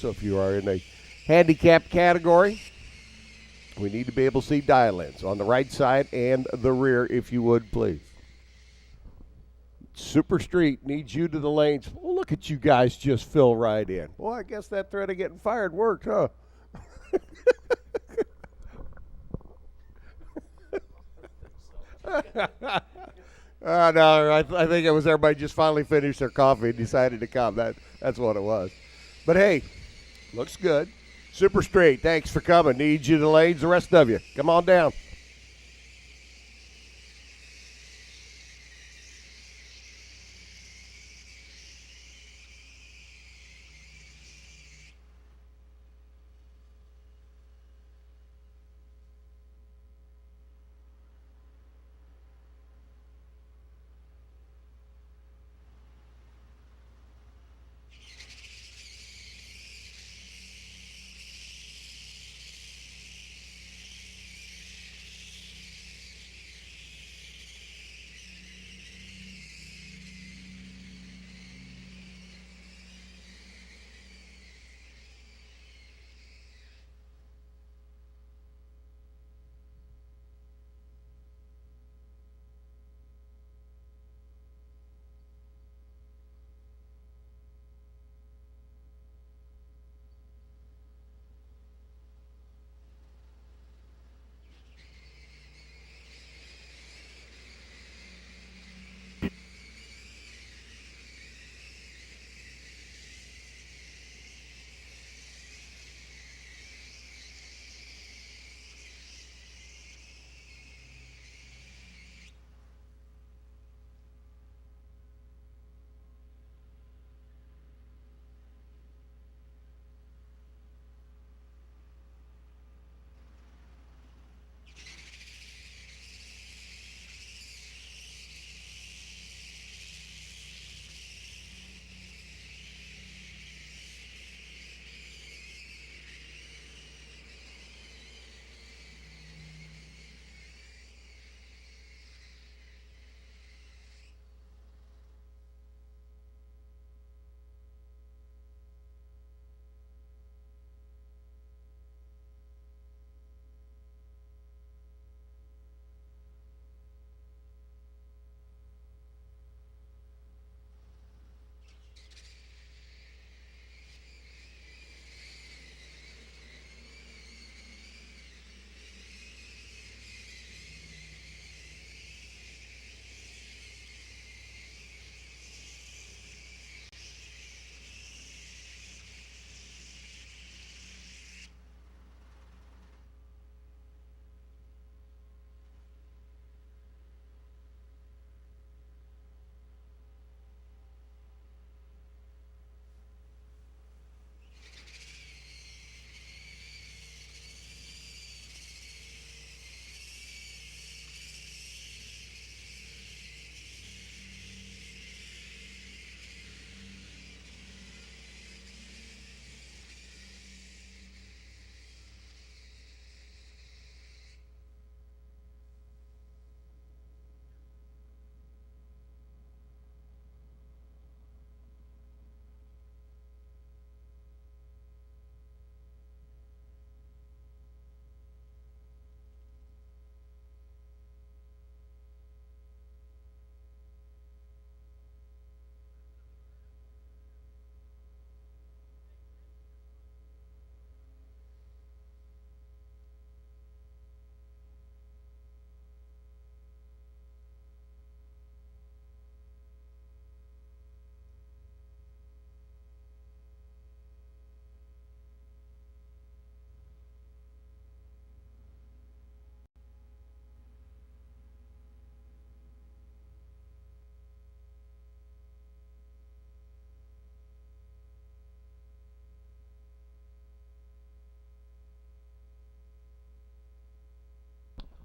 So if you are in a handicap category, we need to be able to see dial-ins on the right side and the rear, if you would, please. Super Street needs you to the lanes. Well, look at you guys just fill right in. Well, I guess that threat of getting fired worked, huh? No, I think it was everybody just finally finished their coffee and decided to come. That's what it was. But hey, looks good. Super Street, thanks for coming. Need you to the lanes. The rest of you, come on down.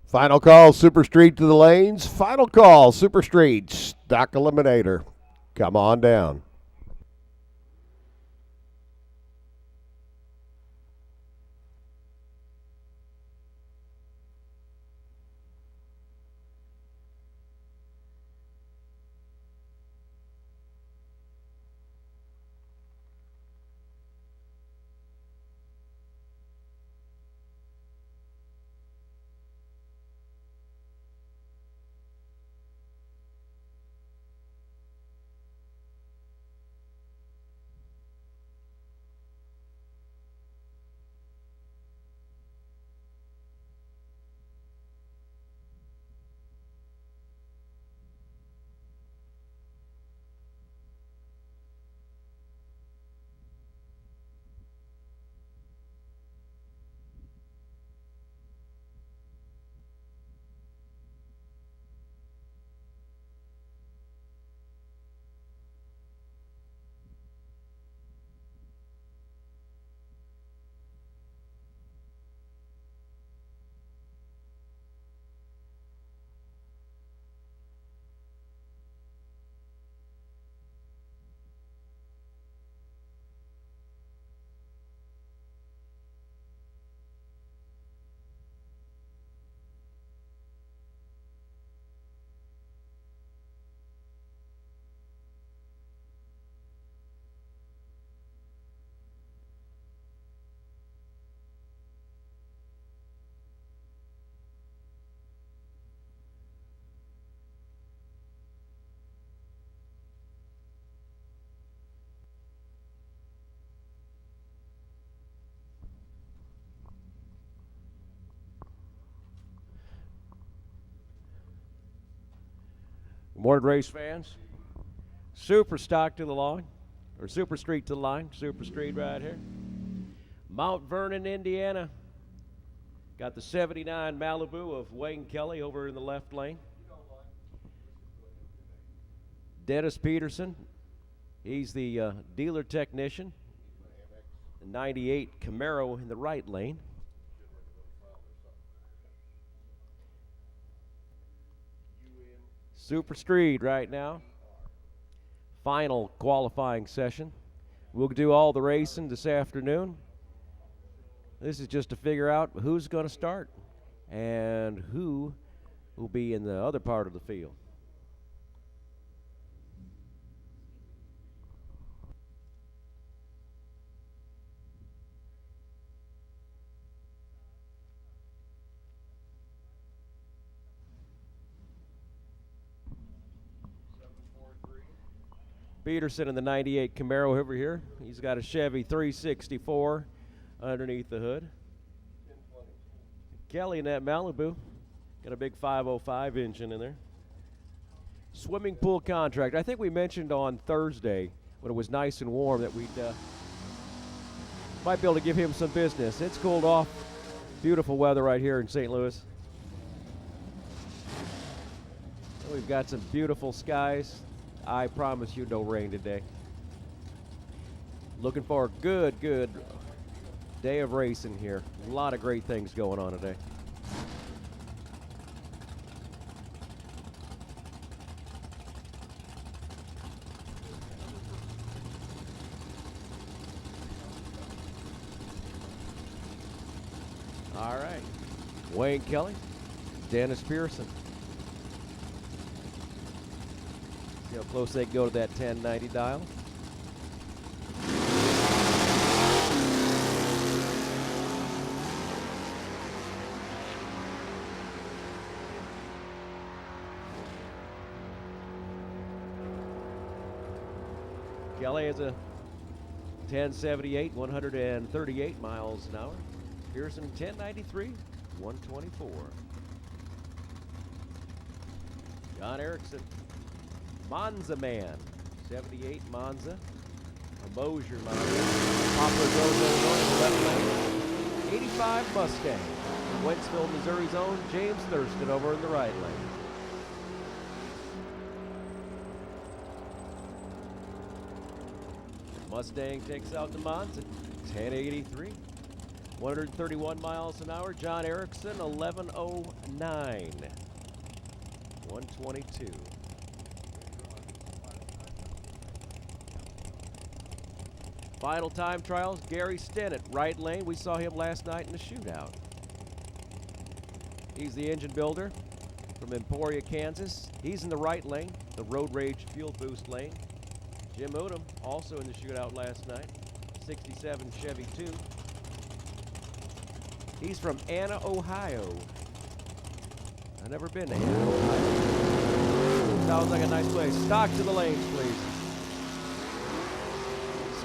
Final call, Super Street to the lanes. Final call, Super Street, stock eliminator. Come on down. Morning, race fans. Super stock to the line, or Super Street to the line. Super Street right here. Mount Vernon, Indiana. Got the 79 Malibu of Wayne Kelly over in the left lane. Dennis Peterson, he's the dealer technician. The 98 Camaro in the right lane. Super Street right now. Final qualifying session. We'll do all the racing this afternoon. This is just to figure out who's going to start and who will be in the other part of the field. Peterson in the 98 Camaro over here. He's got a Chevy 364 underneath the hood. Kelly in that Malibu. Got a big 505 engine in there. Swimming pool contract. I think we mentioned on Thursday when it was nice and warm that we'd might be able to give him some business. It's cooled off. Beautiful weather right here in St. Louis. And we've got some beautiful skies. I promise you no rain today. Looking for a good day of racing here. A lot of great things going on today. All right. Wayne Kelly, Dennis Pearson. See how close they go to that 1090 dial. Kelly has a 1078, 138 miles an hour. Pearson 1093, 124. John Erickson. Monza Man, 78 Monza, a Mosier Monza, Poplar Grove, Illinois, in the left lane, 85 Mustang, from Wentzville, Missouri's own James Thurston over in the right lane. Mustang takes out the Monza, 1083, 131 miles an hour. John Erickson, 1109, 122. Final time trials, Gary Stennett, right lane. We saw him last night in the shootout. He's the engine builder from Emporia, Kansas. He's in the right lane, the Road Rage Fuel Boost lane. Jim Odom, also in the shootout last night, 67 Chevy 2. He's from Anna, Ohio. I've never been to Anna, Ohio. Sounds like a nice place. Stock to the lanes, please.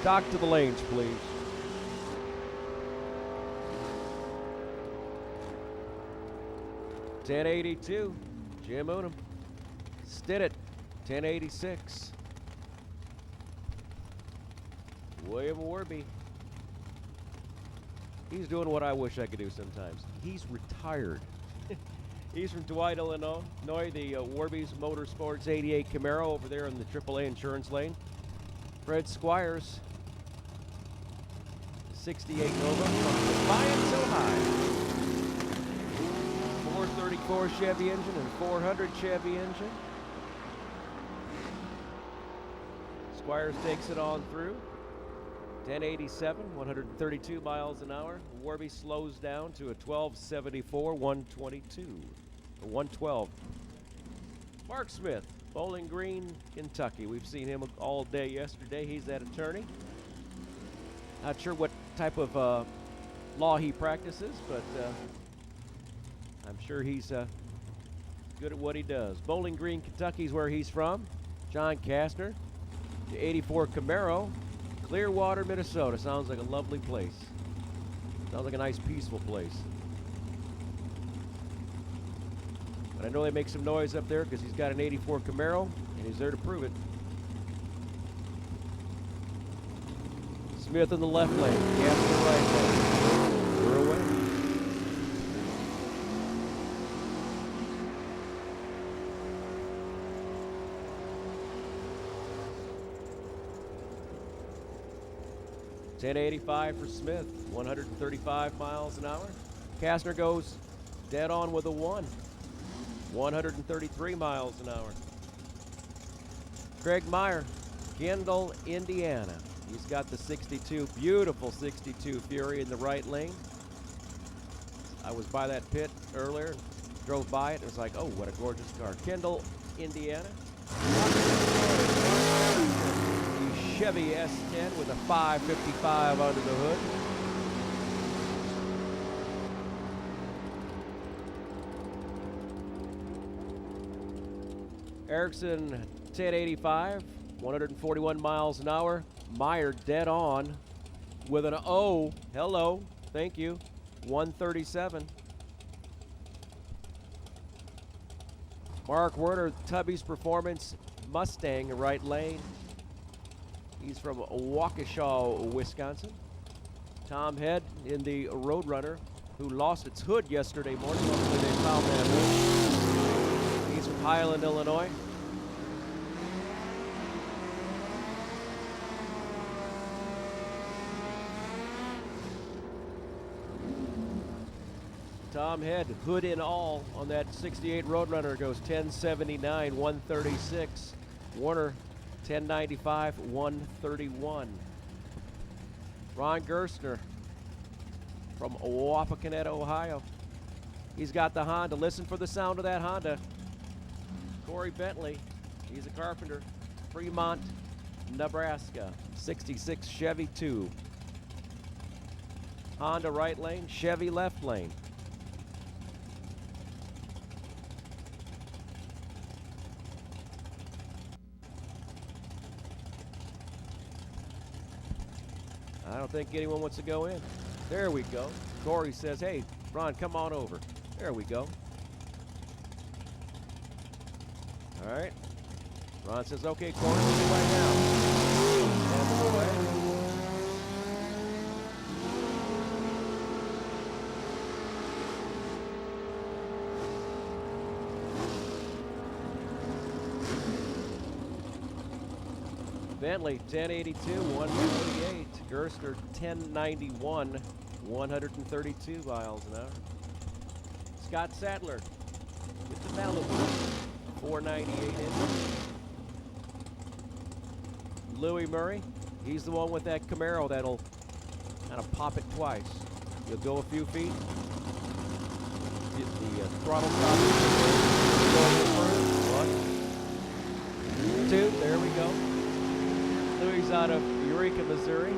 Stock to the lanes, please. $10.82, Jim Unum. Stinnett, $10.86. William Warby. He's doing what I wish I could do sometimes. He's retired. He's from Dwight, Illinois. The Warby's Motorsports 88 Camaro over there in the AAA insurance lane. Fred Squires, 68 Nova from Defiance, Ohio. 434 Chevy engine and 400 Chevy engine. Squires takes it on through. 1087, 132 miles an hour. Warby slows down to a 1274, 122, or 112. Mark Smith, Bowling Green, Kentucky. We've seen him all day yesterday. He's that attorney. Not sure what type of law he practices, but I'm sure he's good at what he does. Bowling Green, Kentucky is where he's from. John Kastner, the 84 Camaro. Clearwater, Minnesota. Sounds like a lovely place. Sounds like a nice, peaceful place. But I know they make some noise up there because he's got an 84 Camaro, and he's there to prove it. Smith in the left lane, Gas in the right lane. We're away. .1085 for Smith, 135 miles an hour. Kastner goes dead on with a 133 miles an hour. Craig Meyer, Kendall, Indiana. He's got the 62, beautiful 62 Fury in the right lane. I was by that pit earlier, drove by it, and was like, oh, what a gorgeous car. Kendall, Indiana. Chevy S10 with a 555 under the hood. Erickson 1085, 141 miles an hour. Meyer dead on with an O. Hello, thank you. 137. Mark Werner, Tubby's Performance Mustang, right lane. He's from Waukesha, Wisconsin. Tom Head in the Roadrunner, who lost its hood yesterday morning. Hopefully they found that hood. He's from Highland, Illinois. Tom Head, hood in all on that 68 Roadrunner, goes 1079, 136. Warner, 1095, 131. Ron Gerstner from Wapakoneta, Ohio. He's got the Honda. Listen for the sound of that Honda. Corey Bentley, he's a carpenter. Fremont, Nebraska, 66 Chevy 2. Honda right lane, Chevy left lane. I don't think anyone wants to go in. There we go. Corey says, hey, Ron, come on over. There we go. All right. Ron says, okay, Corey, we'll be right now. And away. Bentley, 1082, 188. Gerster, 1091, 132 miles an hour. Scott Sadler with the Malibu, 498 inches. Louis Murray, he's the one with that Camaro that'll kind of pop it twice. You'll go a few feet, get the throttle stop. One, two, there we go. Louis out of Eureka, Missouri.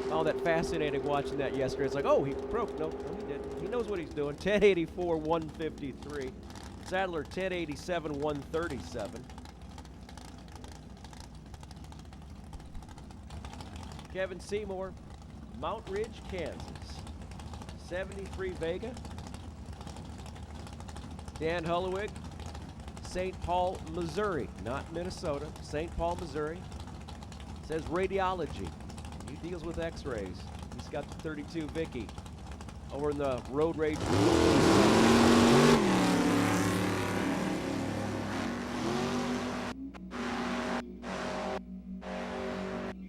Found that fascinating watching that yesterday. It's like, oh, he broke. No, he didn't. He knows what he's doing. 1084, 153. Sadler, 1087, 137. Kevin Seymour, Mount Ridge, Kansas. 73 Vega. Dan Hullowig, St. Paul, Missouri, not Minnesota, St. Paul, Missouri. Says radiology. He deals with x-rays. He's got the 32 Vicky over in the road rage.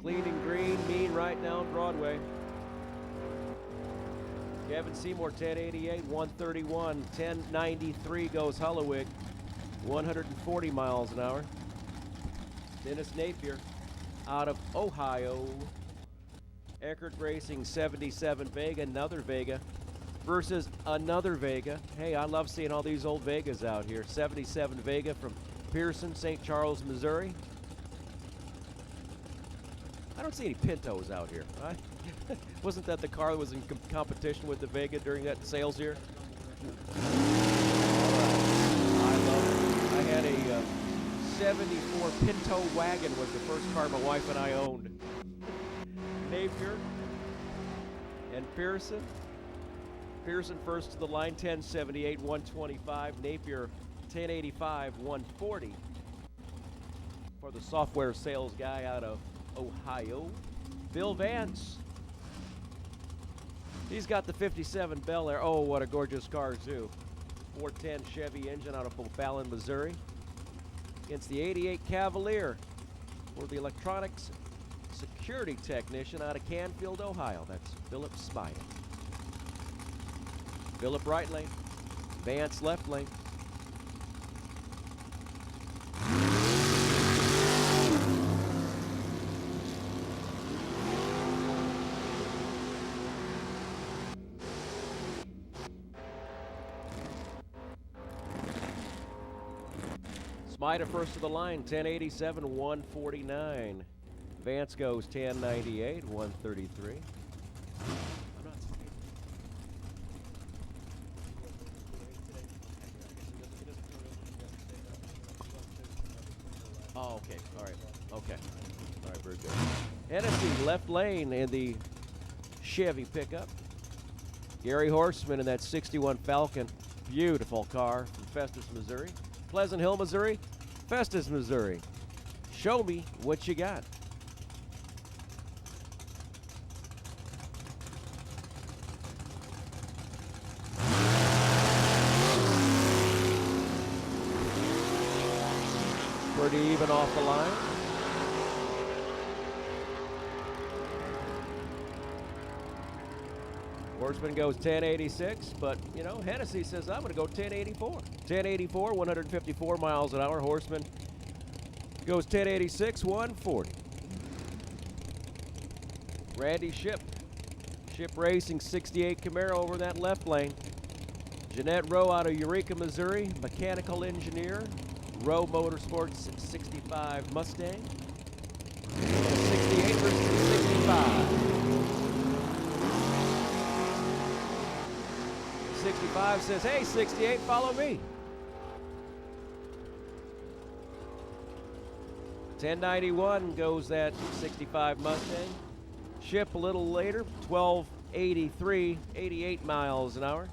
Clean and green, mean right down Broadway. Kevin Seymour, 1088, 131, 1093 goes Hullowig. 140 miles an hour. Dennis Napier out of Ohio. Eckert Racing, 77 Vega, another Vega versus another Vega. Hey, I love seeing all these old Vegas out here. 77 Vega from Pearson, St. Charles, Missouri. I don't see any Pintos out here. Wasn't that the car that was in competition with the Vega during that sales year? I had a 74 Pinto wagon was the first car my wife and I owned. Napier and Pearson. Pearson first to the line, 1078, 125. Napier, 1085, 140. For the software sales guy out of Ohio, Bill Vance. He's got the 57 Bel Air. Oh, what a gorgeous car, too. 410 Chevy engine out of O'Fallon, Missouri. Against the 88 Cavalier for the electronics security technician out of Canfield, Ohio. That's Philip Smida. Philip right lane, Vance left lane. Smida first to the line, 1087, 149. Vance goes 1098, 133. Oh, okay. All right. Okay. All right, very good. Hennessy left lane in the Chevy pickup. Gary Horseman in that 61 Falcon. Beautiful car from Festus, Missouri. Pleasant Hill, Missouri. Festus, Missouri. Show me what you got. Pretty even off the line. Horseman goes 1086, but, you know, Hennessy says, I'm going to go 1084. 1084, 154 miles an hour. Horseman goes 1086, 140. Randy Ship Racing, 68 Camaro over that left lane. Jeanette Rowe out of Eureka, Missouri, mechanical engineer. Rowe Motorsports 65 Mustang. 68 versus 65. 65 says, hey, 68, follow me. 1091 goes that 65 Mustang. Ship a little later, 1283, 88 miles an hour.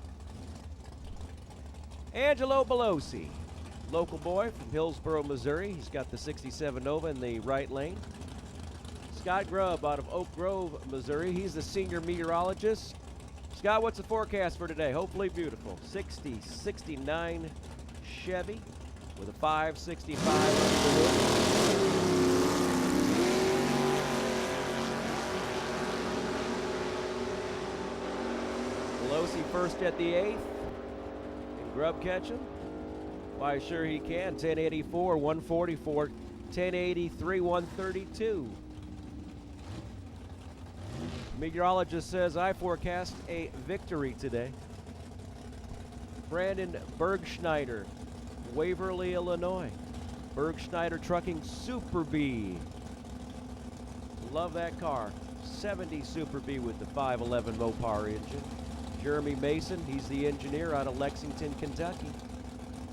Angelo Belosi, local boy from Hillsboro, Missouri. He's got the 67 Nova in the right lane. Scott Grubb out of Oak Grove, Missouri. He's the senior meteorologist. Scott, what's the forecast for today? Hopefully beautiful. 60, 69 Chevy with a 565 under the hood. Pelosi first at the 8th. And Grubb catching. Why, sure he can. 1084, 144, 1083, 132. Meteorologist says, I forecast a victory today. Brandon Bergschneider, Waverly, Illinois. Bergschneider Trucking Super B. Love that car. 70 Super B with the 511 Mopar engine. Jeremy Mason, he's the engineer out of Lexington, Kentucky.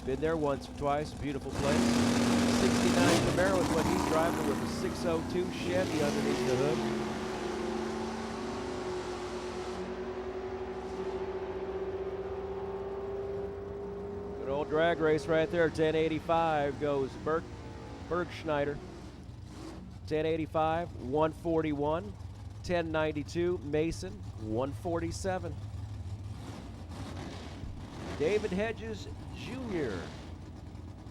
Been there once or twice, beautiful place. 69 Camaro is what he's driving with a 602 Chevy underneath the hood. Good old drag race right there. 1085 goes Bergschneider. 1085, 141. 1092 Mason, 147. David Hedges Jr.,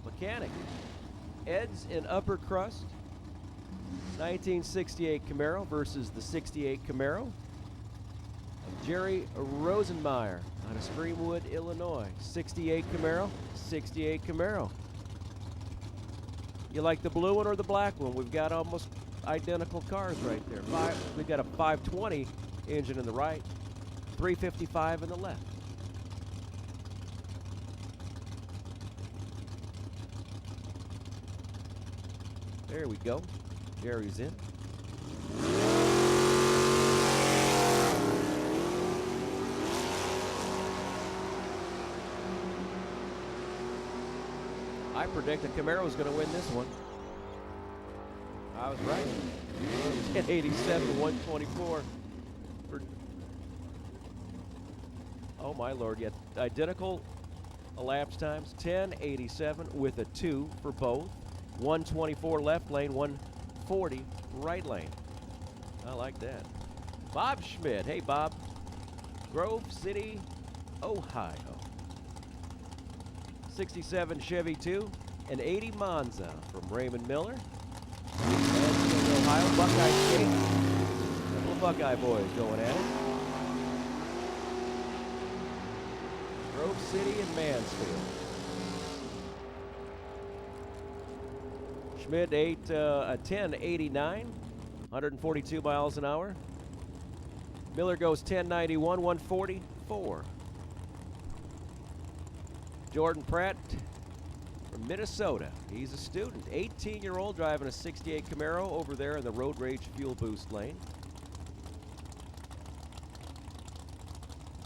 mechanic. Ed's in upper crust. 1968 Camaro versus the 68 Camaro of Jerry Rosenmeyer out of Springwood, Illinois. 68 Camaro, 68 Camaro. You like the blue one or the black one? We've got almost identical cars right there. We've got a 520 engine in the right, 355 in the left. There we go. Jerry's in. I predict that Camaro is going to win this one. I was right. 1087 to 124. Oh, my Lord. Yet identical elapsed times. 10:87 with a 2 for both. 124 left lane, 140 right lane. I like that. Bob Schmidt. Hey, Bob. Grove City, Ohio. 67 Chevy 2, an 80 Monza from Raymond Miller. And Ohio Buckeye State. Couple of Buckeye boys going at it. Grove City and Mansfield. Schmidt a 1089, 142 miles an hour. Miller goes 1091, 144. Jordan Pratt from Minnesota. He's a student, 18-year-old, driving a 68 Camaro over there in the Road Rage Fuel Boost lane.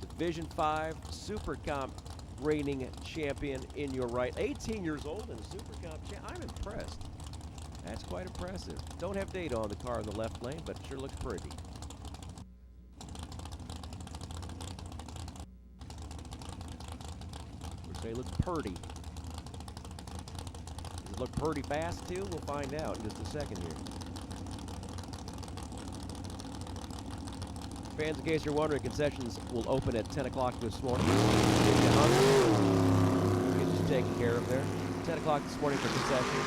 Division 5 Super Comp reigning champion in your right. 18 years old and a Super Comp champ. I'm impressed. That's quite impressive. Don't have data on the car in the left lane, but it sure looks pretty. They look purty. Does it look purty fast too? We'll find out in just a second here. Fans, in case you're wondering, concessions will open at 10 o'clock this morning. Get you taken care of there. 10 o'clock this morning for concessions.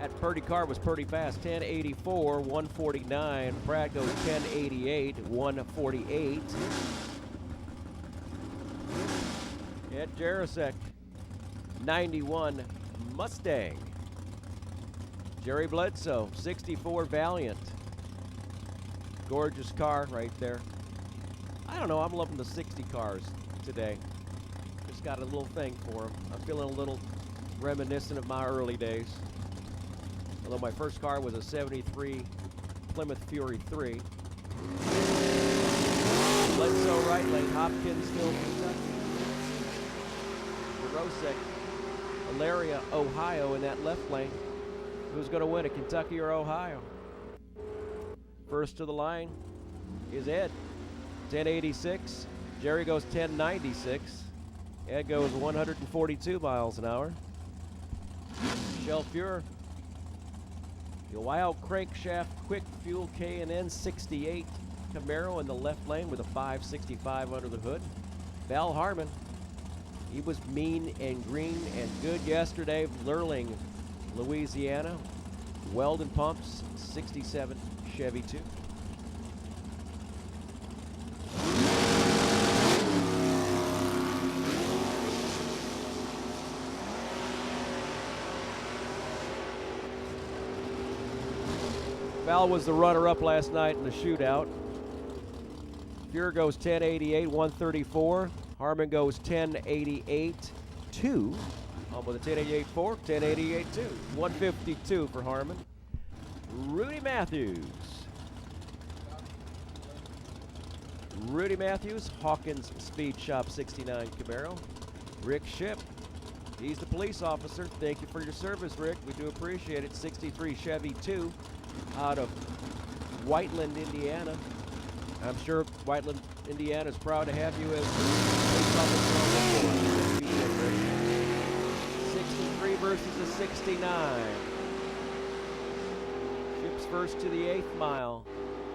That Purdy car was pretty fast. 1084, 149. Pratt goes 1088, 148. Ed Jarosek, 91 Mustang. Jerry Bledsoe, 64 Valiant. Gorgeous car right there. I don't know, I'm loving the 60 cars today. Just got a little thing for them. I'm feeling a little reminiscent of my early days. Although my first car was a 73 Plymouth Fury 3. Bledsoe right lane, Hopkinsville, Kentucky. Jarosek, Elaria, Ohio in that left lane. Who's going to win it, Kentucky or Ohio? First to the line is Ed, 1086. Jerry goes 1096. Ed goes 142 miles an hour. Michelle Fuhrer, the Wild Crankshaft Quick Fuel K&N 68 Camaro in the left lane with a 565 under the hood. Val Harmon, he was mean and green and good yesterday. Lurling, Louisiana. Weldon Pumps, 67 Chevy 2. Val was the runner-up last night in the shootout. Fuhrer goes 1088, 134. Harmon goes 1088, 2. With a 1088-4, 1088-2. 152 for Harmon. Rudy Matthews. Rudy Matthews, Hawkins Speed Shop 69 Camaro. Rick Ship, he's the police officer. Thank you for your service, Rick. We do appreciate it. 63 Chevy 2 out of Whiteland, Indiana. I'm sure Whiteland, Indiana is proud to have you as police officer on the force. 63 versus a 69. Ship's first to the 8th mile.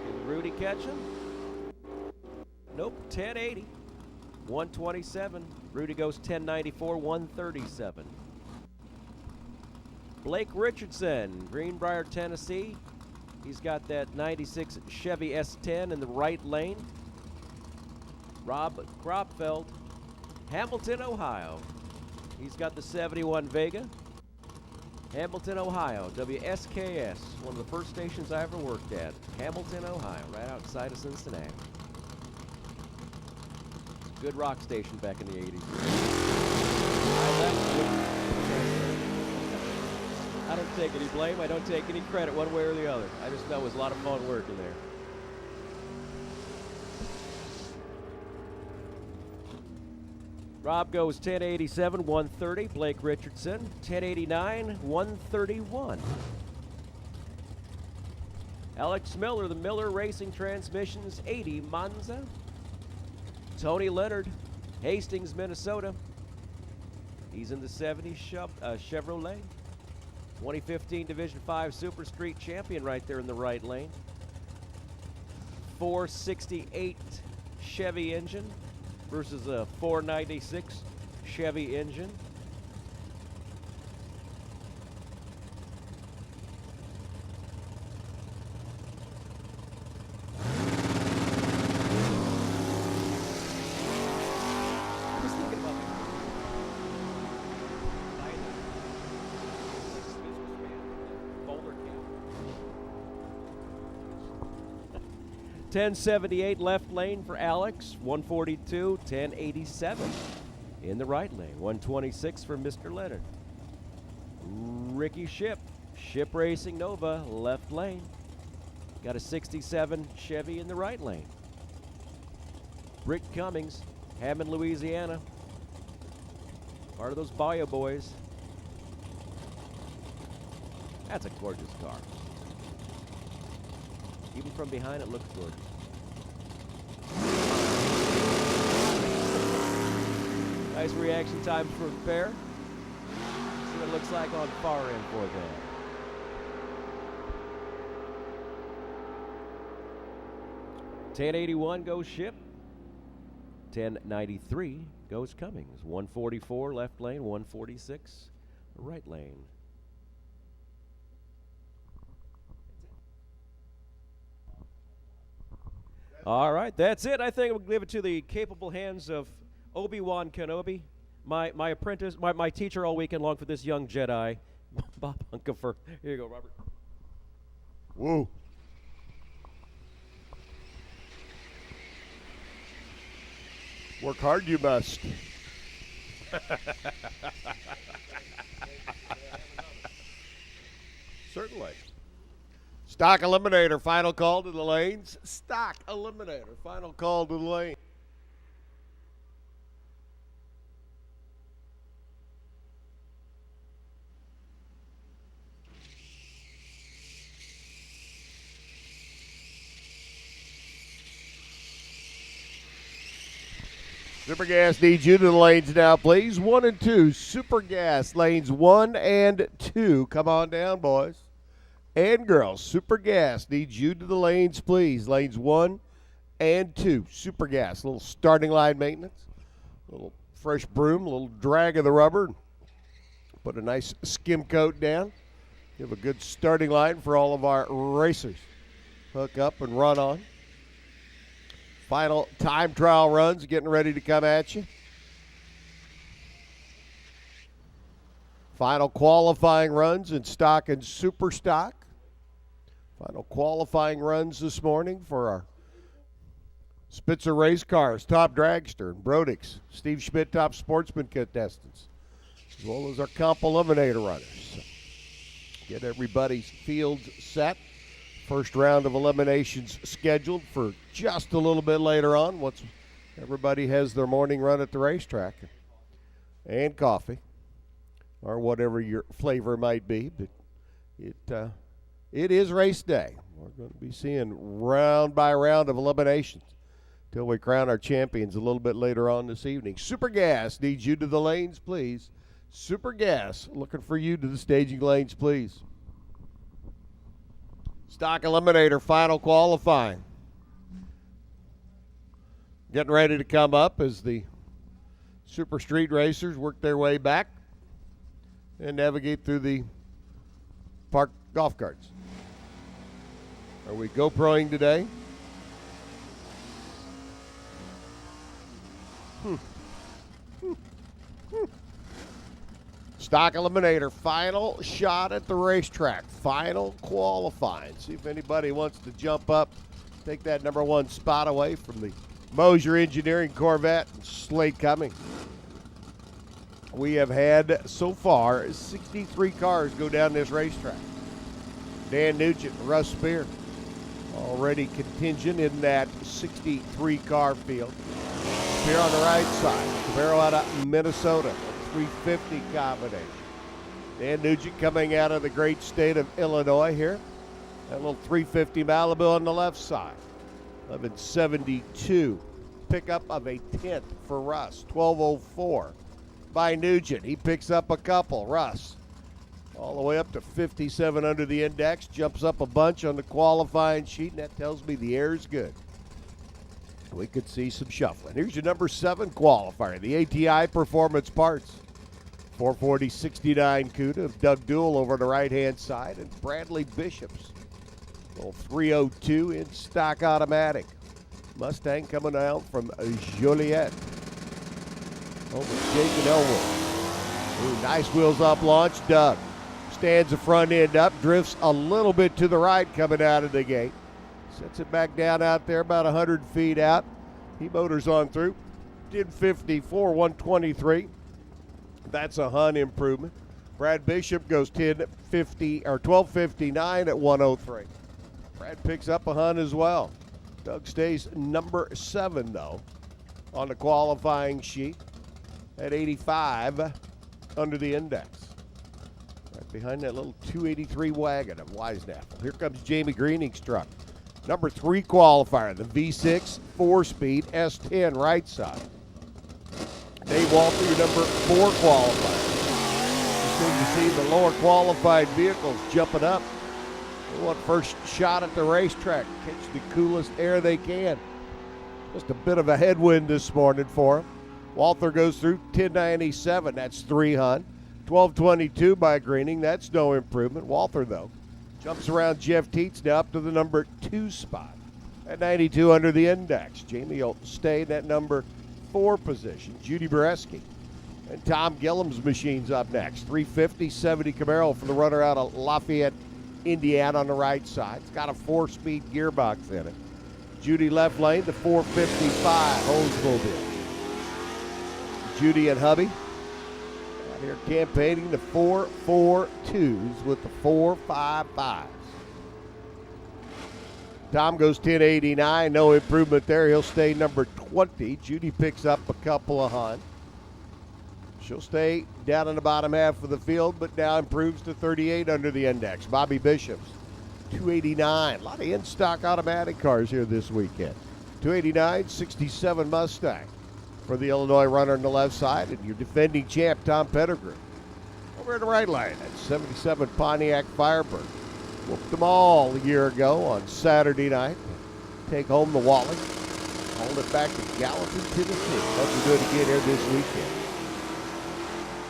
Can Rudy catch him? Nope, 1080. 127. Rudy goes 1094, 137. Blake Richardson, Greenbrier, Tennessee. He's got that 96 Chevy S10 in the right lane. Rob Kropfeld, Hamilton, Ohio. He's got the 71 Vega. Hamilton, Ohio, WSKS, one of the first stations I ever worked at. Hamilton, Ohio, right outside of Cincinnati. Good rock station back in the 80s. I don't take any blame. I don't take any credit one way or the other. I just know it was a lot of fun working there. Rob goes 1087, 130. Blake Richardson, 1089, 131. Alex Miller, the Miller Racing Transmissions 80 Monza. Tony Leonard, Hastings, Minnesota. He's in the 70 Chevrolet. 2015 Division 5 Super Street champion right there in the right lane. 468 Chevy engine versus a 496 Chevy engine. I was thinking about bowler cap. 1078 left lane for Alex. 142, 1087 in the right lane. 126 for Mr. Leonard. Ricky Ship, Ship Racing Nova, left lane. Got a 67 Chevy in the right lane. Rick Cummings, Hammond, Louisiana. Part of those Bio Boys. That's a gorgeous car. Even from behind, it looks gorgeous. Nice reaction time for a pair. See what it looks like on far end for them. $10.81 goes Ship. $10.93 goes Cummings. 144 left lane, 146 right lane. All right, that's it. I think we'll give it to the capable hands of Obi-Wan Kenobi, my apprentice, my teacher all weekend long for this young Jedi, Bob Hunkefer. Here you go, Robert. Whoa. Work hard, you must. Certainly. Stock Eliminator, final call to the lanes. Stock Eliminator, final call to the lane. Super Gas needs you to the lanes now, please. 1 and 2. Super Gas, lanes 1 and 2. Come on down, boys and girls. Super Gas needs you to the lanes, please. Lanes 1 and 2. Super Gas. A little starting line maintenance. A little fresh broom, a little drag of the rubber. Put a nice skim coat down. Give a good starting line for all of our racers. Hook up and run on. Final time trial runs getting ready to come at you. Final qualifying runs in stock and super stock. Final qualifying runs this morning for our Spitzer race cars, Top Dragster and Brodix, Steve Schmidt Top Sportsman contestants, as well as our Comp Eliminator runners. So get everybody's fields set. First round of eliminations scheduled for just a little bit later on once everybody has their morning run at the racetrack and coffee or whatever your flavor might be. But it is race day. We're going to be seeing round by round of eliminations till we crown our champions a little bit later on this evening. Super Gas needs you to the lanes, please. Super Gas looking for you to the staging lanes, please. Stock Eliminator, final qualifying. Getting ready to come up as the Super Street Racers work their way back and navigate through the park golf carts. Are we GoProing today? Stock Eliminator, final shot at the racetrack, final qualifying. See if anybody wants to jump up, take that number 1 spot away from the Mosier Engineering Corvette and Slate Cummings. We have had so far 63 cars go down this racetrack. Dan Nugent, Russ Spear, already contingent in that 63 car field. Spear on the right side, Camaro out of Minnesota. 350 combination. Dan Nugent coming out of the great state of Illinois here. That little 350 Malibu on the left side. 1172. Pickup of a 10th for Russ. 1204 by Nugent. He picks up a couple. Russ all the way up to 57 under the index. Jumps up a bunch on the qualifying sheet, and that tells me the air is good. We could see some shuffling. Here's your number 7 qualifier, the ATI Performance Parts. 440-69 CUDA of Doug Duell over the right-hand side, and Bradley Bishop's little 302 in stock automatic. Mustang coming out from Joliet. Over Jake and Elwood. Ooh, nice wheels up launch. Doug stands the front end up, drifts a little bit to the right coming out of the gate. Sets it back down out there about 100 feet out. He motors on through. 1054, 123. That's a Hun improvement. Brad Bishop goes 1050 or 1259 at 103. Brad picks up a Hun as well. Doug stays number 7 though on the qualifying sheet at 85 under the index. Right behind that little 283 wagon of Weisnappel. Here comes Jamie Greening's truck. Number 3 qualifier, the V6 4-speed S10 right side. Dave Walter, your number 4 qualifier. Just need to see the lower qualified vehicles jumping up. They want first shot at the racetrack, catch the coolest air they can. Just a bit of a headwind this morning for him. Walther goes through 1097, that's 3 Hun. 1222 by Greening, that's no improvement. Walther, though, jumps around Jeff Teets now up to the number 2 spot at 92 under the index. Jamie will stay in that number 4 position. Judy Bareski and Tom Gillum's machines up next. 350 70 Camaro for the runner out of Lafayette, Indiana on the right side. It's got a 4-speed gearbox in it. Judy left lane, the 455 Oldsmobile. Judy and hubby out here campaigning the 442s with the 455s. Tom goes 1089, no improvement there. He'll stay number 20. Judy picks up a couple of Hun. She'll stay down in the bottom half of the field, but now improves to 38 under the index. Bobby Bishop's 289. A lot of in-stock automatic cars here this weekend. 289, 67 Mustang for the Illinois runner on the left side, and your defending champ, Tom Pettigrew. Over in the right lane, that 77 Pontiac Firebird. Whooped them all a year ago on Saturday night. Take home the Wally. Hold it back to Gallatin, Tennessee. Hope we do it again here this weekend.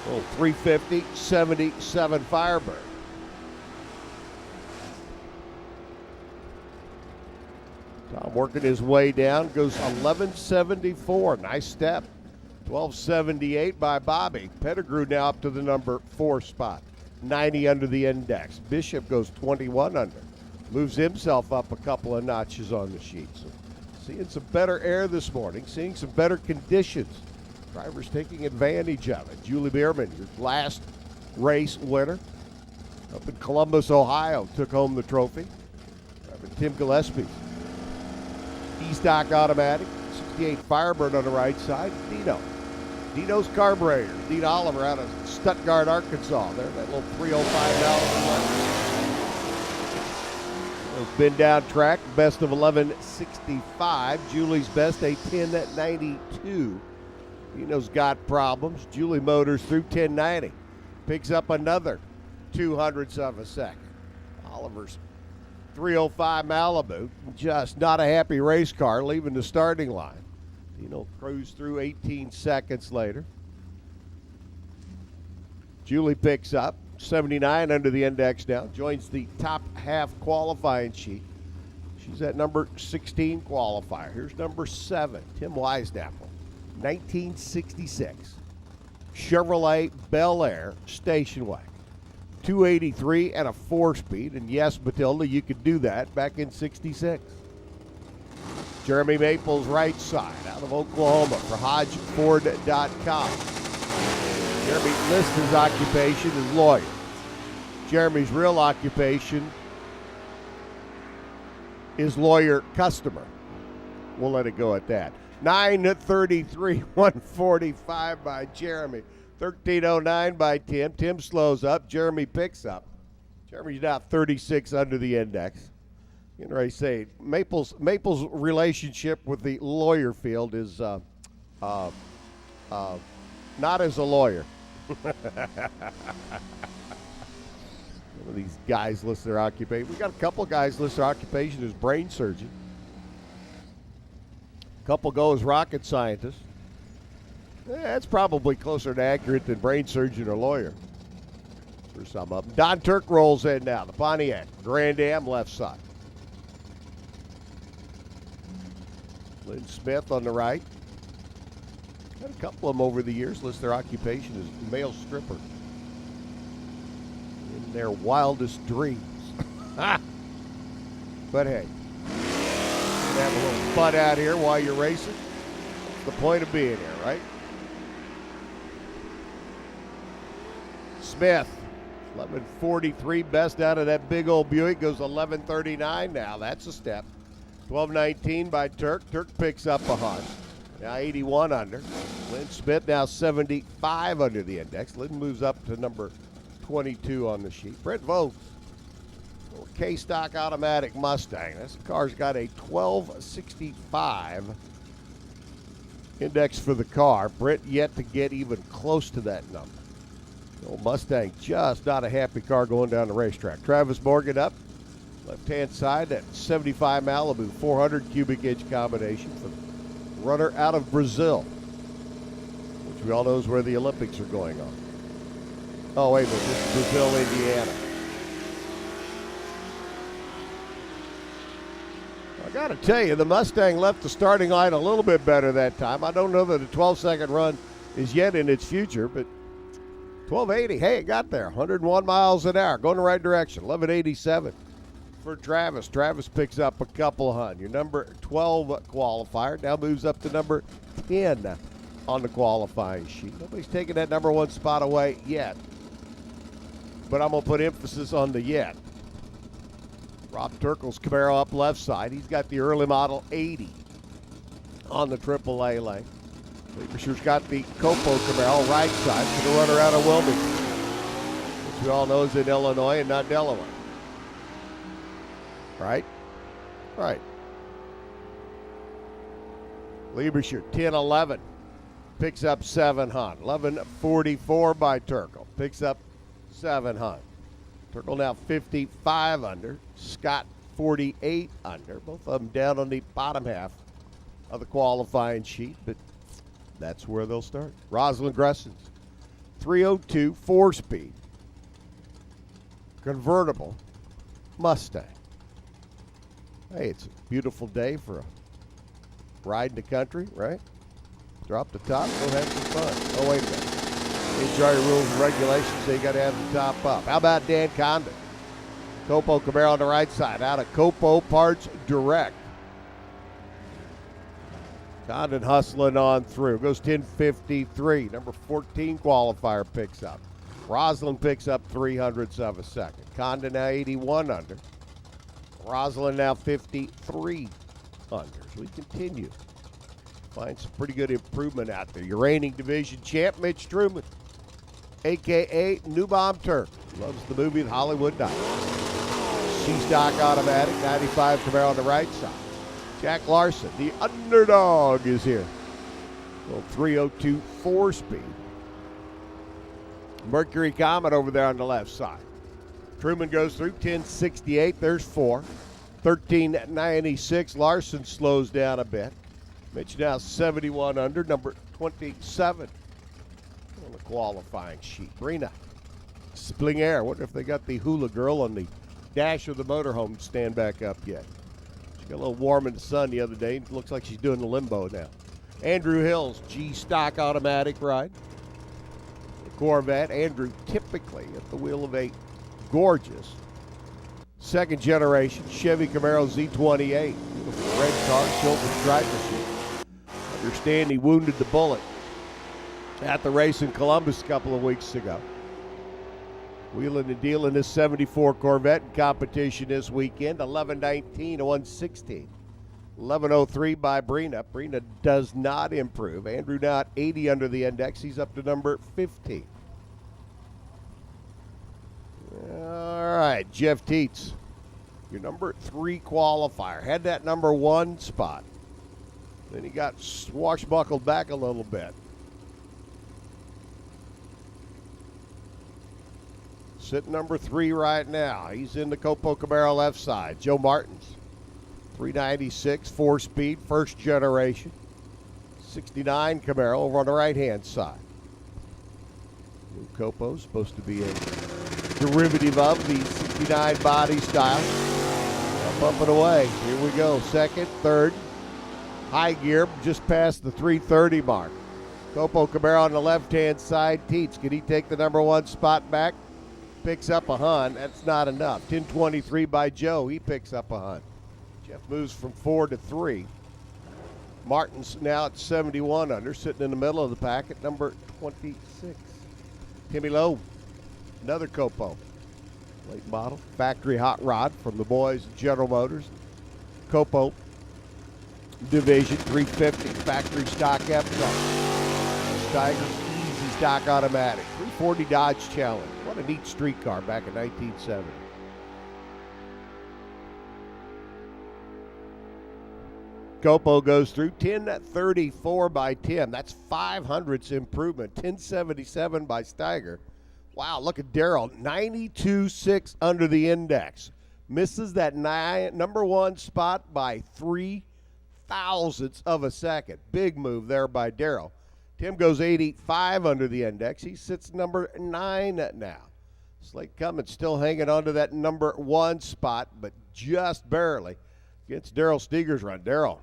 Little 350, 77 Firebird. Tom working his way down, goes 1174, nice step. 1278 by Bobby. Pettigrew now up to the number 4 spot, 90 under the index. Bishop goes 21 under, moves himself up a couple of notches on the sheet. So seeing some better air this morning, seeing some better conditions. Drivers taking advantage of it. Julie Bierman, your last race winner up in Columbus, Ohio, took home the trophy. Driver Tim Gillespie. E-stock automatic, 68 Firebird on the right side. Dino's carburetor. Dean Oliver out of Stuttgart, Arkansas. There, that little 305 Little been down track, best of 1165. Julie's best, a 1092. Dino's got problems. Julie motors through 1090. Picks up another 200ths of a second. Oliver's 305 Malibu, just not a happy race car, leaving the starting line. Dino cruised through 18 seconds later. Julie picks up 79 under the index now, joins the top half qualifying sheet. She's at number 16 qualifier. Here's number 7, Tim Weisnappel, 1966 Chevrolet Bel Air station wagon. 283 and a 4-speed, and yes, Matilda, you could do that back in 66. Jeremy Maples right side out of Oklahoma for HodgeFord.com. Jeremy lists his occupation as lawyer. Jeremy's real occupation is lawyer customer. We'll let it go at that. 933, 145 by Jeremy. 1309 by Tim. Tim slows up. Jeremy picks up. Jeremy's now 36 under the index. You know, I say Maple's relationship with the lawyer field is not as a lawyer. Some of these guys list their occupation. We got a couple guys list their occupation as brain surgeon. A couple go as rocket scientist. That's probably closer to accurate than brain surgeon or lawyer for some of them. Don Turk rolls in now. The Pontiac Grand Am left side. Lynn Smith on the right. Had a couple of them over the years list their occupation as male stripper. In their wildest dreams. But hey, have a little fun out here while you're racing. That's the point of being here, right? Smith, 11:43, best out of that big old Buick, goes 11:39 now. That's a step. 12:19 by Turk. Turk picks up a hunt. Now 81 under. Lynn Smith now 75 under the index. Lynn moves up to number 22 on the sheet. Brent Vogts, K-Stock automatic Mustang. This car's got a 1265 index for the car. Brent yet to get even close to that number. The old Mustang just not a happy car going down the racetrack. Travis Morgan up. Left-hand side, that 75 Malibu 400 cubic inch combination for the runner out of Brazil, which we all know is where the Olympics are going on. Oh, wait a minute, this is Brazil, Indiana. I got to tell you, the Mustang left the starting line a little bit better that time. I don't know that a 12-second run is yet in its future, but 1280, hey, it got there. 101 miles an hour, going the right direction. 1187 for Travis. Travis picks up a couple hundred. Your number 12 qualifier now moves up to number 10 on the qualifying sheet. Nobody's taking that number one spot away yet, but I'm going to put emphasis on the yet. Rob Turkle's Camaro up left side. He's got the early model 80 on the AAA lane. Lieberscher's got the Copo Camaro right side for the runner out of Wilmington, which we all know is in Illinois and not Delaware. Right? Right. Lieberscher, 10-11. Picks up 700. 11:44 by Turkle. Picks up 700. Turkle now 55 under. Scott 48 under. Both of them down on the bottom half of the qualifying sheet, but that's where they'll start. Rosalind Gresson's 302 4-speed convertible Mustang. Hey, it's a beautiful day for a ride in the country, right? Drop the top, go have some fun. Oh, wait a minute. HRA rules and regulations say you got to have the top up. How about Dan Condon? Copo Camaro on the right side, out of Copo Parts Direct. Condon hustling on through. Goes 10:53. Number 14 qualifier picks up. Rosalind picks up 300ths of a second. Condon now 81 under. Rosalind now 53 under. So we continue to find some pretty good improvement out there. Your reigning division champ, Mitch Truman, a.k.a. New Bomb Turk. Loves the movie The Hollywood Night. C-Stock automatic, 95 Camaro on the right side. Jack Larson, the underdog, is here. Little 302 4-speed. Mercury Comet over there on the left side. Truman goes through 10:68. There's 4. 13:96. Larson slows down a bit. Mitch now 71 under, number 27 on the qualifying sheet. Brina, Spling Air. Wonder if they got the hula girl on the dash of the motorhome stand back up yet. She got a little warm in the sun the other day. Looks like she's doing the limbo now. Andrew Hill's G-Stock automatic ride. The Corvette. Andrew typically at the wheel of a gorgeous second generation Chevy Camaro Z28. Beautiful red car, silver stripe machine. Understand he wounded the bullet at the race in Columbus a couple of weeks ago. Wheeling and dealing this 74 Corvette in competition this weekend. 11:19 to 1:16. 11:03 by Brina. Brina does not improve. Andrew now at 80 under the index. He's up to number 15. All right, Jeff Teets. your number 3 qualifier. Had that number 1 spot. Then he got swashbuckled back a little bit. Sitting number 3 right now. He's in the Copo Camaro left side. Joe Martins. 396, 4-speed, first generation. 69 Camaro over on the right-hand side. New Copo supposed to be a derivative of the 69 body style. Up and away. Here we go. Second, third. High gear just past the 330 mark. Copo Camaro on the left-hand side. Teets, can he take the number 1 spot back? Picks up a hun. That's not enough. 1023 by Joe. He picks up a hun. Jeff moves from 4 to 3. Martin's now at 71 under, sitting in the middle of the pack at number 26. Timmy Lowe, another Copo. Late model, factory hot rod from the boys at General Motors. Copo division 350, factory stock F-car. Steiger's easy stock automatic. 340 Dodge Challenge. What a neat street car back in 1970. Copo goes through 1034 by Tim. That's 500ths improvement. 1077 by Steiger. Wow, look at Darrell. 92.6 under the index. Misses that number 1 spot by 0.003 of a second. Big move there by Darrell. Tim goes 885 under the index. He sits number 9 now. Slate Cummins still hanging on to that number 1 spot, but just barely against Darrell Steger's run. Darrell,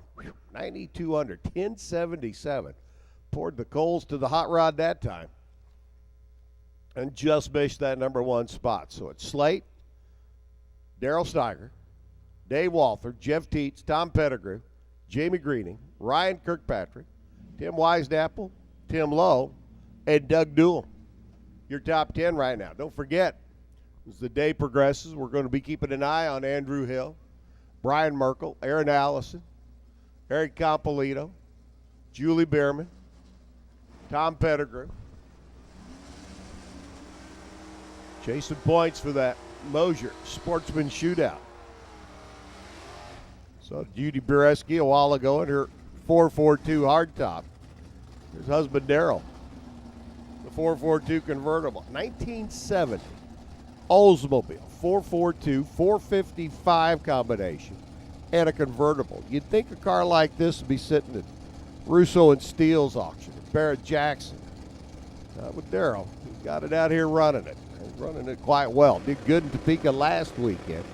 92 under, 1077. Poured the coals to the hot rod that time and just missed that number 1 spot. So it's Slate, Darrell Steiger, Dave Walther, Jeff Teets, Tom Pettigrew, Jamie Greening, Ryan Kirkpatrick, Tim Wiesnapple, Tim Lowe, and Doug Newell. Your top 10 right now. Don't forget, as the day progresses, we're going to be keeping an eye on Andrew Hill, Brian Merkel, Aaron Allison, Eric Compolito, Julie Bierman, Tom Pettigrew. Chasing points for that Mosier Sportsman shootout. So Judy Bureski a while ago in her 442 hardtop. Here's husband Darrell. The 442 convertible. 1970 Oldsmobile 442 455 combination and a convertible. You'd think a car like this would be sitting at Russo and Steele's auction at Barrett Jackson. Not with Darrell. He got it out here running it. And running it quite well. Did good in Topeka last weekend.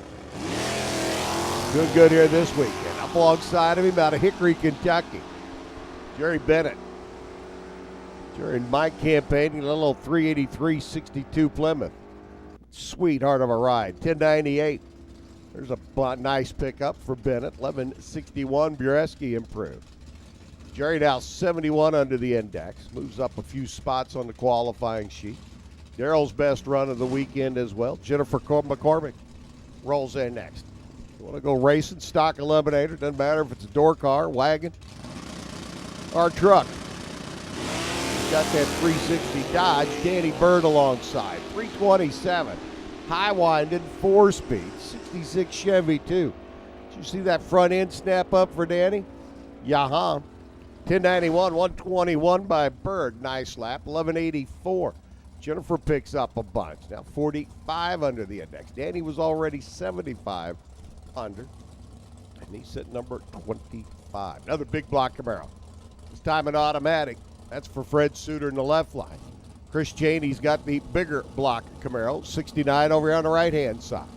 Doing good here this weekend. Up alongside of him out of Hickory, Kentucky, Jerry Bennett. Jerry and Mike campaigning a little 383-62 Plymouth. Sweetheart of a ride. 1098. There's a nice pickup for Bennett. 1161 Bureski improved. Jerry now 71 under the index. Moves up a few spots on the qualifying sheet. Darrell's best run of the weekend as well. Jennifer McCormick rolls in next. You want to go racing, stock Eliminator. Doesn't matter if it's a door car, wagon, or truck. Got that 360 Dodge. Danny Bird alongside. 327. High winded 4-speed. 66 Chevy too. Did you see that front end snap up for Danny? Yaha. 1091, 121 by Bird. Nice lap. 1184. Jennifer picks up a bunch. Now 45 under the index. Danny was already 75 under. And he's at number 25. Another big block Camaro. This time an automatic. That's for Fred Suter in the left line. Chris Chaney's got the bigger block Camaro. 69 over here on the right-hand side.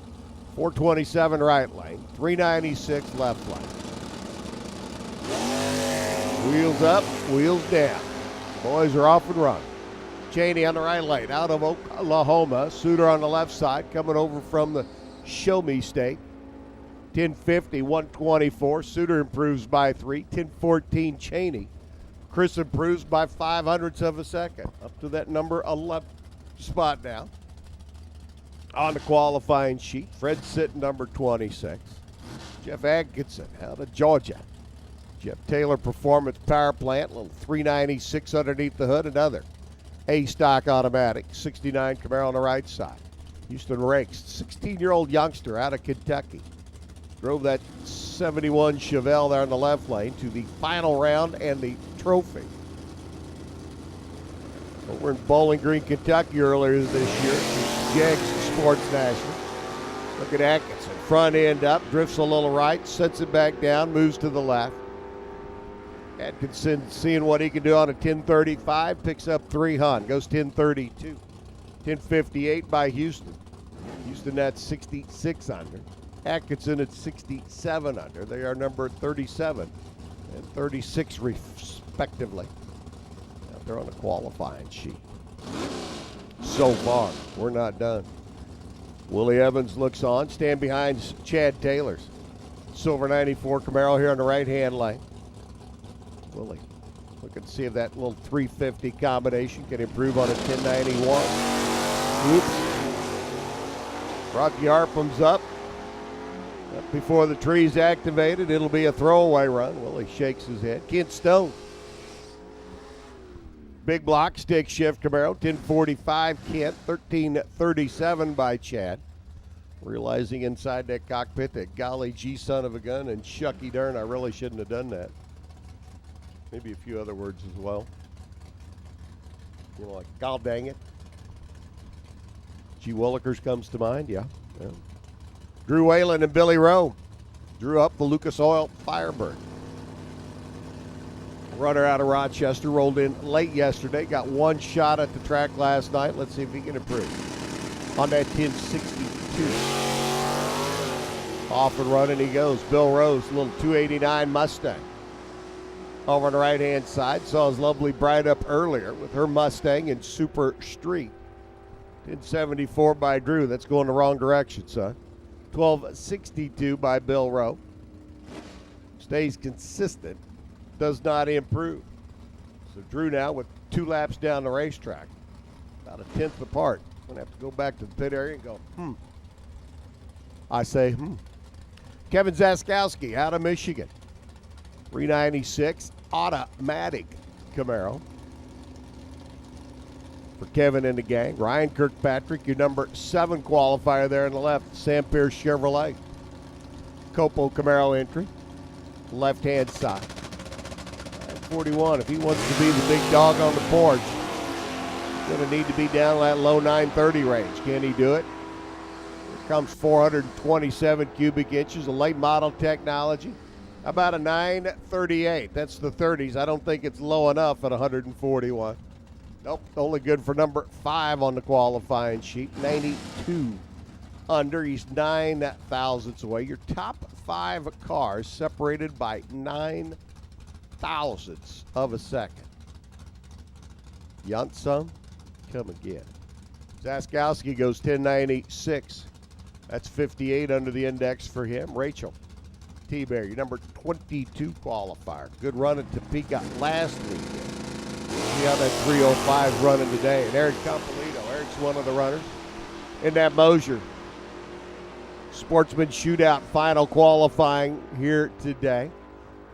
427 right lane. 396 left lane. Wheels up, wheels down. Boys are off and running. Chaney on the right lane, out of Oklahoma. Suter on the left side, coming over from the Show Me State. 1050, 124. Suter improves by 3. 1014, Chaney. Chris improves by 0.05 of a second. Up to that number 11 spot now. On the qualifying sheet, Fred sitting number 26. Jeff Atkinson out of Georgia. Jeff Taylor Performance Power Plant, little 396 underneath the hood, another A-stock automatic, 69 Camaro on the right side. Houston Rakes, 16-year-old youngster out of Kentucky. Drove that 71 Chevelle there in the left lane to the final round and the trophy. Over in Bowling Green, Kentucky earlier this year, Jags Sports National. Look at Atkinson, front end up, drifts a little right, sets it back down, moves to the left. Atkinson seeing what he can do on a 10:35, picks up 300, goes 10:32. 10:58 by Houston. Houston at 66 under. Atkinson at 67 under. They are number 37 and 36 respectively. Out there on the qualifying sheet. So far, we're not done. Willie Evans looks on, stand behind Chad Taylor's silver 94 Camaro here on the right-hand lane. Willie looking to see if that little 350 combination can improve on a 1091. Oops. Rocky Harpum's up. Before the tree's activated, it'll be a throwaway run. Willie shakes his head. Kent Stone. Big block, stick shift Camaro, 1045 Kent, 1337 by Chad. Realizing inside that cockpit that golly gee son of a gun and shucky darn, I really shouldn't have done that. Maybe a few other words as well. You know, like, god dang it. G. Willikers comes to mind, yeah. Drew Whalen and Billy Rowe drew up the Lucas Oil Firebird. Runner out of Rochester, rolled in late yesterday, got one shot at the track last night. Let's see if he can improve on that 1062. Off and running he goes. Bill Rose, little 289 Mustang. Over on the right-hand side, saw his lovely bride up earlier with her Mustang in Super Street. 1074 by Drew. That's going the wrong direction, son. 1262 by Bill Rowe. Stays consistent. Does not improve. So Drew now with 2 laps down the racetrack. About a 10th apart. Going to have to go back to the pit area and go, I say, Kevin Zaskowski out of Michigan. 396 automatic Camaro. For Kevin and the gang. Ryan Kirkpatrick, your number 7 qualifier there on the left. Sam Pierce Chevrolet. Copo Camaro entry. Left-hand side. 41. If he wants to be the big dog on the porch, he's going to need to be down that low 930 range. Can he do it? Here comes 427 cubic inches of late model technology. About a 938. That's the 30s. I don't think it's low enough at 141. Nope, only good for number 5 on the qualifying sheet. 92 under. He's 9 thousandths away. Your top 5 cars separated by 9 thousandths of a second. Yunsum, come again. Zaskowski goes 1096. That's 58 under the index for him. Rachel T-Bear, your number 22 qualifier. Good run at Topeka last weekend. See how that 305 running today. And Eric Campolito. Eric's one of the runners in that Mosier Sportsman Shootout final qualifying here today.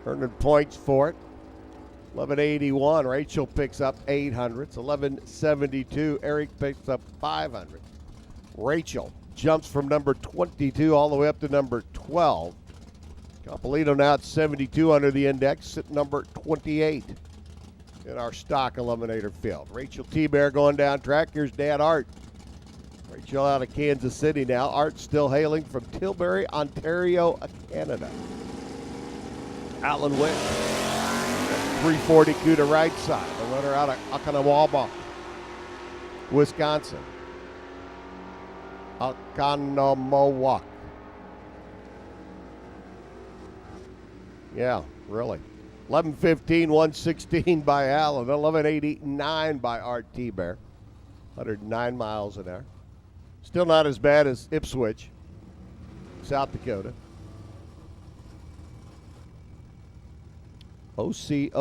Earning points for it. 1181. Rachel picks up 800s. 1172. Eric picks up 500. Rachel jumps from number 22 all the way up to number 12. Campolito now at 72 under the index at number 28 in our stock eliminator field. Rachel T-Bear going down track. Here's Dad Art. Rachel out of Kansas City now. Art still hailing from Tilbury, Ontario, Canada. Alan Witt. 342 to right side. The runner out of Oconomowoc, Wisconsin. Oconomowoc. Yeah, really. 11:15, 116 by Allen. 11:89 by Art T-Bear. 109 miles an hour. Still not as bad as Ipswich, South Dakota. Oconomowoc.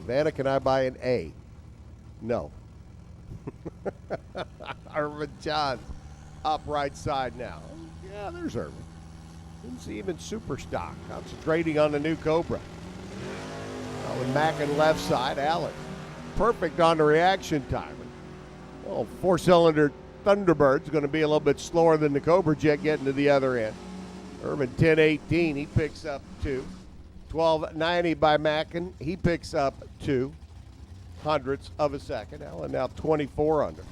Vanna, can I buy an A? No. Irvin John up right side now. Yeah, there's Irvin. Didn't see him in super stock. Concentrating on the new Cobra. With Mackin left side, Allen. Perfect on the reaction time. Oh, 4-cylinder Thunderbird's going to be a little bit slower than the Cobra Jet getting to the other end. Irvin 10.18, he picks up 2. 12.90 by Mackin, he picks up 2 hundredths of a second. Allen now 24 under.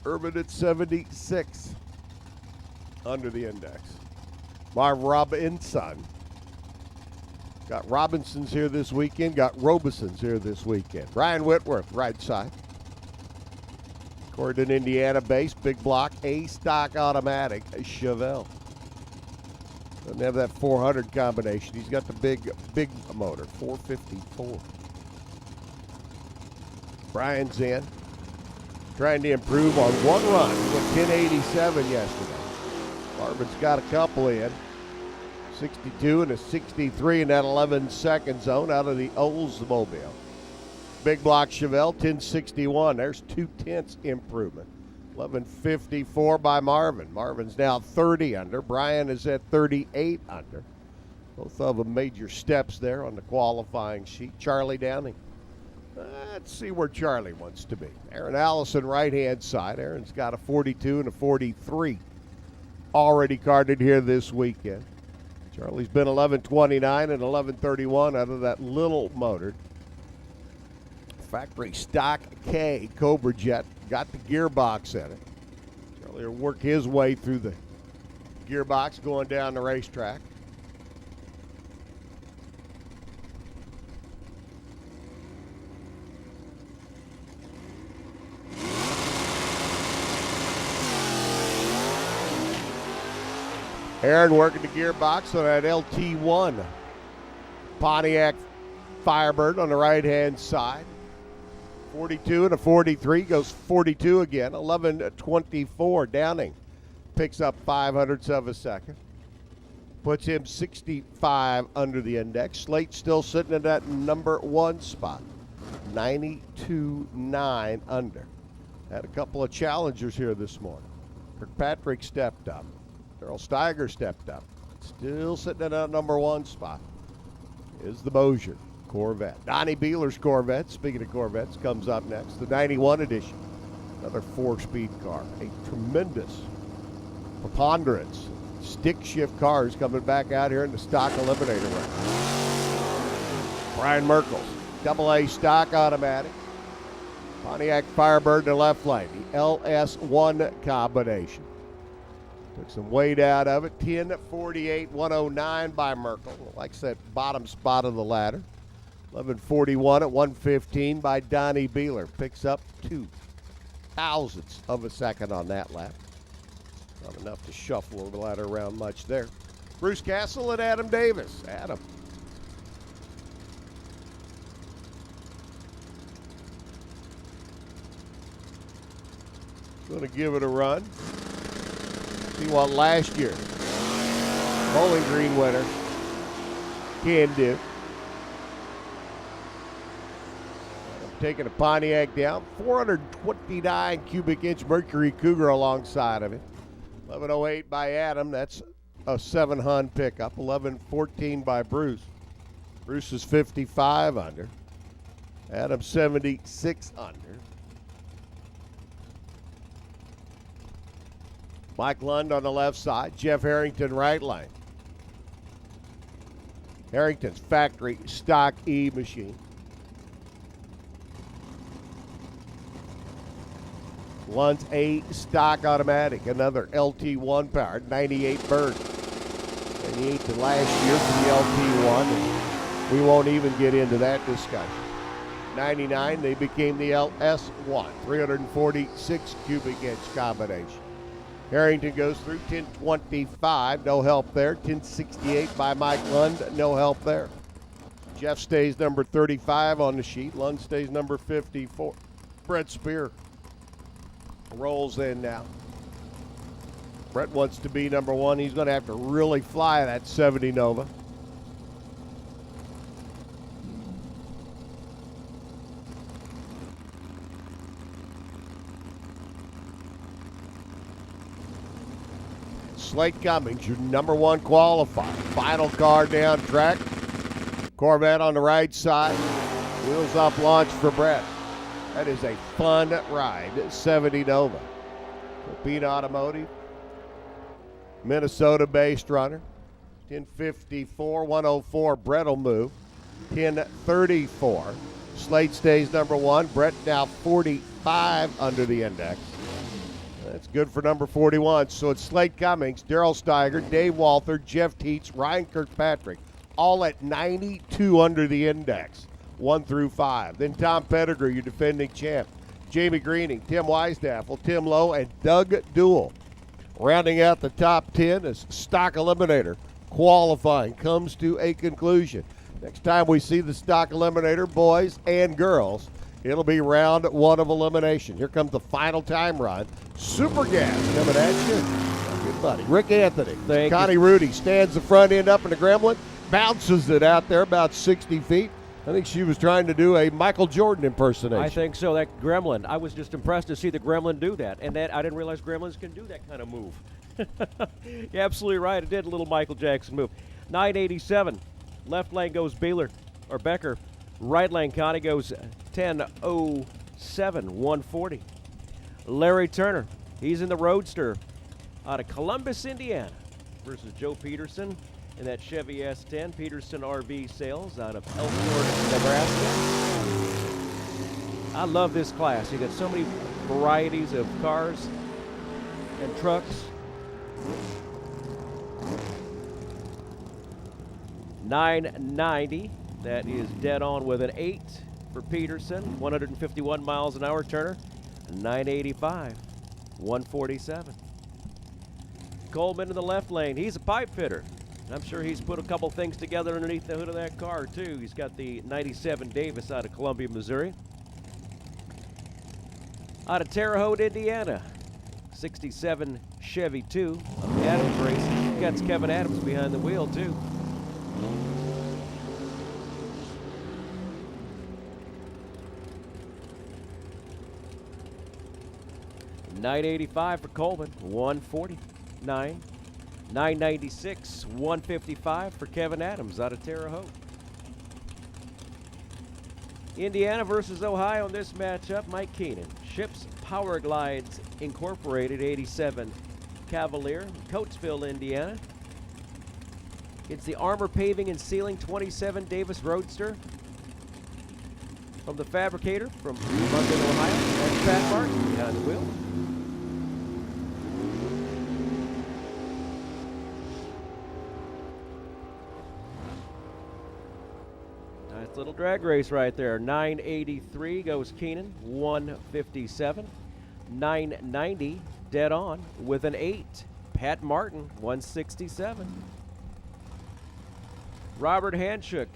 Irvin at 76 under the index. Marv Robinson. Got Robinsons here this weekend. Got Robisons here this weekend. Brian Whitworth, right side. According to Indiana base, big block, A stock automatic, Chevelle. Doesn't have that 400 combination. He's got the big motor, 454. Brian's in. Trying to improve on one run. He went 10.87 yesterday. Marvin's got a couple in. 62 and a 63 in that 11-second zone out of the Oldsmobile. Big block Chevelle, 10.61. There's 0.2 improvement. 11.54 by Marvin. Marvin's now 30 under. Brian is at 38 under. Both of them major steps there on the qualifying sheet. Charlie Downing. Let's see where Charlie wants to be. Aaron Allison, right-hand side. Aaron's got a 42 and a 43 already carded here this weekend. Charlie's been 11.29 and 11.31 out of that little motor. Factory stock K Cobra Jet. Got the gearbox in it. Charlie will work his way through the gearbox going down the racetrack. Aaron working the gearbox on that LT1 Pontiac Firebird on the right-hand side. 42 and a 43, goes 42 again. 11.24. Downing picks up 0.05 of a second. Puts him 65 under the index. Slate still sitting in that number 1 spot. 92.9 under. Had a couple of challengers here this morning. Kirkpatrick stepped up. Earl Steiger stepped up. Still sitting in that number 1 spot is the Mosier Corvette. Donnie Beeler's Corvette, speaking of Corvettes, comes up next. The 91 edition. Another 4-speed car. A tremendous preponderance. Stick shift cars coming back out here in the stock Eliminator round. Brian Merkel's AA stock automatic. Pontiac Firebird in the left lane. The LS1 combination. Took some weight out of it. 10.48, 109 by Merkel. Likes that bottom spot of the ladder. 11.41 at 115 by Donnie Beeler. Picks up 0.02 of a second on that lap. Not enough to shuffle the ladder around much there. Bruce Castle and Adam Davis. Adam. Going to give it a run. See what last year Bowling Green winner can do. Taking a Pontiac down, 429 cubic inch Mercury Cougar alongside of it. 11.08 by Adam, that's a 7 Hun pickup. 11.14 by Bruce. Bruce is 55 under. Adam 76 under. Mike Lund on the left side. Jeff Harrington right lane. Harrington's factory stock E machine. Lund's A stock automatic. Another LT1 powered 98 bird. 98 to last year for the LT1. And we won't even get into that discussion. 99, they became the LS1. 346 cubic inch combination. Harrington goes through 10.25, no help there. 10.68 by Mike Lund, no help there. Jeff stays number 35 on the sheet. Lund stays number 54. Brett Spear rolls in now. Brett wants to be number 1. He's going to have to really fly that 70 Nova. Slate Cummings, your number 1 qualifier. Final car down track. Corvette on the right side. Wheels up launch for Brett. That is a fun ride. 70 Nova. Bean Automotive, Minnesota-based runner. 10:54, 104. Brett will move. 10:34. Slate stays number 1. Brett now 45 under the index. That's good for number 41. So it's Slate Cummings, Darrell Steiger, Dave Walther, Jeff Teets, Ryan Kirkpatrick, all at 92 under the index, 1 through 5. Then Tom Pettigrew, your defending champ. Jamie Greening, Tim Weisdaffel, Tim Lowe, and Doug Duell. Rounding out the top 10 is Stock Eliminator. Qualifying comes to a conclusion. Next time we see the Stock Eliminator, boys and girls, it'll be round 1 of elimination. Here comes the final time run. Super Gas coming at you. Good buddy. Rick Anthony. Thank Connie you. Rudy stands the front end up in the Gremlin, bounces it out there about 60 feet. I think she was trying to do a Michael Jordan impersonation. I think so. That Gremlin. I was just impressed to see the Gremlin do that. And that I didn't realize Gremlins can do that kind of move. You're absolutely right. It did a little Michael Jackson move. 987. Left lane goes Becker. Right lane, Connie goes 10:07, 140. Larry Turner, he's in the Roadster out of Columbus, Indiana, versus Joe Peterson in that Chevy S10. Peterson RV Sales out of Elkhorn, Nebraska. I love this class. You got so many varieties of cars and trucks. 990. That is dead on with an 8 for Peterson. 151 miles an hour. Turner, 985, 147. Coleman in the left lane. He's a pipe fitter. I'm sure he's put a couple things together underneath the hood of that car, too. He's got the 97 Davis out of Columbia, Missouri. Out of Terre Haute, Indiana, 67 Chevy 2 of the Adams Racing. Got Kevin Adams behind the wheel, too. $985 for Coleman, 149. $996, 155 for Kevin Adams out of Terre Haute. Indiana versus Ohio in this matchup. Mike Keenan, Ships Power Glides Incorporated, 87 Cavalier, Coatesville, Indiana. It's the Armor Paving and Sealing 27 Davis Roadster from the fabricator from London, Ohio. That's Pat Martin behind the wheel. Nice little drag race right there. 983 goes Keenan, 157. 990 dead on with an 8. Pat Martin, 167. Robert Hanschuk,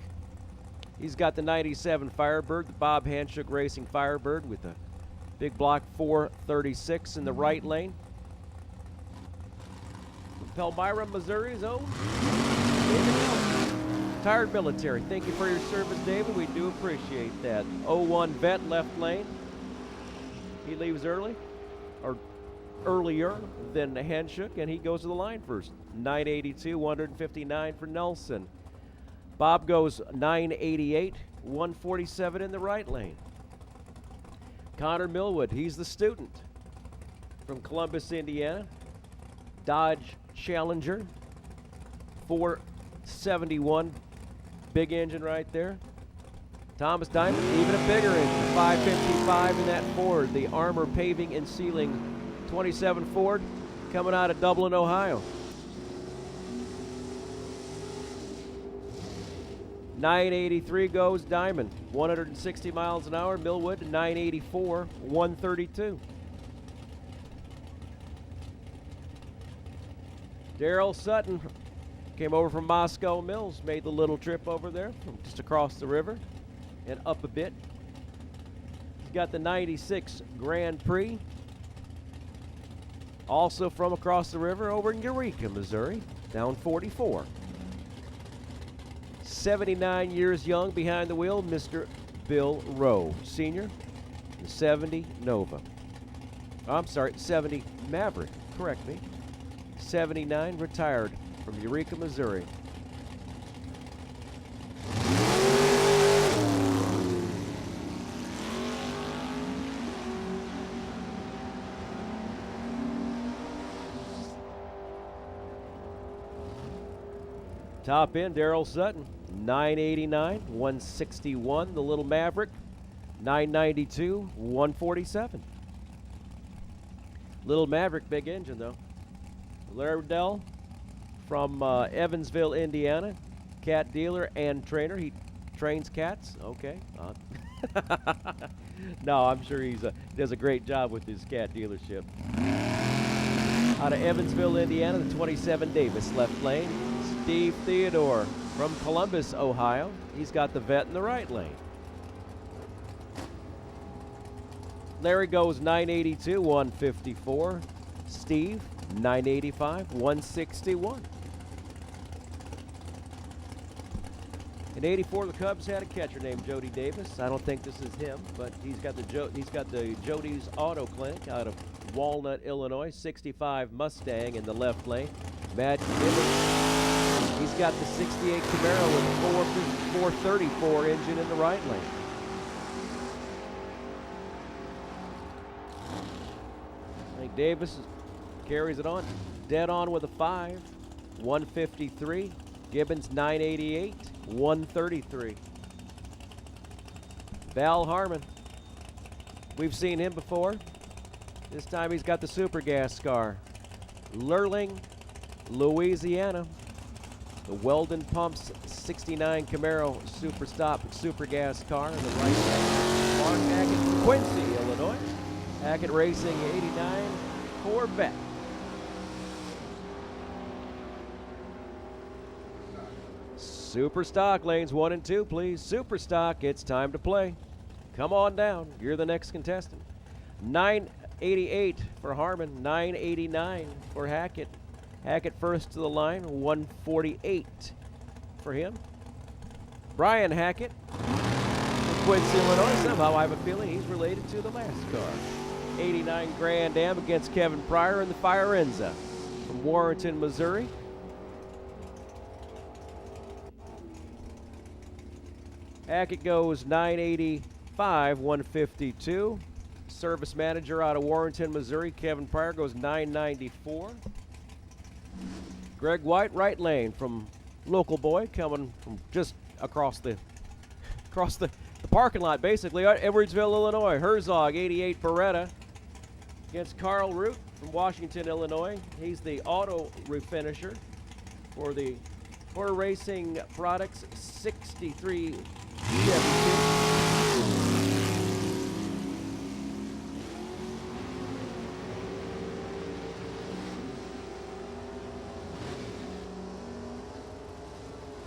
he's got the 97 Firebird, the Bob Hanschuk Racing Firebird with a big block 436 in the right lane. Palmyra, Missouri's own Retired military. Thank you for your service, David. We do appreciate that. 01 vet left lane. He leaves early, or earlier than Hanschuk, and he goes to the line first. 982, 159 for Nelson. Bob goes 988, 147 in the right lane. Connor Millwood, he's the student from Columbus, Indiana. Dodge Challenger, 471, big engine right there. Thomas Diamond, even a bigger engine, 555 in that Ford, the Armor Paving and Sealing 27 Ford, coming out of Dublin, Ohio. 983 goes Diamond, 160 miles an hour. Millwood, 984, 132. Daryl Sutton came over from Moscow Mills, made the little trip over there from just across the river and up a bit. He's got the 96 Grand Prix, also from across the river over in Eureka, Missouri, down 44. 79 years young behind the wheel, Mr. Bill Rowe, Sr., the 70 Nova. I'm sorry, 70 Maverick, correct me. 79, retired from Eureka, Missouri. Top end, Daryl Sutton, 989, 161. The Little Maverick, 992, 147. Little Maverick, big engine though. Lairdell from Evansville, Indiana, cat dealer and trainer. He trains cats. Okay. No, I'm sure he does a great job with his cat dealership. Out of Evansville, Indiana, the 27 Davis left lane. Steve Theodore from Columbus, Ohio. He's got the vet in the right lane. Larry goes 982, 154. Steve, 985, 161. In '84, the Cubs had a catcher named Jody Davis. I don't think this is him, but he's got the Jody's Auto Clinic out of Walnut, Illinois. 65 Mustang in the left lane. Matt Gibbons. He's got the 68 Camaro with a 434 engine in the right lane. I think Davis carries it on. Dead on with a 5. 153. Gibbons 988. 133. Val Harmon. We've seen him before. This time he's got the super gas car. Lurling, Louisiana. The Weldon Pumps 69 Camaro super gas car in the right lane. Mark Hackett from Quincy, Illinois. Hackett Racing 89 Corvette. Super stock lanes 1 and 2, please. Super stock, it's time to play. Come on down. You're the next contestant. 988 for Harmon, 989 for Hackett. Hackett first to the line, 148 for him. Brian Hackett from Quincy, Illinois. Somehow I have a feeling he's related to the last car. 89 Grand Am against Kevin Pryor in the Fiorenza from Warrenton, Missouri. Hackett goes 985, 152. Service manager out of Warrenton, Missouri, Kevin Pryor goes 994. Greg White, right lane from local boy, coming from just across the parking lot, basically. Edwardsville, Illinois. Herzog, 88 Beretta against Carl Root from Washington, Illinois. He's the auto refinisher for the Motor Racing Products 63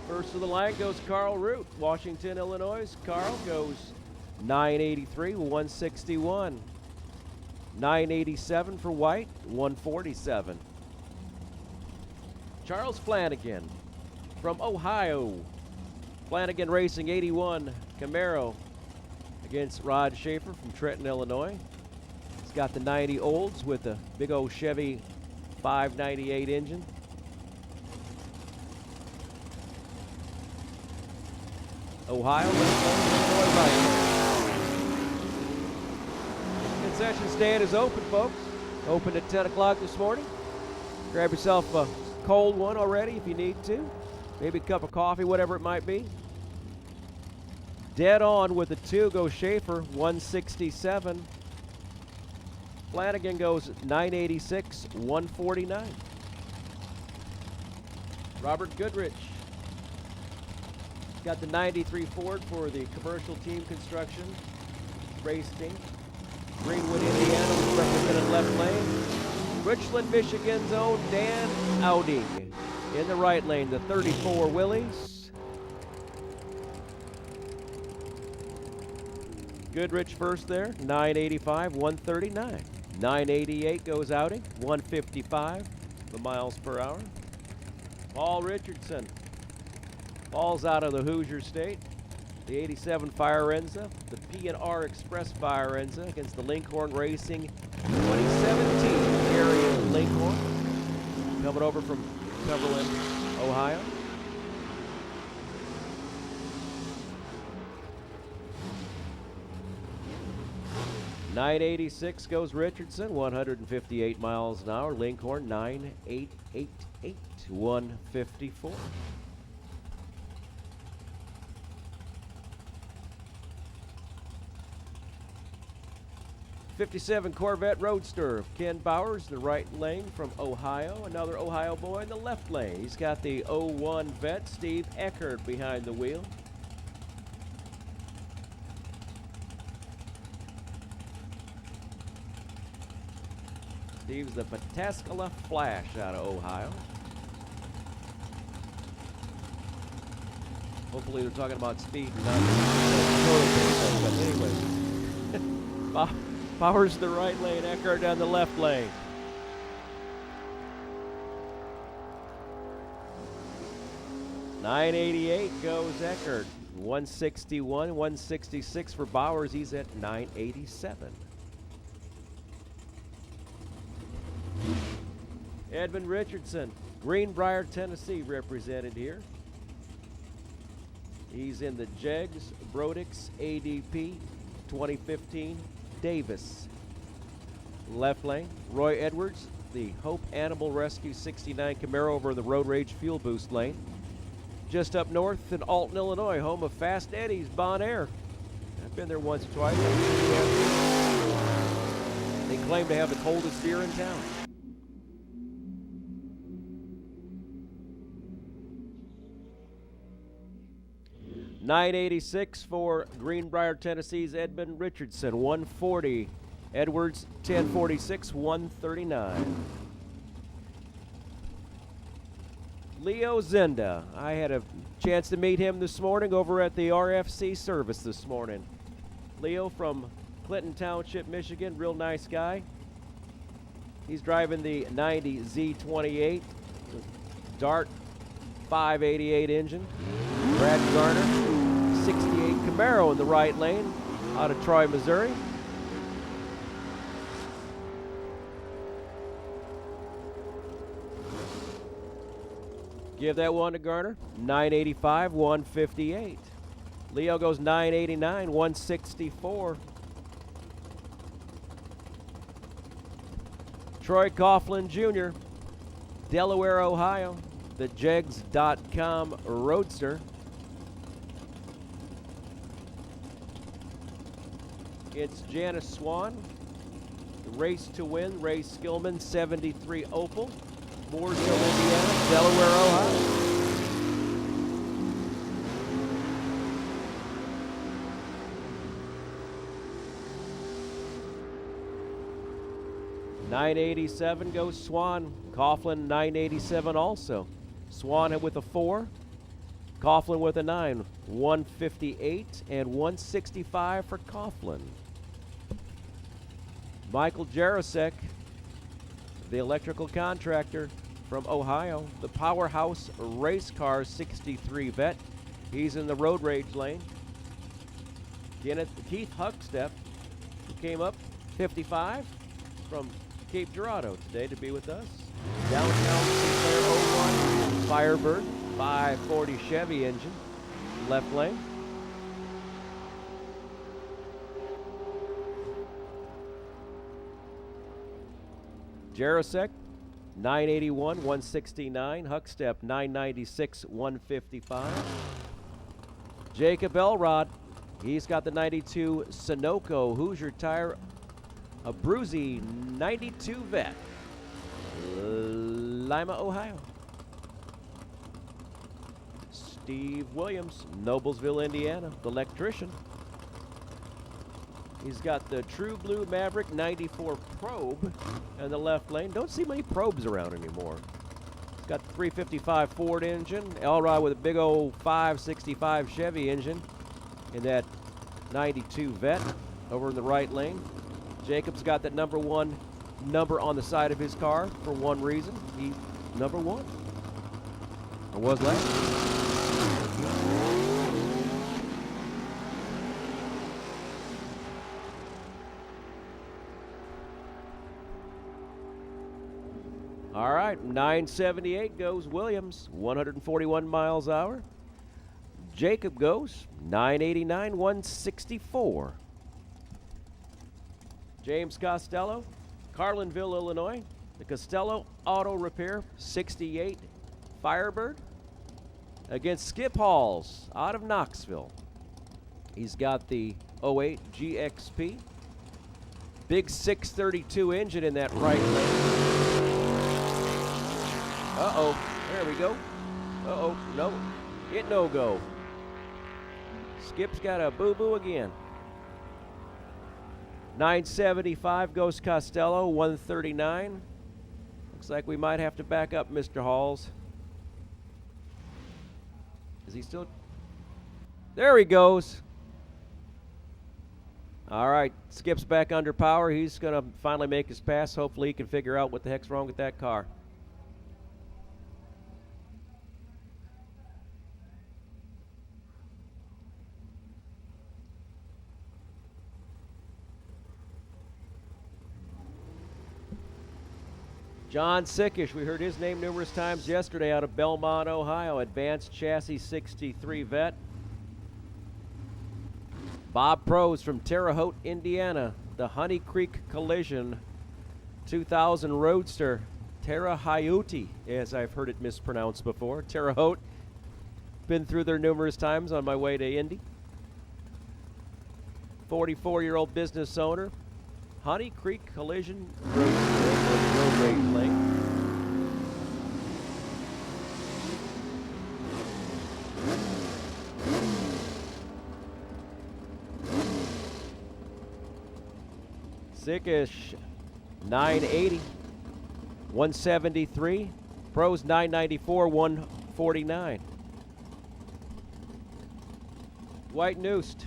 First to the line goes Carl Root, Washington, Illinois. Carl goes 983, 161. 987 for White, 147. Charles Flanagan from Ohio. Flanagan Racing 81 Camaro against Rod Schaefer from Trenton, Illinois. He's got the 90 Olds with the big old Chevy 598 engine. Ohio, Illinois, right. Concession stand is open, folks. Opened at 10 o'clock this morning. Grab yourself a cold one already if you need to. Maybe a cup of coffee, whatever it might be. Dead on with the 2 goes Schaefer, 167. Flanagan goes 986, 149. Robert Goodrich got the 93 Ford for the commercial team construction race team. Greenwood, Indiana was represented left lane. Richland, Michigan's own Dan Auding in the right lane, the 34 Willys. Goodrich first there, 985, 139. 988 goes Auding, 155 the miles per hour. Paul Richardson falls out of the Hoosier State. The 87 Fiorenza, the P&R Express Fiorenza against the Linkhorn Racing 2017 area Linkhorn. Coming over from Cumberland, Ohio. .986 goes Richardson, 158 miles an hour. Linkhorn 9888, 154. 57 Corvette Roadster of Ken Bowers, the right lane from Ohio. Another Ohio boy in the left lane. He's got the 01 vet, Steve Eckert, behind the wheel. Steve's the Pataskala Flash out of Ohio. Hopefully they're talking about speed and not but anyway. Powers the right lane, Eckert down the left lane. .988 goes Eckert. 161, 166 for Bowers. He's at 987. Edmund Richardson, Greenbrier, Tennessee, represented here. He's in the Jegs Brodix ADP 2015 Davis. Left lane, Roy Edwards, the Hope Animal Rescue 69 Camaro over in the Road Rage Fuel Boost lane. Just up north in Alton, Illinois, home of Fast Eddie's Bon Air. I've been there once or twice. They claim to have the coldest beer in town. .986 for Greenbrier, Tennessee's Edmund Richardson. 140. Edwards, 1046, 139. Leo Zenda. I had a chance to meet him this morning over at the RFC service this morning. Leo from Clinton Township, Michigan. Real nice guy. He's driving the 90 Z28 Dart 588 engine. Brad Garner, 68 Camaro in the right lane out of Troy, Missouri. Give that one to Garner. 985, 158. Leo goes 989, 164. Troy Coughlin Jr., Delaware, Ohio, the Jegs.com Roadster. It's Janice Swan, the Race to Win, Ray Skillman, 73 Opel, Mooresville, Indiana, Delaware, Ohio. .987 goes Swan. Coughlin 987 also. Swan with a 4. Coughlin with a 9. 158 and 165 for Coughlin. Michael Jarosek, the electrical contractor from Ohio, the Powerhouse Race Car 63 vet. He's in the Road Rage lane. Keith Huckstep, who came up 55 from Cape Girardeau today to be with us. Downtown Sinclair 01 Firebird 540 Chevy engine, left lane. Jarosek 981, 169. Huckstep 996, 155. Jacob Elrod, he's got the 92 Sunoco Hoosier tire, a Bruzy 92 vet, Lima, Ohio. Steve Williams, Noblesville, Indiana, the electrician. He's got the True Blue Maverick 94 Probe in the left lane. Don't see many probes around anymore. He's got the 355 Ford engine. Elrod with a big old 565 Chevy engine in that 92 vet over in the right lane. Jacob's got that number 1 number on the side of his car for one reason. He's number 1. Or was last year. All right, 978 goes Williams, 141 miles an hour. Jacob goes 989, 164. James Costello, Carlinville, Illinois, the Costello Auto Repair 68 Firebird against Skip Halls out of Knoxville. He's got the 08 GXP. Big 632 engine in that right lane. Uh-oh, there we go. Uh-oh, no, it no go. Skip's got a boo-boo again. 975 goes Costello, 139. Looks like we might have to back up, Mr. Halls. Is he still? There he goes. All right, Skip's back under power. He's going to finally make his pass. Hopefully he can figure out what the heck's wrong with that car. John Sickish, we heard his name numerous times yesterday out of Belmont, Ohio. Advanced Chassis 63 vet. Bob Prose from Terre Haute, Indiana. The Honey Creek Collision 2000 Roadster. Terre Haute, as I've heard it mispronounced before. Terre Haute. Been through there numerous times on my way to Indy. 44-year-old business owner. Honey Creek Collision road rage lane. Sickish, 980, 173. Pros 994, 149. Dwight Noost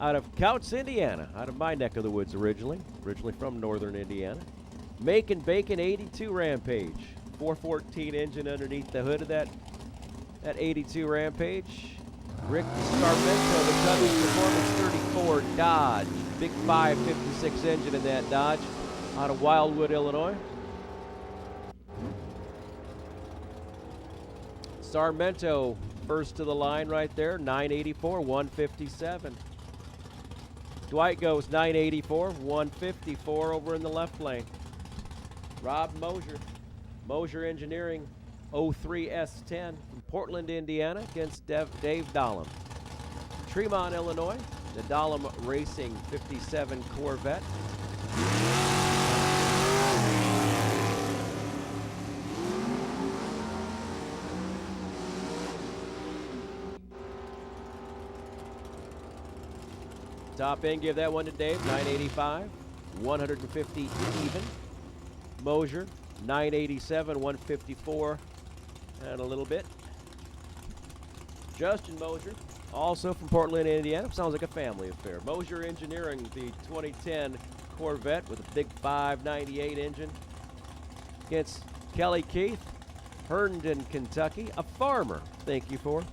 out of Coutts, Indiana, out of my neck of the woods originally from northern Indiana. Macon Bacon 82 Rampage, 414 engine underneath the hood of that 82 Rampage. Rick Scarmento, the Cubby Performance 34 Dodge, big 556 engine in that Dodge, out of Wildwood, Illinois. Sarmento first to the line right there, 984, 157. Dwight goes 984, 154 over in the left lane. Rob Mosier, Mosier Engineering 03S10 from Portland, Indiana against Dave Dahlem. Tremont, Illinois, the Dahlem Racing 57 Corvette. Top end, give that one to Dave, 985, 150 even. Mosier, 987, 154, and a little bit. Justin Mosier, also from Portland, Indiana. Sounds like a family affair. Mosier Engineering, the 2010 Corvette with a big 598 engine. Against Kelly Keith, Herndon, Kentucky, a farmer. Thank you for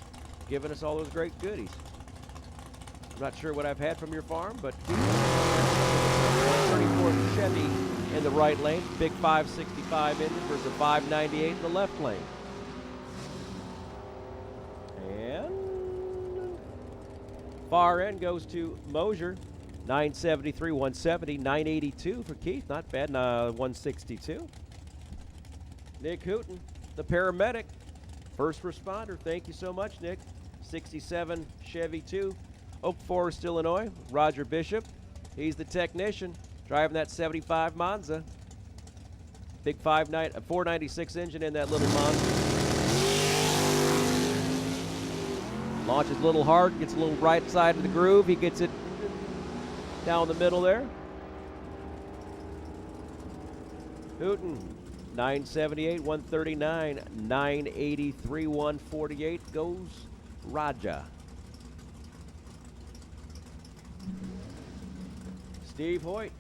giving us all those great goodies. I'm not sure what I've had from your farm, but 134 Chevy in the right lane, big 565 engine versus a 598 in the left lane. And far end goes to Mosier, 973, 170, 982 for Keith, not bad, 162. Nick Hooten, the paramedic, first responder, thank you so much, Nick. 67 Chevy 2. Oak Forest, Illinois, Roger Bishop. He's the technician driving that 75 Monza. Big 496 engine in that little Monza. Launches a little hard, gets a little right side of the groove. He gets it down the middle there. Hooten, 978, 139, 983, 148 goes Raja. Steve Hoyt.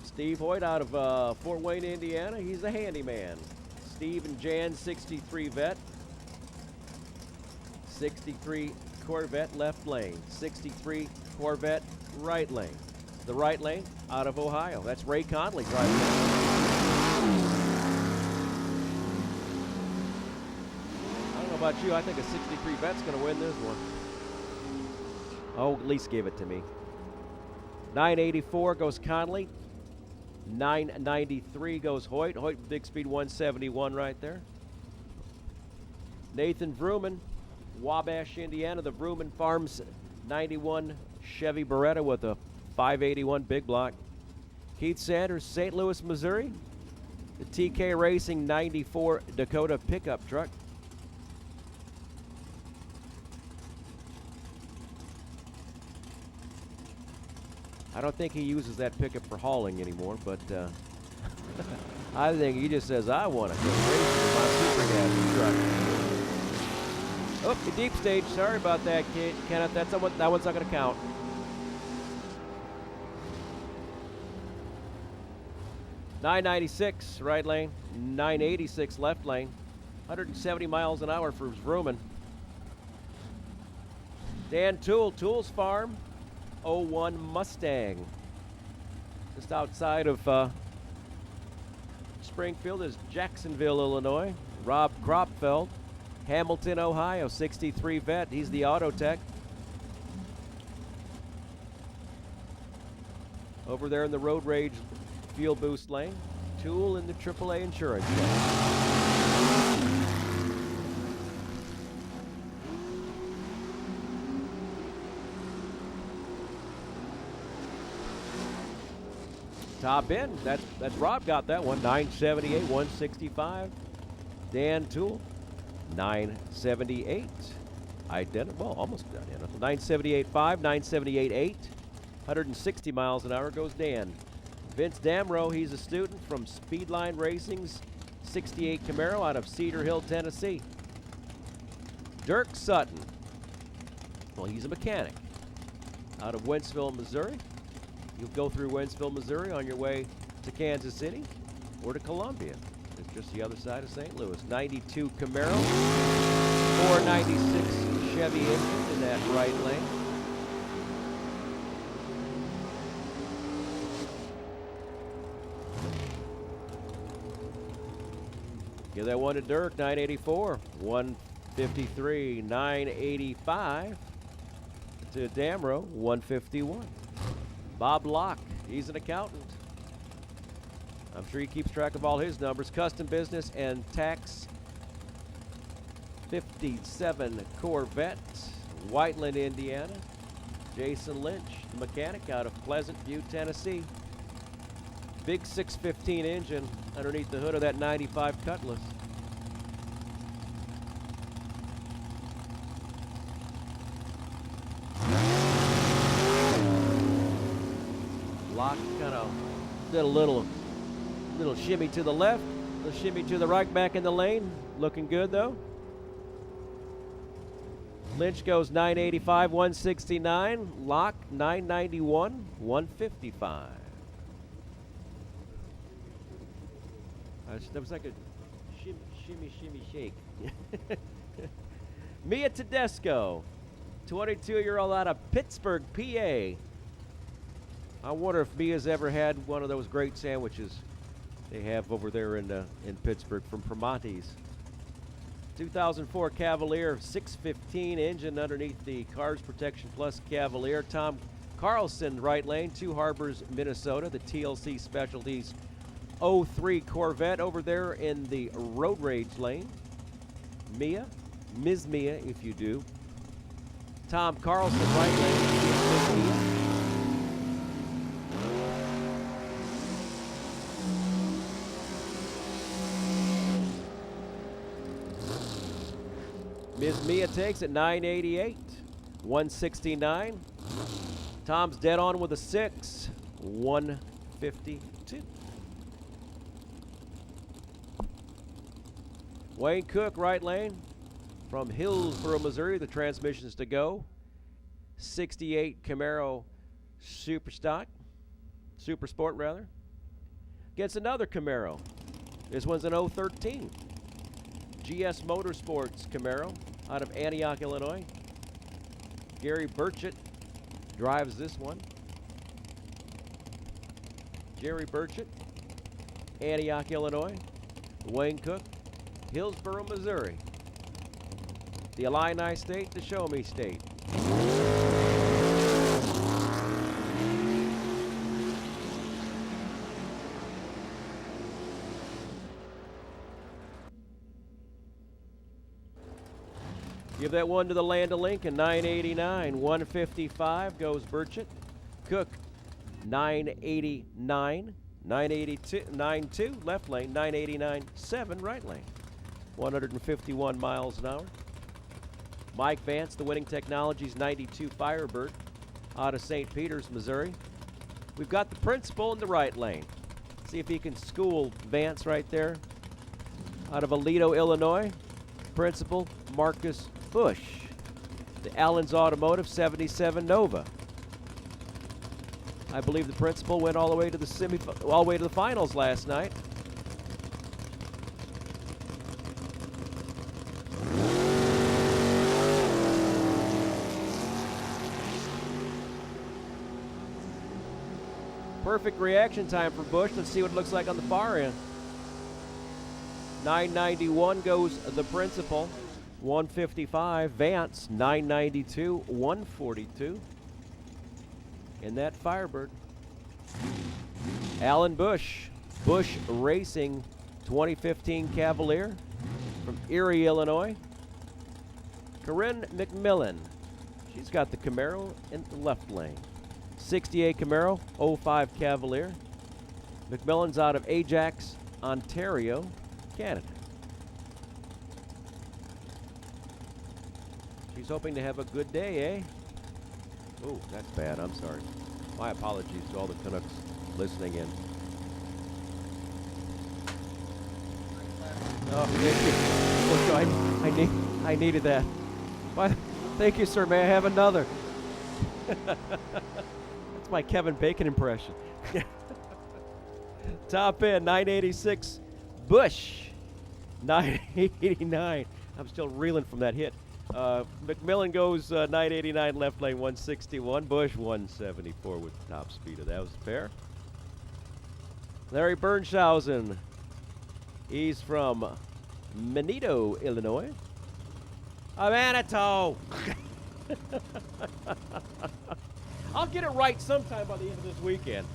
Steve Hoyt out of Fort Wayne, Indiana. He's a handyman. Steve and Jan, 63 vet. 63 Corvette left lane. 63 Corvette right lane. The right lane out of Ohio. That's Ray Conley driving that. I don't know about you. I think a 63 vet's going to win this one. Oh, at least give it to me. 984 goes Conley. 993 goes Hoyt. Hoyt, big speed 171 right there. Nathan Vrooman, Wabash, Indiana. The Vrooman Farms 91 Chevy Beretta with a 581 big block. Keith Sanders, St. Louis, Missouri. The TK Racing 94 Dakota pickup truck. I don't think he uses that pickup for hauling anymore, but I think he just says, I want to go racing with my Super Gas truck. Oh, the deep stage. Sorry about that, Kenneth. That one's not going to count. .996 right lane, 986 left lane, 170 miles an hour for Vrooman. Dan Toole, Toole's Farm, 01 Mustang. Just outside of Springfield is Jacksonville, Illinois. Rob Kropfeld, Hamilton, Ohio, 63 vet. He's the auto tech. Over there in the Road Rage Fuel Boost lane, Toole in the AAA insurance lane. Top end, that's Rob got that one. 978, 165. Dan Toole, 978. Identical, well, almost identical. 978.5, 978.8. 160 miles an hour goes Dan. Vince Damrow, he's a student from Speedline Racing's 68 Camaro out of Cedar Hill, Tennessee. Dirk Sutton, well, he's a mechanic out of Wentzville, Missouri. You'll go through Wentzville, Missouri on your way to Kansas City or to Columbia. It's just the other side of St. Louis. 92 Camaro, 496 Chevy engine in that right lane. Give that one to Dirk, 984, 153, 985 to Damrow, 151. Bob Locke, he's an accountant. I'm sure he keeps track of all his numbers. Custom business and tax, 57 Corvette, Whiteland, Indiana. Jason Lynch, the mechanic out of Pleasant View, Tennessee. Big 615 engine underneath the hood of that 95 Cutlass. Locke kind of did a little shimmy to the left, a little shimmy to the right, back in the lane. Looking good though. Lynch goes 985, 169. Locke 991, 155. That was like a shimmy, shake. Mia Tedesco, 22-year-old out of Pittsburgh, PA. I wonder if Mia's ever had one of those great sandwiches they have over there in Pittsburgh from Primanti's. 2004 Cavalier 615 engine underneath the Cars Protection Plus Cavalier. Tom Carlson, right lane, Two Harbors, Minnesota, the TLC Specialties 03 Corvette over there in the Road Rage lane. Mia, Ms. Mia, if you do. Tom Carlson, right lane, Ms. Mia. Ms. Mia takes it 988, 169. Tom's dead on with a 6, 152. Wayne Cook, right lane, from Hillsboro, Missouri. The transmissions to go. 68 Camaro Super Sport rather. Gets another Camaro. This one's an 013. GS Motorsports Camaro out of Antioch, Illinois. Gary Burchett drives this one. Jerry Burchett, Antioch, Illinois. Wayne Cook, Hillsboro, Missouri. The Illini State, the Show Me State. Give that one to the Land O'Lincoln, 989. 155 goes Burchett. Cook, 989. 982, 92 left lane, 989, 7 right lane. 151 miles an hour. Mike Vance, the Winning Technologies 92 Firebird out of St. Peters, Missouri. We've got the principal in the right lane. See if he can school Vance right there. Out of Aledo, Illinois, principal Marcus Bush. The Allen's Automotive 77 Nova. I believe the principal went all the way to the finals last night. Perfect reaction time for Bush. Let's see what it looks like on the far end. 991 goes the principal. 155 Vance. 992, 142. In that Firebird. Alan Bush. Bush Racing 2015 Cavalier from Erie, Illinois. Corinne McMillan. She's got the Camaro in the left lane. 68 Camaro, 05 Cavalier. McMillan's out of Ajax, Ontario, Canada. She's hoping to have a good day, eh? Oh, that's bad. I'm sorry. My apologies to all the Canucks listening in. Oh, thank you. Look, I needed that. Thank you, sir. May I have another? That's my Kevin Bacon impression. Top end, 986 Bush. 989. I'm still reeling from that hit. McMillan goes 989 left lane, 161. Bush 174 with the top speed of that. Was fair. Larry Bernshausen. He's from Manito, Illinois. Manitou. I'll get it right sometime by the end of this weekend.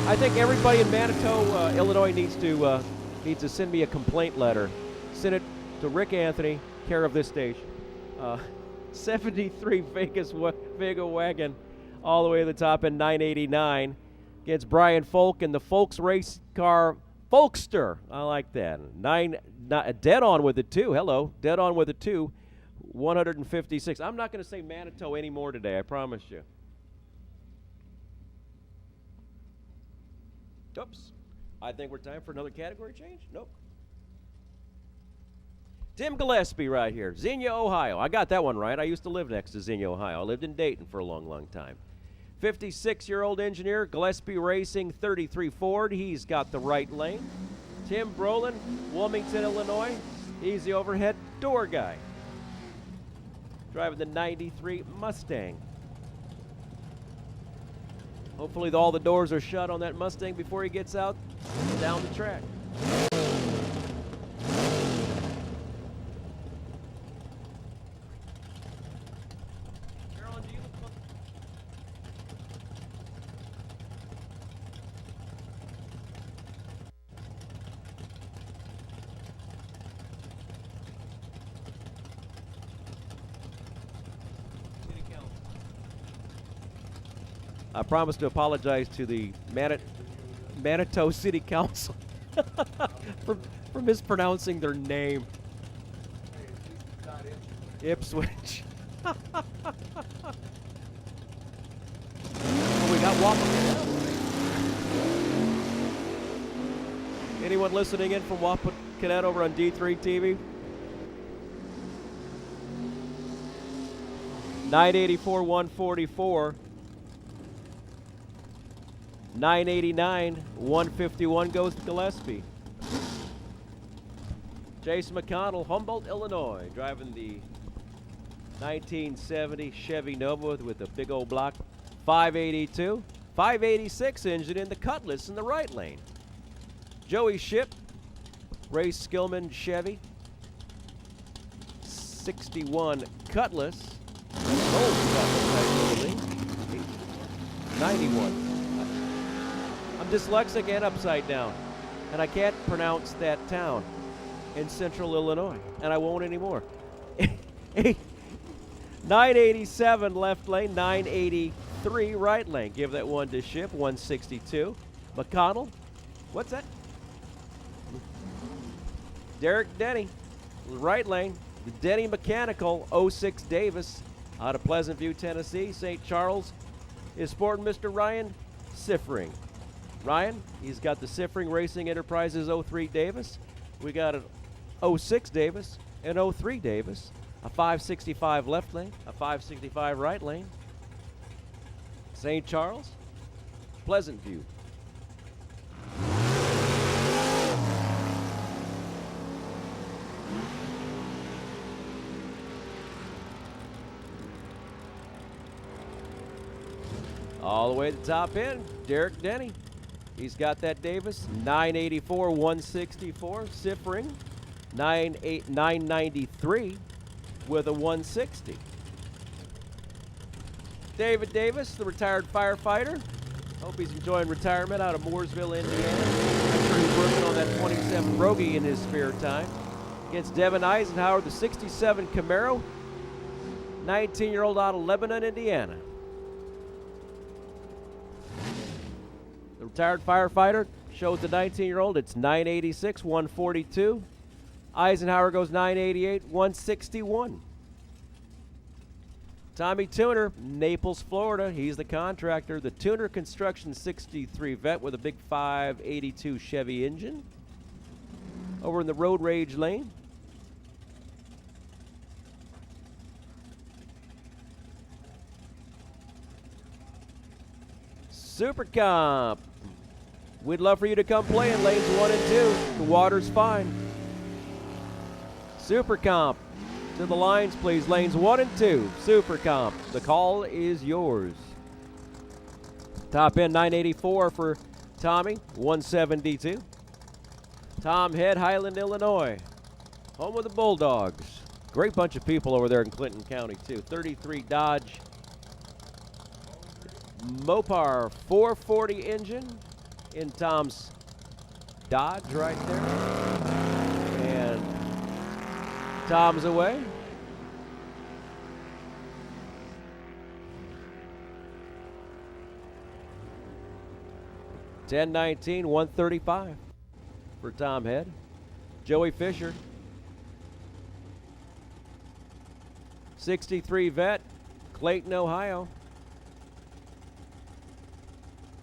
I think everybody in Manitou, Illinois needs to send me a complaint letter. Send it to Rick Anthony, care of this station. 73 Vega Wagon, all the way to the top in 989. Against Brian Folk in the Folks race car Folkster. I like that. Dead on with it too. Hello, dead on with it too. 156. I'm not going to say Manitou anymore today, I promise you. Oops. I think we're time for another category change. Nope. Tim Gillespie right here, Xenia, Ohio. I got that one right. I used to live next to Xenia, Ohio. I lived in Dayton for a long, long time. 56-year-old engineer, Gillespie Racing, 33 Ford. He's got the right lane. Tim Brolin, Wilmington, Illinois. He's the overhead door guy. Driving the 93 Mustang. Hopefully all the doors are shut on that Mustang before he gets out down the track. I promise to apologize to the Manitou City Council for mispronouncing their name. Ipswich. We got Wapakoneta. Anyone listening in from Wapakoneta over on D3 TV? 984, 144. 989, 151 goes to Gillespie. Jason McConnell, Humboldt, Illinois, driving the 1970 Chevy Nova with a big old block. 582, 586 engine in the Cutlass in the right lane. Joey Ship, Ray Skillman Chevy. 61 Cutlass. Old Cutlass, I believe. 91. I'm dyslexic and upside down, and I can't pronounce that town in central Illinois, and I won't anymore. 987 left lane, 983 right lane. Give that one to Ship, 162. McConnell, what's that? Derek Denny, right lane. The Denny Mechanical, 06 Davis, out of Pleasant View, Tennessee. St. Charles is sporting Mr. Ryan Siffring. Ryan, he's got the Siffring Racing Enterprises 03 Davis. We got an 06 Davis, an 03 Davis, a 565 left lane, a 565 right lane. St. Charles, Pleasant View. All the way to the top end, Derek Denny. He's got that Davis, 984, 164. Siffring, 993 with a 160. David Davis, the retired firefighter. Hope he's enjoying retirement out of Mooresville, Indiana. I'm sure he's working on that 27 Rogie in his spare time. Against Devin Eisenhower, the 67 Camaro, 19-year-old out of Lebanon, Indiana. The retired firefighter shows the 19-year-old. It's 986, 142. Eisenhower goes 988, 161. Tommy Tuner, Naples, Florida. He's the contractor. The Tuner Construction 63 Vet with a big 582 Chevy engine. Over in the road rage lane. Super Comp. We'd love for you to come play in lanes 1 and 2. The water's fine. Super Comp. To the lines, please. Lanes 1 and 2. Super Comp. The call is yours. Top end 984 for Tommy. 172. Tom Head, Highland, Illinois. Home of the Bulldogs. Great bunch of people over there in Clinton County, too. 33 Dodge Mopar 440 engine in Tom's Dodge right there. And Tom's away. $10.19, $135 for Tom Head. Joey Fisher. 63 Vet, Clayton, Ohio.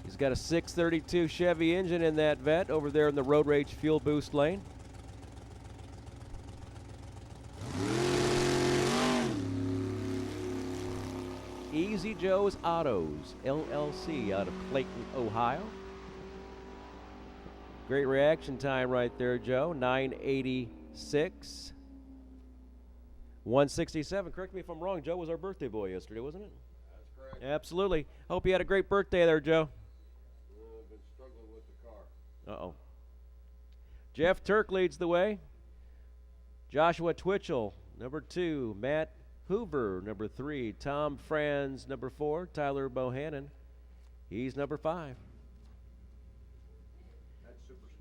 He's got a 632 Chevy engine in that Vet over there in the Road Rage Fuel Boost lane. Easy Joe's Autos, LLC, out of Clayton, Ohio. Great reaction time right there, Joe. 986. 167. Correct me if I'm wrong. Joe was our birthday boy yesterday, wasn't it? That's correct. Absolutely. Hope you had a great birthday there, Joe. I've been struggling with the car. Uh-oh. Jeff Turk leads the way. Joshua Twitchell, number 2. Matt Hoover, number 3. Tom Franz, number 4. Tyler Bohannon, he's number 5.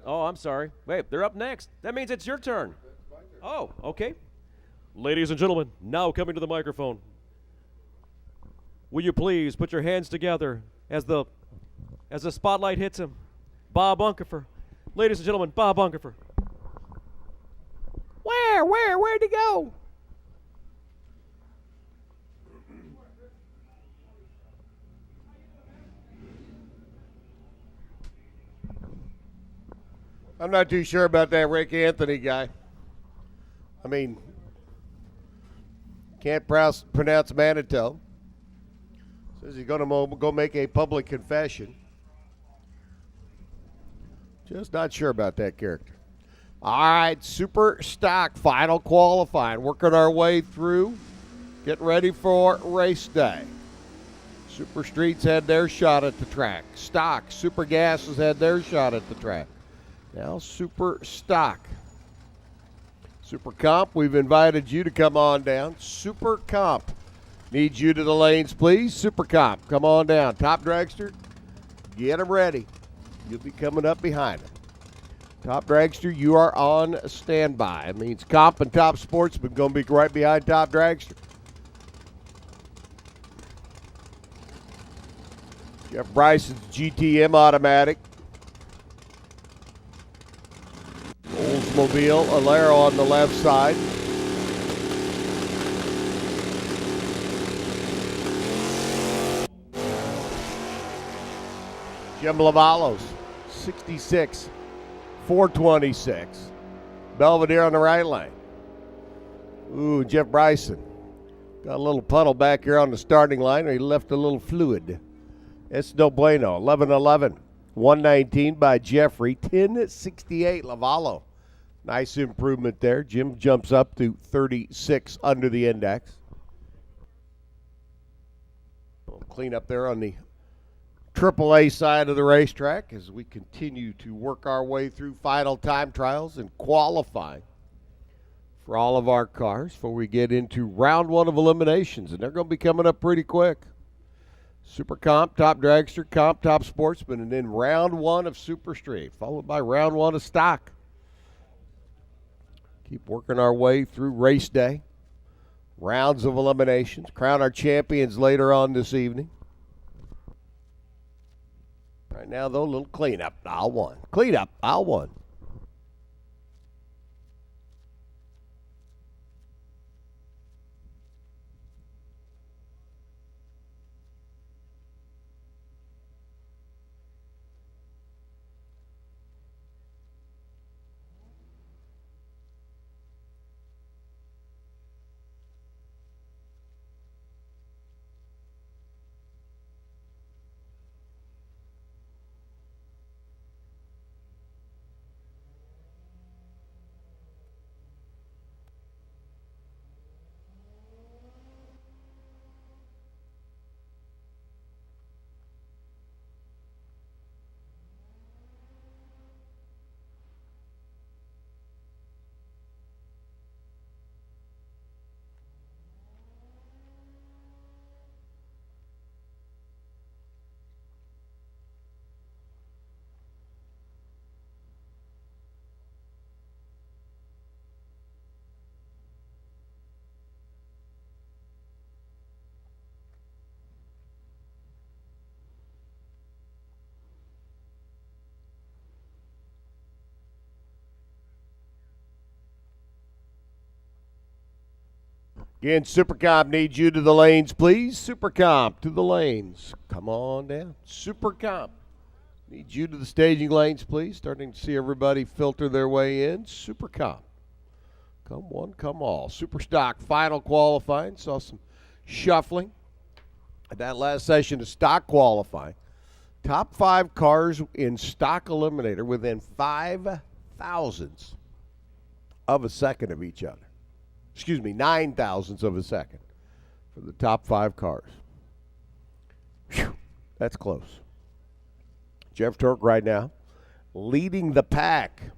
Oh, I'm sorry. Wait, they're up next. That means it's your turn. Oh, okay. Ladies and gentlemen, now coming to the microphone. Will you please put your hands together as the spotlight hits him? Bob Unkefer. Ladies and gentlemen, Bob Unkefer. Where'd he go? I'm not too sure about that Rick Anthony guy. I mean, can't pronounce Manitou. Says he's going to go make a public confession. Just not sure about that character. All right, super stock final qualifying. Working our way through. Getting ready for race day. Super Streets had their shot at the track. Stock, Super Gas has had their shot at the track. Now Super Stock. Super Comp, we've invited you to come on down. Super Comp, need you to the lanes, please. Super Comp, come on down. Top Dragster, get them ready. You'll be coming up behind them. Top Dragster, you are on standby. It means Comp and Top Sportsman going to be right behind Top Dragster. Jeff Bryson's GTM automatic. Oldsmobile Alero on the left side. Jim Lavallo's 66, 426. Belvedere on the right lane. Ooh, Jeff Bryson. Got a little puddle back here on the starting line, or he left a little fluid. It's no bueno. 11-11. 119 by Jeffrey. 10-68 Lavallo. Nice improvement there. Jim jumps up to 36 under the index. We'll clean up there on the AAA side of the racetrack as we continue to work our way through final time trials and qualifying for all of our cars before we get into round one of eliminations, and they're going to be coming up pretty quick. Super Comp, Top Dragster, Comp, Top Sportsman, and then round one of Super Street, followed by round one of Stock. Keep working our way through race day, rounds of eliminations, crown our champions later on this evening. Right now, though, a little cleanup. Aisle one. Cleanup. Aisle one. Again, Supercomp needs you to the lanes, please. Supercomp to the lanes. Come on down. Supercomp needs you to the staging lanes, please. Starting to see everybody filter their way in. Supercomp. Come one, come all. Superstock final qualifying. Saw some shuffling at that last session of stock qualifying. Top 5 cars in stock eliminator within 5 thousandths of a second of each other. 9 thousandths of a second for the top 5 cars. Whew, that's close. Jeff Torque right now leading the pack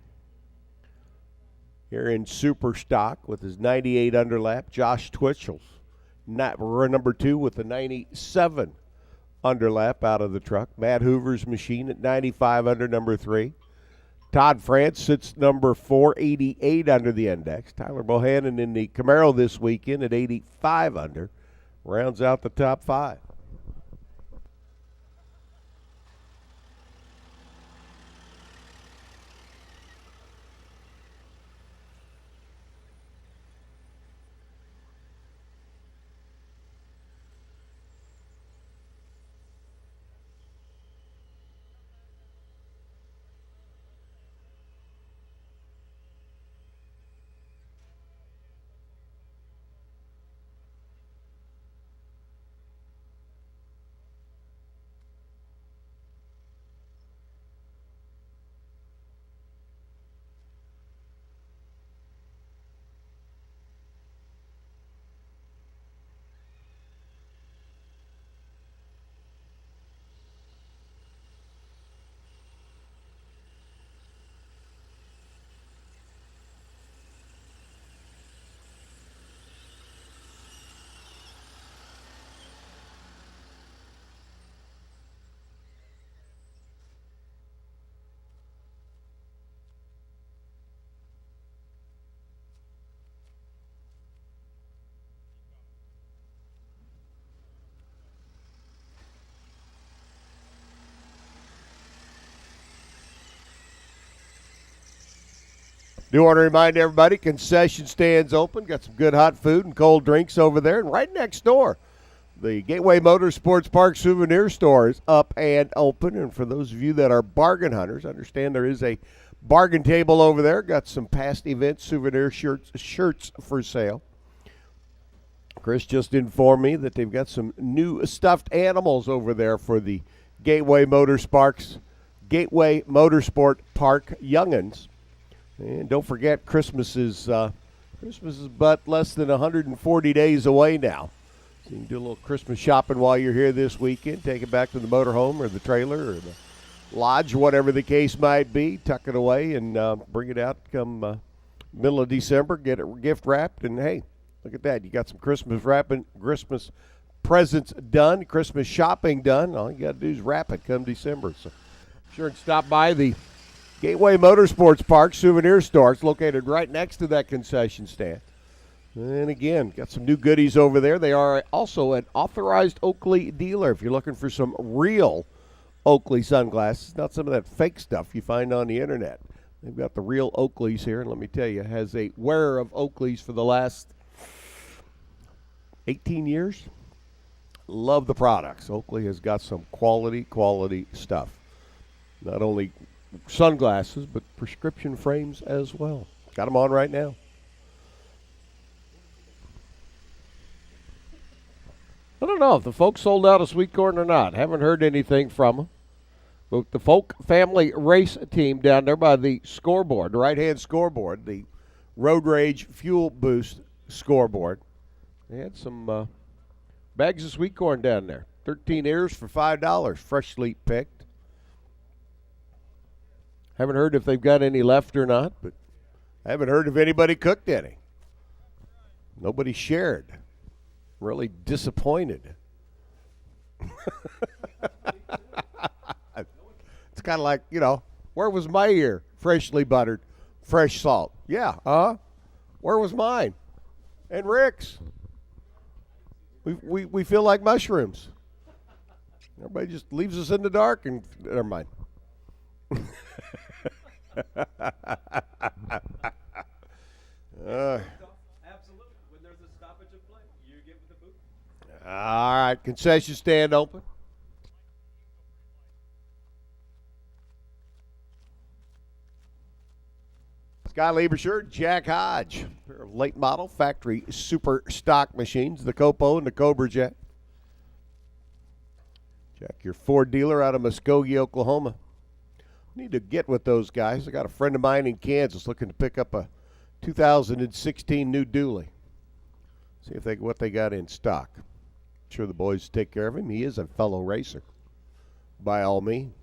here in Super Stock with his 98 underlap. Josh Twitchell's number 2 with the 97 underlap out of the truck. Matt Hoover's machine at 95 under number 3. Todd France sits number 488 under the index. Tyler Bohannon in the Camaro this weekend at 85 under. Rounds out the top 5. Do want to remind everybody, concession stands open. Got some good hot food and cold drinks over there. And right next door, the Gateway Motorsports Park souvenir store is up and open. And for those of you that are bargain hunters, understand there is a bargain table over there. Got some past event souvenir shirts for sale. Chris just informed me that they've got some new stuffed animals over there for the Gateway Motorsport Park youngins. And don't forget, Christmas is but less than 140 days away now. So you can do a little Christmas shopping while you're here this weekend. Take it back to the motorhome or the trailer or the lodge, whatever the case might be. Tuck it away and bring it out come middle of December. Get it gift wrapped, and hey, look at that. You got some Christmas wrapping, Christmas presents done, Christmas shopping done. All you got to do is wrap it come December. So sure and stop by the Gateway Motorsports Park souvenir store. It's located right next to that concession stand. And again, got some new goodies over there. They are also an authorized Oakley dealer if you're looking for some real Oakley sunglasses, not some of that fake stuff you find on the internet. They've got the real Oakleys here, and let me tell you, has a wearer of Oakleys for the last 18 years. Love the products. Oakley has got some quality stuff. Not only sunglasses, but prescription frames as well. Got them on right now. I don't know if the folks sold out of sweet corn or not. Haven't heard anything from them. But the Folk Family Race team down there by the scoreboard, the right-hand scoreboard, the Road Rage Fuel Boost scoreboard, they had some bags of sweet corn down there. 13 ears for $5, freshly picked. Haven't heard if they've got any left or not, but I haven't heard if anybody cooked any. Nobody shared. Really disappointed. It's kind of like, where was my ear? Freshly buttered, fresh salt. Yeah, where was mine? And Rick's. We feel like mushrooms. Everybody just leaves us in the dark and never mind. Absolutely. When there's a stoppage of play, you get with the boot. All right, concession stand open. Scott Lieberscher, Jack Hodge, pair of late model factory super stock machines, the Copo and the Cobra Jet. Jack, your Ford dealer out of Muskogee, Oklahoma. Need to get with those guys. I got a friend of mine in Kansas looking to pick up a 2016 new dually. See what they got in stock. I'm sure the boys take care of him. He is a fellow racer, by all means.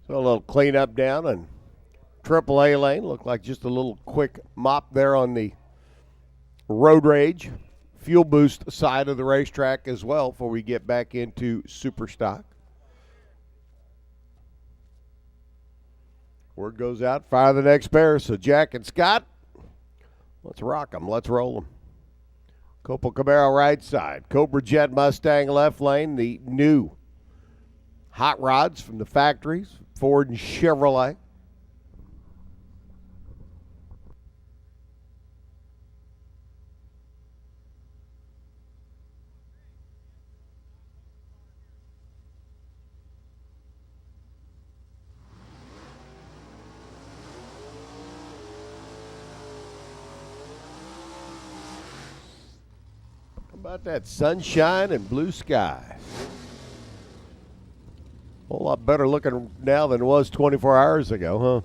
So a little cleanup down on AAA lane. Looked like just a little quick mop there on the Road Rage Fuel Boost side of the racetrack as well before we get back into Super Stock. Word goes out, fire the next pair. So Jack and Scott, let's rock them. Let's roll them. Copo Camaro right side. Cobra Jet Mustang left lane. The new hot rods from the factories, Ford and Chevrolet. About that sunshine and blue sky. A whole lot better looking now than it was 24 hours ago, huh?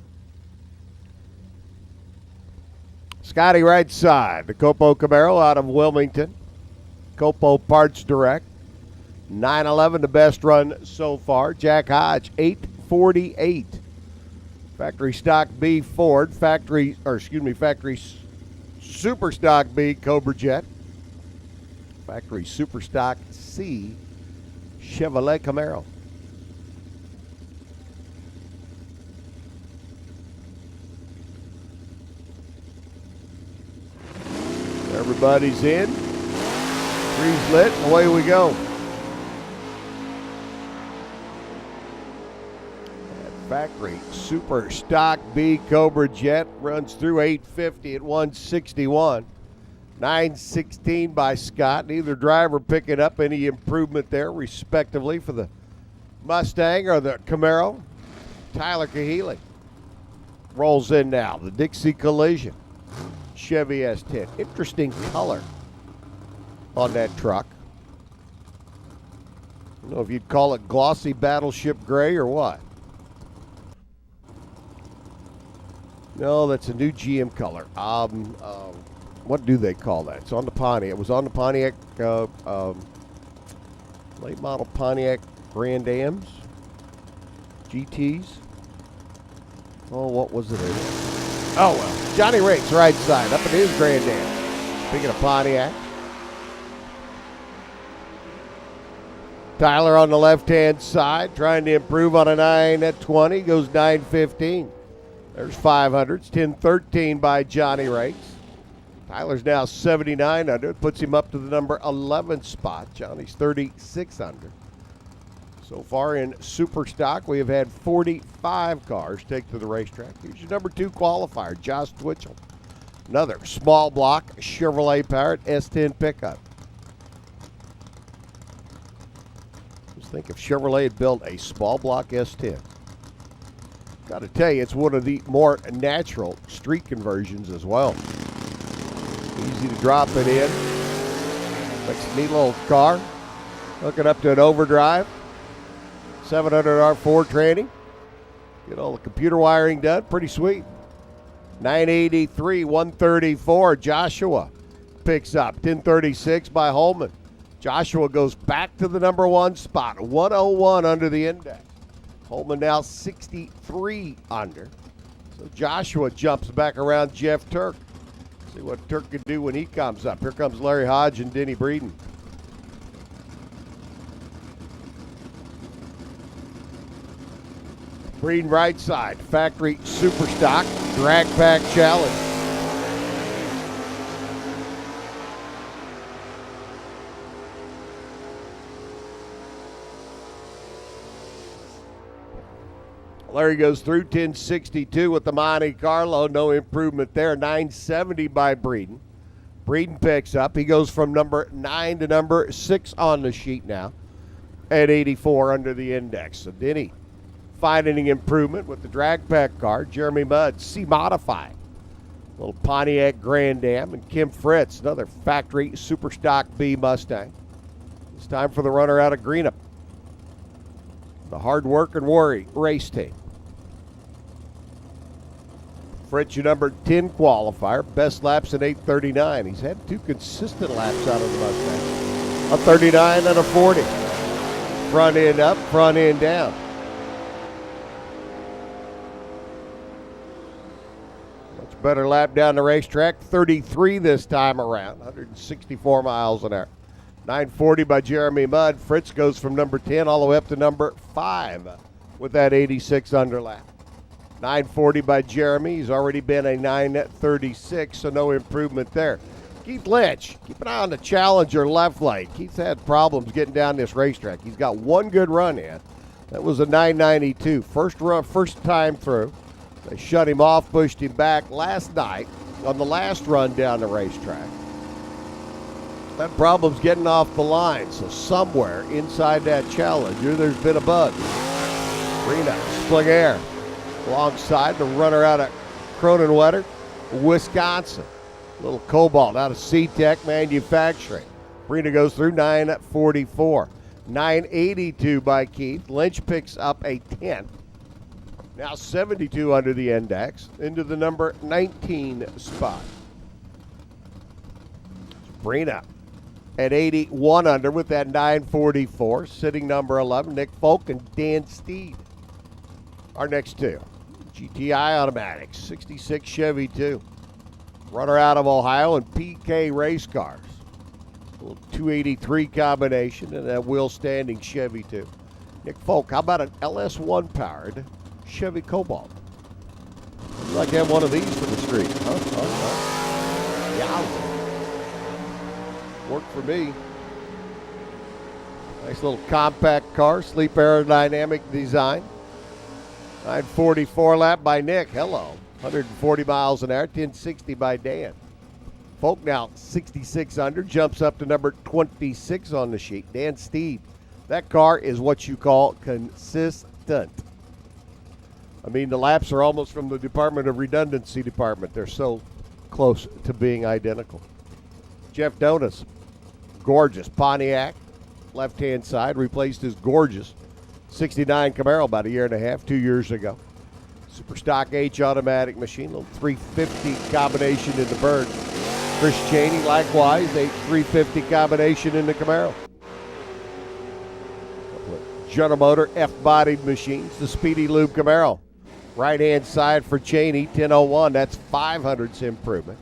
Scotty right side, the Copo Camaro out of Wilmington. Copo Parts Direct. 911, the best run so far. Jack Hodge, 848. Factory Stock B Ford, factory Super Stock B Cobra Jet. Factory Super Stock C Chevrolet Camaro. Everybody's in. Three's lit. Away we go. That factory Super Stock B Cobra Jet runs through 850 at 161. 916 by Scott. Neither driver picking up any improvement there, respectively, for the Mustang or the Camaro. Tyler Kahele rolls in now. The Dixie Collision Chevy S10. Interesting color on that truck. I don't know if you'd call it glossy battleship gray or what. No, that's a new GM color. What do they call that? It's on the Pontiac. It was on the Pontiac, late model Pontiac Grand Ams, GTs. Oh, what was it? Oh, well. Johnny Rake's right side, up in his Grand Am. Speaking of Pontiac. Tyler on the left-hand side, trying to improve on a 920, goes 915. There's 500s, 1013 by Johnny Rakes. Tyler's now 79 under. It puts him up to the number 11 spot. Johnny's 36 under. So far in Super Stock, we have had 45 cars take to the racetrack. Here's your number 2 qualifier, Josh Twitchell. Another small block Chevrolet powered S10 pickup. Just think if Chevrolet had built a small block S10. Got to tell you, it's one of the more natural street conversions as well. Easy to drop it in. Makes a neat little car. Hook it up to an overdrive. 700 R4 training. Get all the computer wiring done. Pretty sweet. 983, 134. Joshua picks up. 1036 by Holman. Joshua goes back to the number 1 spot. 101 under the index. Holman now 63 under. So Joshua jumps back around Jeff Turk. See what Turk can do when he comes up. Here comes Larry Hodge and Denny Breeden. Breeden right side. Factory Super Stock Drag Pack Challenge. Larry goes through 1062 with the Monte Carlo. No improvement there. 970 by Breeden. Breeden picks up. He goes from number 9 to number 6 on the sheet now at 84 under the index. So Denny finding improvement with the drag pack car. Jeremy Mudd, C-Modify. Little Pontiac Grand Am. And Kim Fritz, another factory Super Stock B Mustang. It's time for the runner out of Greenup. The hard work and worry race team. Fritz, your number 10 qualifier. Best laps in 8:39. He's had 2 consistent laps out of the Mustang. A 39 and a 40. Front end up, front end down. Much better lap down the racetrack. 33 this time around. 164 miles an hour. 940 by Jeremy Mudd. Fritz goes from number 10 all the way up to number 5 with that 86 under lap. 940 by Jeremy. He's already been a 936, so no improvement there. Keith Lynch, keep an eye on the Challenger left lane. Keith's had problems getting down this racetrack. He's got one good run in. That was a 992. First time through. They shut him off, pushed him back last night on the last run down the racetrack. Had problems getting off the line, so somewhere inside that Challenger, there's been a bug. Rena Splinger alongside the runner out of Cronenwetter, Wisconsin. Little Cobalt out of C-Tech Manufacturing. Rena goes through 944. 982 by Keith. Lynch picks up a 10th. Now 72 under the index into the number 19 spot. Brina at 81 under with that 944. Sitting number 11, Nick Folk and Dan Steed. Our next two, GTI Automatics, 66 Chevy 2. Runner out of Ohio and PK Race Cars. A little 283 combination and that wheel standing Chevy 2. Nick Folk, how about an LS1 powered Chevy Cobalt? I'd like to have one of these for the street. Yeah. Worked for me. Nice little compact car, sleep aerodynamic design. 944 lap by Nick. Hello. 140 miles an hour, 1060 by Dan. Folk now 66 under, jumps up to number 26 on the sheet. Dan Steed. That car is what you call consistent. I mean, the laps are almost from the Department of Redundancy department. They're so close to being identical. Jeff Donas, gorgeous Pontiac, left-hand side, replaced his gorgeous 69 Camaro about a year and a half, 2 years ago. Super stock H automatic machine, little 350 combination in the Bird. Chris Cheney, likewise, a 350 combination in the Camaro. General Motor F-bodied machines, the Speedy Lube Camaro. Right-hand side for Cheney, 1001, that's 500s improvement.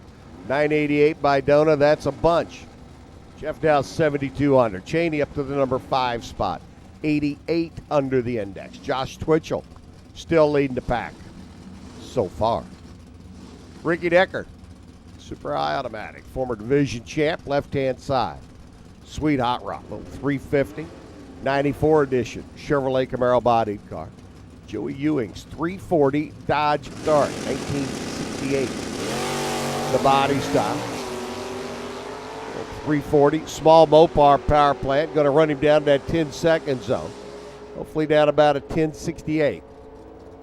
988 by Dona, that's a bunch. Jeff Dow 72 under. Cheney up to the number 5 spot. 88 under the index. Josh Twitchell still leading the pack so far. Ricky Decker, Super High Automatic, former division champ, left-hand side. Sweet hot rod, little 350, 94 edition Chevrolet Camaro bodied car. Joey Ewing's 340 Dodge Dart, 1968. The body style. 340, small Mopar power plant, going to run him down that 10-second zone. Hopefully down about a 1068.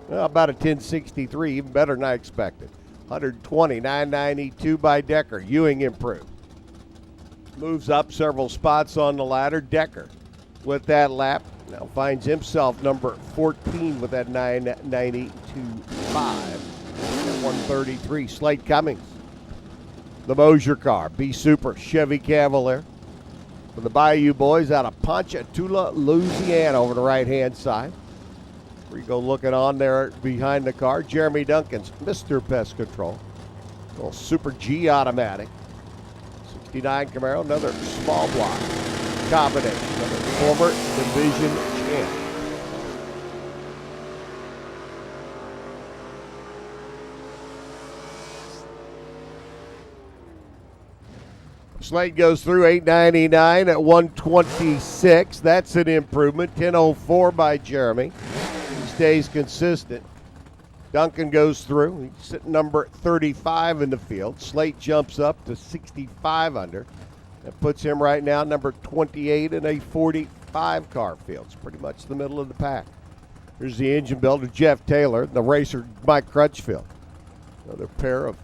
Well, about a 1063, even better than I expected. 120, 992 by Decker. Ewing improved. Moves up several spots on the ladder. Decker with that lap now finds himself number 14 with that 992.5 at 133. Slate Cummings, the Mosier car, B Super Chevy Cavalier. For the Bayou boys out of Ponchatoula, Louisiana, over the right-hand side. Where you go looking on there behind the car, Jeremy Duncan's Mr. Pest Control. Little Super G automatic. 69 Camaro, another small block combination. Another former division champ. Slate goes through 899 at 126. That's an improvement. 1004 by Jeremy. He stays consistent. Duncan goes through. He's sitting number 35 in the field. Slate jumps up to 65 under. That puts him right now number 28 in a 45 car field. It's pretty much the middle of the pack. Here's the engine builder, Jeff Taylor. The racer, Mike Crutchfield. Another pair of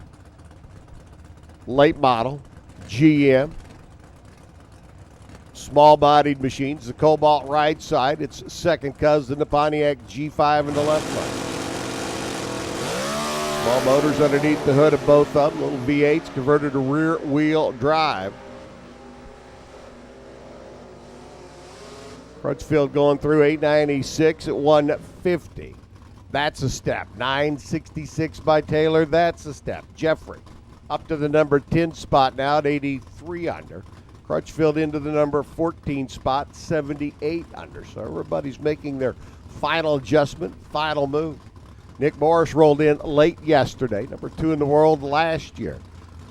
late model GM small-bodied machines. The Cobalt right side, it's second cousin, the Pontiac G5 in the left lane. Small motors underneath the hood of both of them. Little V8s converted to rear-wheel drive. Crutchfield going through 896 at 150. That's a step. 966 by Taylor. That's a step. Jeffrey up to the number 10 spot now at 83 under. Crutchfield into the number 14 spot, 78 under. So everybody's making their final adjustment, final move. Nick Morris rolled in late yesterday, number 2 in the world last year.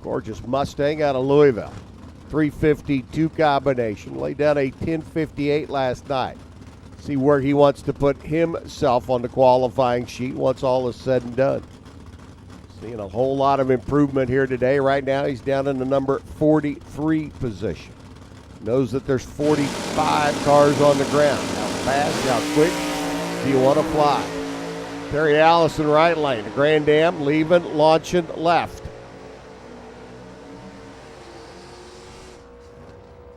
Gorgeous Mustang out of Louisville. 352 combination. Laid down a 1058 last night. See where he wants to put himself on the qualifying sheet once all is said and done. Seeing a whole lot of improvement here today. Right now he's down in the number 43 position. Knows that there's 45 cars on the ground. How fast, how quick do you want to fly? Terry Allison right lane. The Grand Am leaving, launching left.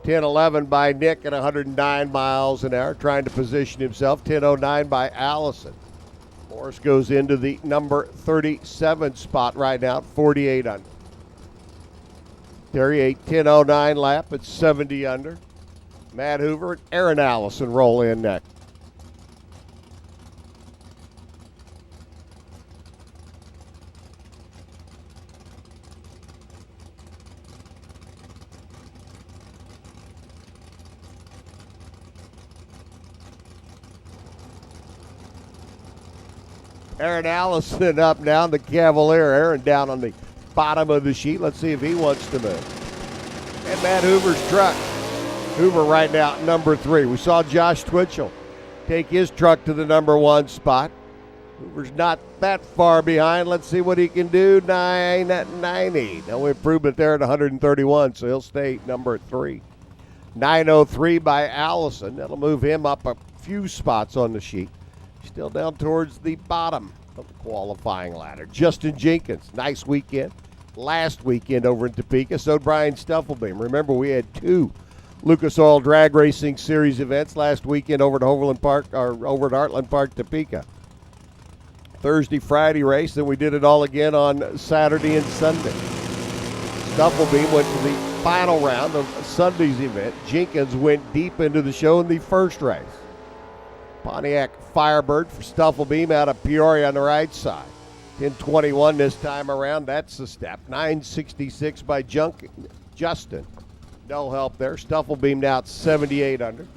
10-11 by Nick at 109 miles an hour, trying to position himself. 10-09 by Allison. Morris goes into the number 37 spot right now at 48 under. Terry, a 10-09 lap at 70 under. Matt Hoover and Aaron Allison roll in next. Aaron Allison up now, the Cavalier. Aaron down on the bottom of the sheet. Let's see if he wants to move. And Matt Hoover's truck. Hoover right now at number 3. We saw Josh Twitchell take his truck to the number 1 spot. Hoover's not that far behind. Let's see what he can do. 9 at 90. No improvement there at 131, so he'll stay number 3. 903 by Allison. That'll move him up a few spots on the sheet. Still down towards the bottom of the qualifying ladder. Justin Jenkins, nice weekend. Last weekend over in Topeka. So Brian Stuffelbeam. Remember, we had 2 Lucas Oil Drag Racing Series events last weekend over at Overland Park, or over at Heartland Park, Topeka. Thursday, Friday race, then we did it all again on Saturday and Sunday. Stuffelbeam went to the final round of Sunday's event. Jenkins went deep into the show in the first race. Pontiac Firebird for Stuffelbeam out of Peoria on the right side. 10:21 this time around. That's the step. 9:66 by Justin. No help there. Stuffelbeam now at 78 under.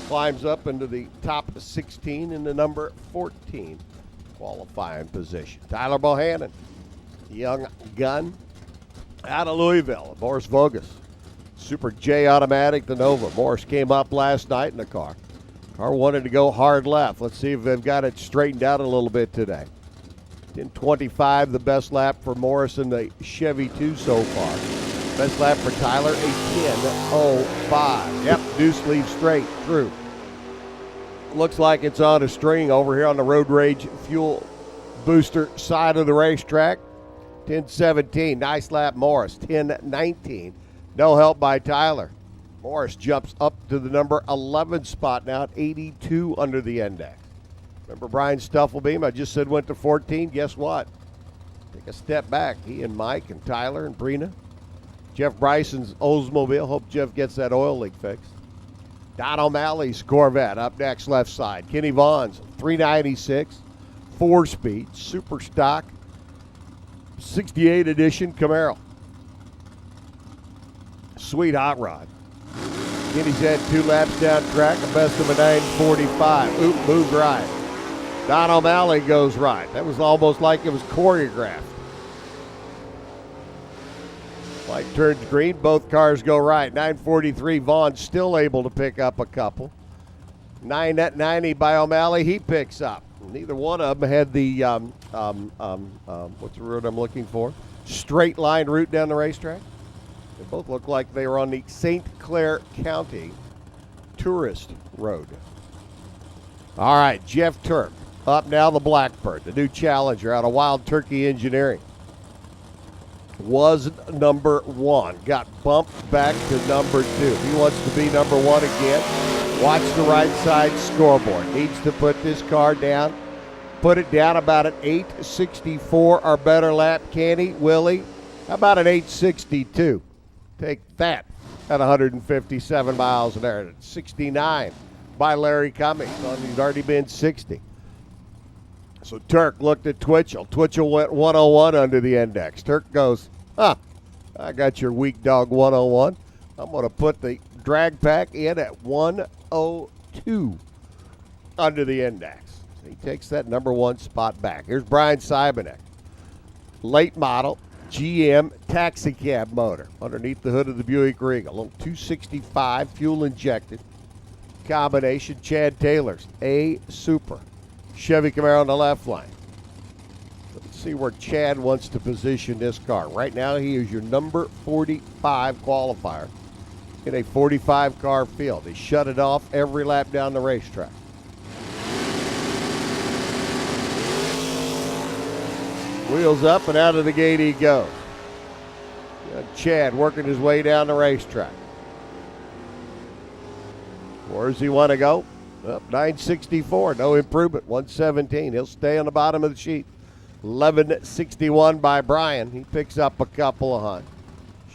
Climbs up into the top 16 in the number 14 qualifying position. Tyler Bohannon, young gun out of Louisville. Morris Vogus. Super J automatic, the Nova. Morris came up last night in the car. Car wanted to go hard left. Let's see if they've got it straightened out a little bit today. 10:25, the best lap for Morris in the Chevy 2 so far. Best lap for Tyler, a 10:05. Yep, deuce leaves straight through. Looks like it's on a string over here on the Road Rage Fuel Booster side of the racetrack. 10:17, nice lap Morris. 10:19, no help by Tyler. Morris jumps up to the number 11 spot now at 82 under the index. Remember Brian Stuffelbeam, I just said went to 14. Guess what? Take a step back. He and Mike and Tyler and Brina. Jeff Bryson's Oldsmobile. Hope Jeff gets that oil leak fixed. Don O'Malley's Corvette up next left side. Kenny Vaughn's 396, 4-speed, super stock, 68 edition Camaro. Sweet hot rod. Kenny's had 2 laps down track, a best of a 9:45. Oop, moved right. Don O'Malley goes right. That was almost like it was choreographed. Light turns green, both cars go right. 9:43, Vaughn still able to pick up a couple. 9 at 90 by O'Malley, he picks up. Neither one of them had the, what's the route I'm looking for? Straight line route down the racetrack. They both look like they were on the St. Clair County Tourist Road. All right, Jeff Turk. Up now the Blackbird, the new challenger out of Wild Turkey Engineering. Was number 1. Got bumped back to number 2. He wants to be number 1 again. Watch the right side scoreboard. Needs to put this car down. Put it down about an 8:64 or better lap. Can he? Will he? How about an 8:62? Take that at 157 miles an hour. 69 by Larry Cummings. He's already been 60. So Turk looked at Twitchell. Twitchell went 101 under the index. Turk goes, I got your weak dog 101. I'm going to put the drag pack in at 102 under the index. So he takes that number 1 spot back. Here's Brian Simonek. Late model. GM taxi cab motor underneath the hood of the Buick Regal. A little 265 fuel injected combination. Chad Taylor's A Super. Chevy Camaro on the left lane. Let's see where Chad wants to position this car. Right now he is your number 45 qualifier in a 45 car field. He shut it off every lap down the racetrack. Wheels up and out of the gate he goes. Chad working his way down the racetrack. Where does he want to go? Up 964, no improvement, 117. He'll stay on the bottom of the sheet. 1161 by Brian. He picks up a couple of hundred.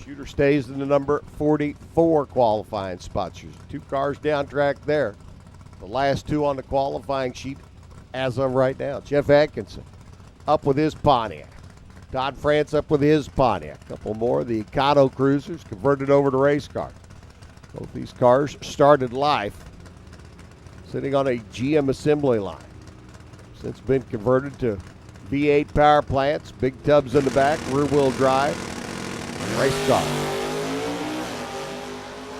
Shooter stays in the number 44 qualifying spot. There's 2 cars down track there. The last 2 on the qualifying sheet as of right now. Jeff Atkinson up with his Pontiac. Todd France up with his Pontiac. A couple more of the Econo Cruisers converted over to race cars. Both these cars started life sitting on a GM assembly line. Since been converted to V8 power plants, big tubs in the back, rear wheel drive, race car.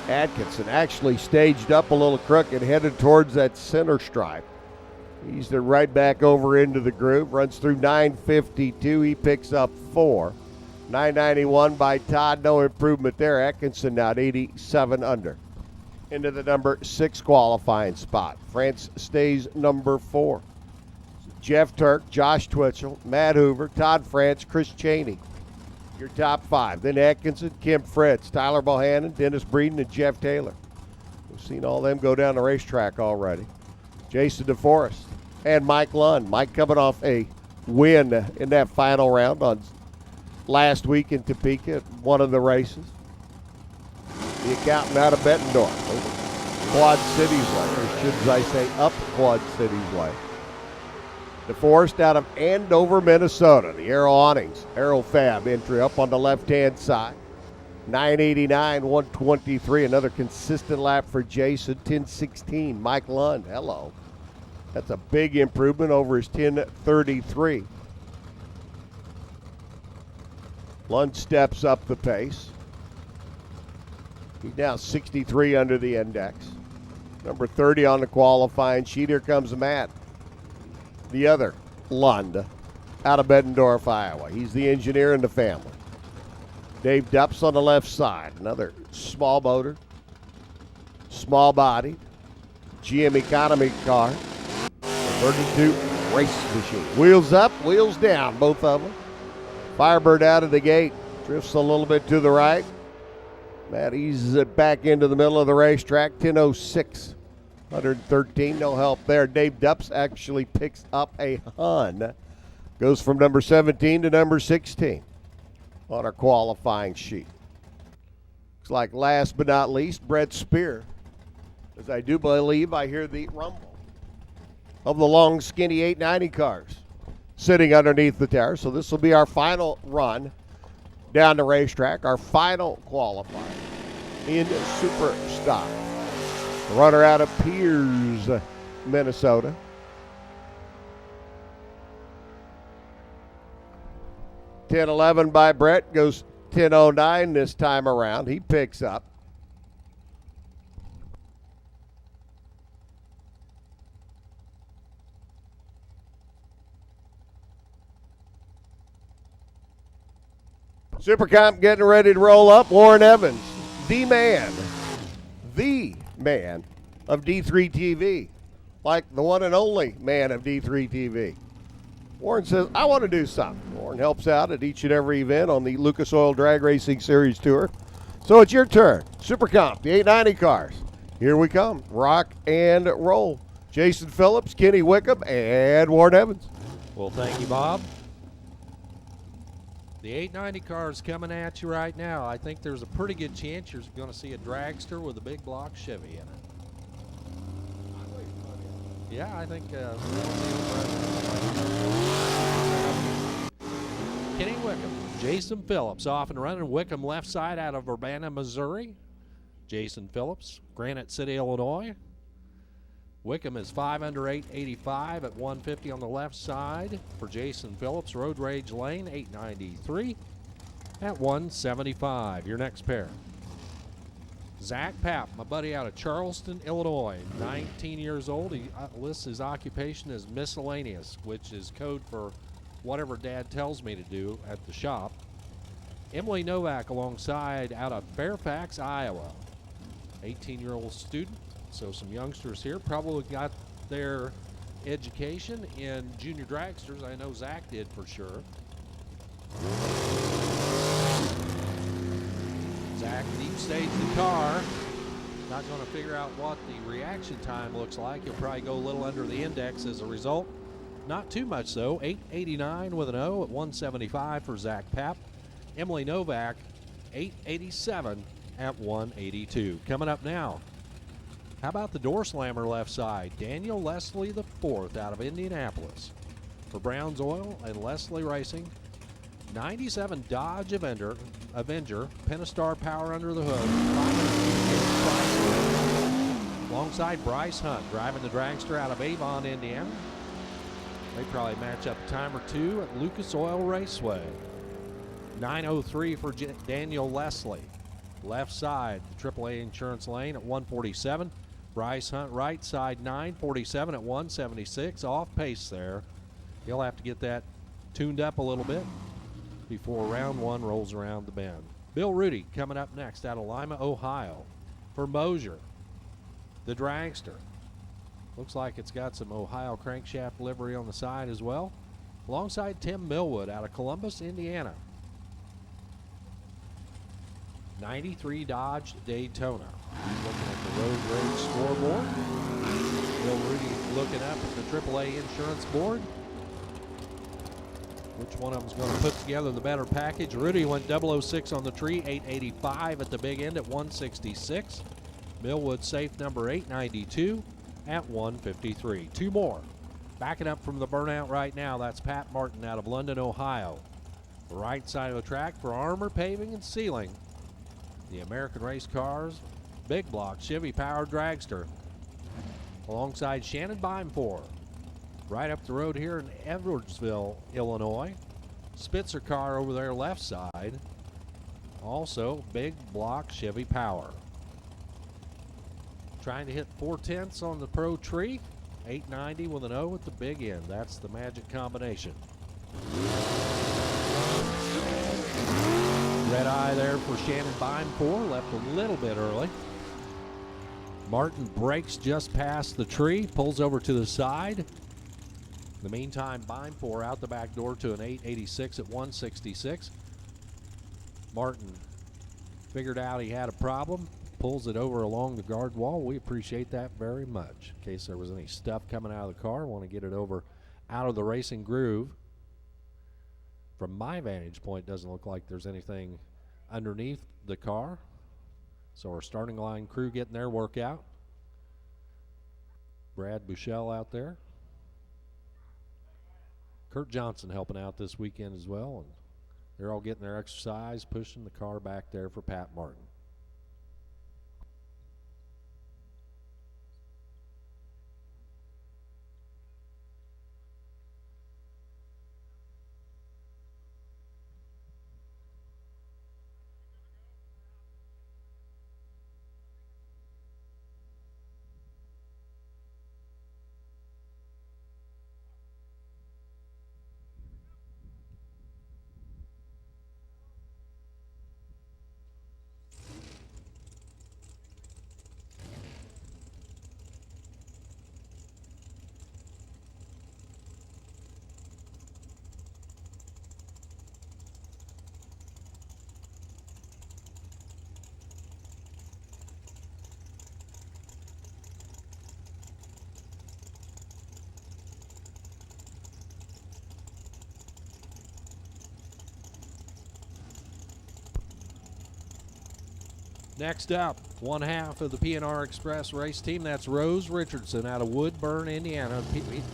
Atkinson actually staged up a little crooked, headed towards that center stripe. Eased it right back over into the groove, runs through 952. He picks up 4. 991 by Todd, no improvement there. Atkinson now at 87 under. Into the number 6 qualifying spot. France stays number 4. Jeff Turk, Josh Twitchell, Matt Hoover, Todd France, Chris Cheney. Your top 5. Then Atkinson, Kim Fritz, Tyler Bohannon, Dennis Breeden, and Jeff Taylor. We've seen all them go down the racetrack already. Jason DeForest and Mike Lund. Mike coming off a win in that final round on last week in Topeka at one of the races. The accountant out of Bettendorf, over Quad Cities way, or should I say up Quad Cities way. DeForest out of Andover, Minnesota. The Aero Awnings, Aero Fab entry up on the left-hand side. 989, 123. Another consistent lap for Jason. 1016. Mike Lund, hello. That's a big improvement over his 1033. Lund steps up the pace. He's now 63 under the index. Number 30 on the qualifying sheet. Here comes Matt, the other Lund, out of Bettendorf, Iowa. He's the engineer in the family. Dave Dupps on the left side. Another small motor, small body, GM economy car. Converted to race machine. Wheels up, wheels down, both of them. Firebird out of the gate. Drifts a little bit to the right. That eases it back into the middle of the racetrack. 10:06, 113. No help there. Dave Dupps actually picks up a Hun. Goes from number 17 to number 16 on our qualifying sheet. Looks like last but not least, Brett Spear. As I do believe I hear the rumble of the long, skinny 890 cars sitting underneath the tower. So this will be our final run down the racetrack, our final qualifier in Super Stock. The runner out of Piers, Minnesota. $10.11 by Brett, goes $10.09 this time around. He picks up Super Comp getting ready to roll up. Warren Evans, the man of D3 TV, like the one and only man of D3 TV. Warren says, I want to do something. Warren helps out at each and every event on the Lucas Oil Drag Racing Series Tour. So it's your turn. Super Comp, the 890 cars. Here we come. Rock and roll. Jason Phillips, Kenny Wickham, and Warren Evans. Well, thank you, Bob. The 890 car is coming at you right now. I think there's a pretty good chance you're going to see a Dragster with a big block Chevy in it. Yeah, I think Kenny Wickham, Jason Phillips off and running. Wickham left side out of Urbana, Missouri. Jason Phillips, Granite City, Illinois. Wickham is 5 under 885 at 150 on the left side. For Jason Phillips, Road Rage Lane, 893. at 175. Your next pair. Zach Papp, my buddy out of Charleston, Illinois, 19 years old. He lists his occupation as miscellaneous, which is code for whatever Dad tells me to do at the shop. Emily Novak alongside out of Fairfax, Iowa, 18-year-old student. So some youngsters here probably got their education in junior dragsters. I know Zach did for sure. Zach deep staged the car. Not going to figure out what the reaction time looks like. He'll probably go a little under the index as a result. Not too much though. 889 with an O at 175 for Zach Papp. Emily Novak, 887 at 182. Coming up now, how about the door slammer left side? Daniel Leslie IV out of Indianapolis. For Brown's Oil and Leslie Racing, 97 Dodge Avenger, Pentastar power under the hood. Alongside Bryce Hunt, driving the dragster out of Avon, Indiana. They probably match up a time or two at Lucas Oil Raceway. 903 for Daniel Leslie. Left side, the AAA Insurance Lane at 147. Bryce Hunt right side, 947 at 176. Off pace there. He'll have to get that tuned up a little bit before round one rolls around the bend. Bill Rudy coming up next out of Lima, Ohio. For Mosier, the dragster. Looks like it's got some Ohio crankshaft livery on the side as well. Alongside Tim Millwood out of Columbus, Indiana. 93 Dodge Daytona. Looking at the road rage scoreboard. Bill Rudy looking up at the AAA insurance board. Which one of them's going to put together the better package? Rudy went 006 on the tree, 885 at the big end at 166. Millwood safe number 892 at 153. Two more. Backing up from the burnout right now, that's Pat Martin out of London, Ohio. The right side of the track for Armor Paving and Sealing. The American Race Cars Big Block Chevy powered dragster. Alongside Shannon Beimfor. Right up the road here in Edwardsville, Illinois. Spitzer car over there left side. Also Big Block Chevy Power. Trying to hit 4/10 on the pro tree. 890 with an O at the big end. That's the magic combination. Red eye there for Shannon Beimfor. Left a little bit early. Martin brakes just past the tree. Pulls over to the side. In the meantime, Beimfor out the back door to an 886 at 166. Martin figured out he had a problem. Pulls it over along the guard wall. We appreciate that very much. In case there was any stuff coming out of the car, want to get it over out of the racing groove. From my vantage point, doesn't look like there's anything underneath the car. So our starting line crew getting their work out. Brad Bushell out there. Kurt Johnson helping out this weekend as well. And they're all getting their exercise, pushing the car back there for Pat Martin. Next up, one half of the P&R Express race team. That's Rose Richardson out of Woodburn, Indiana.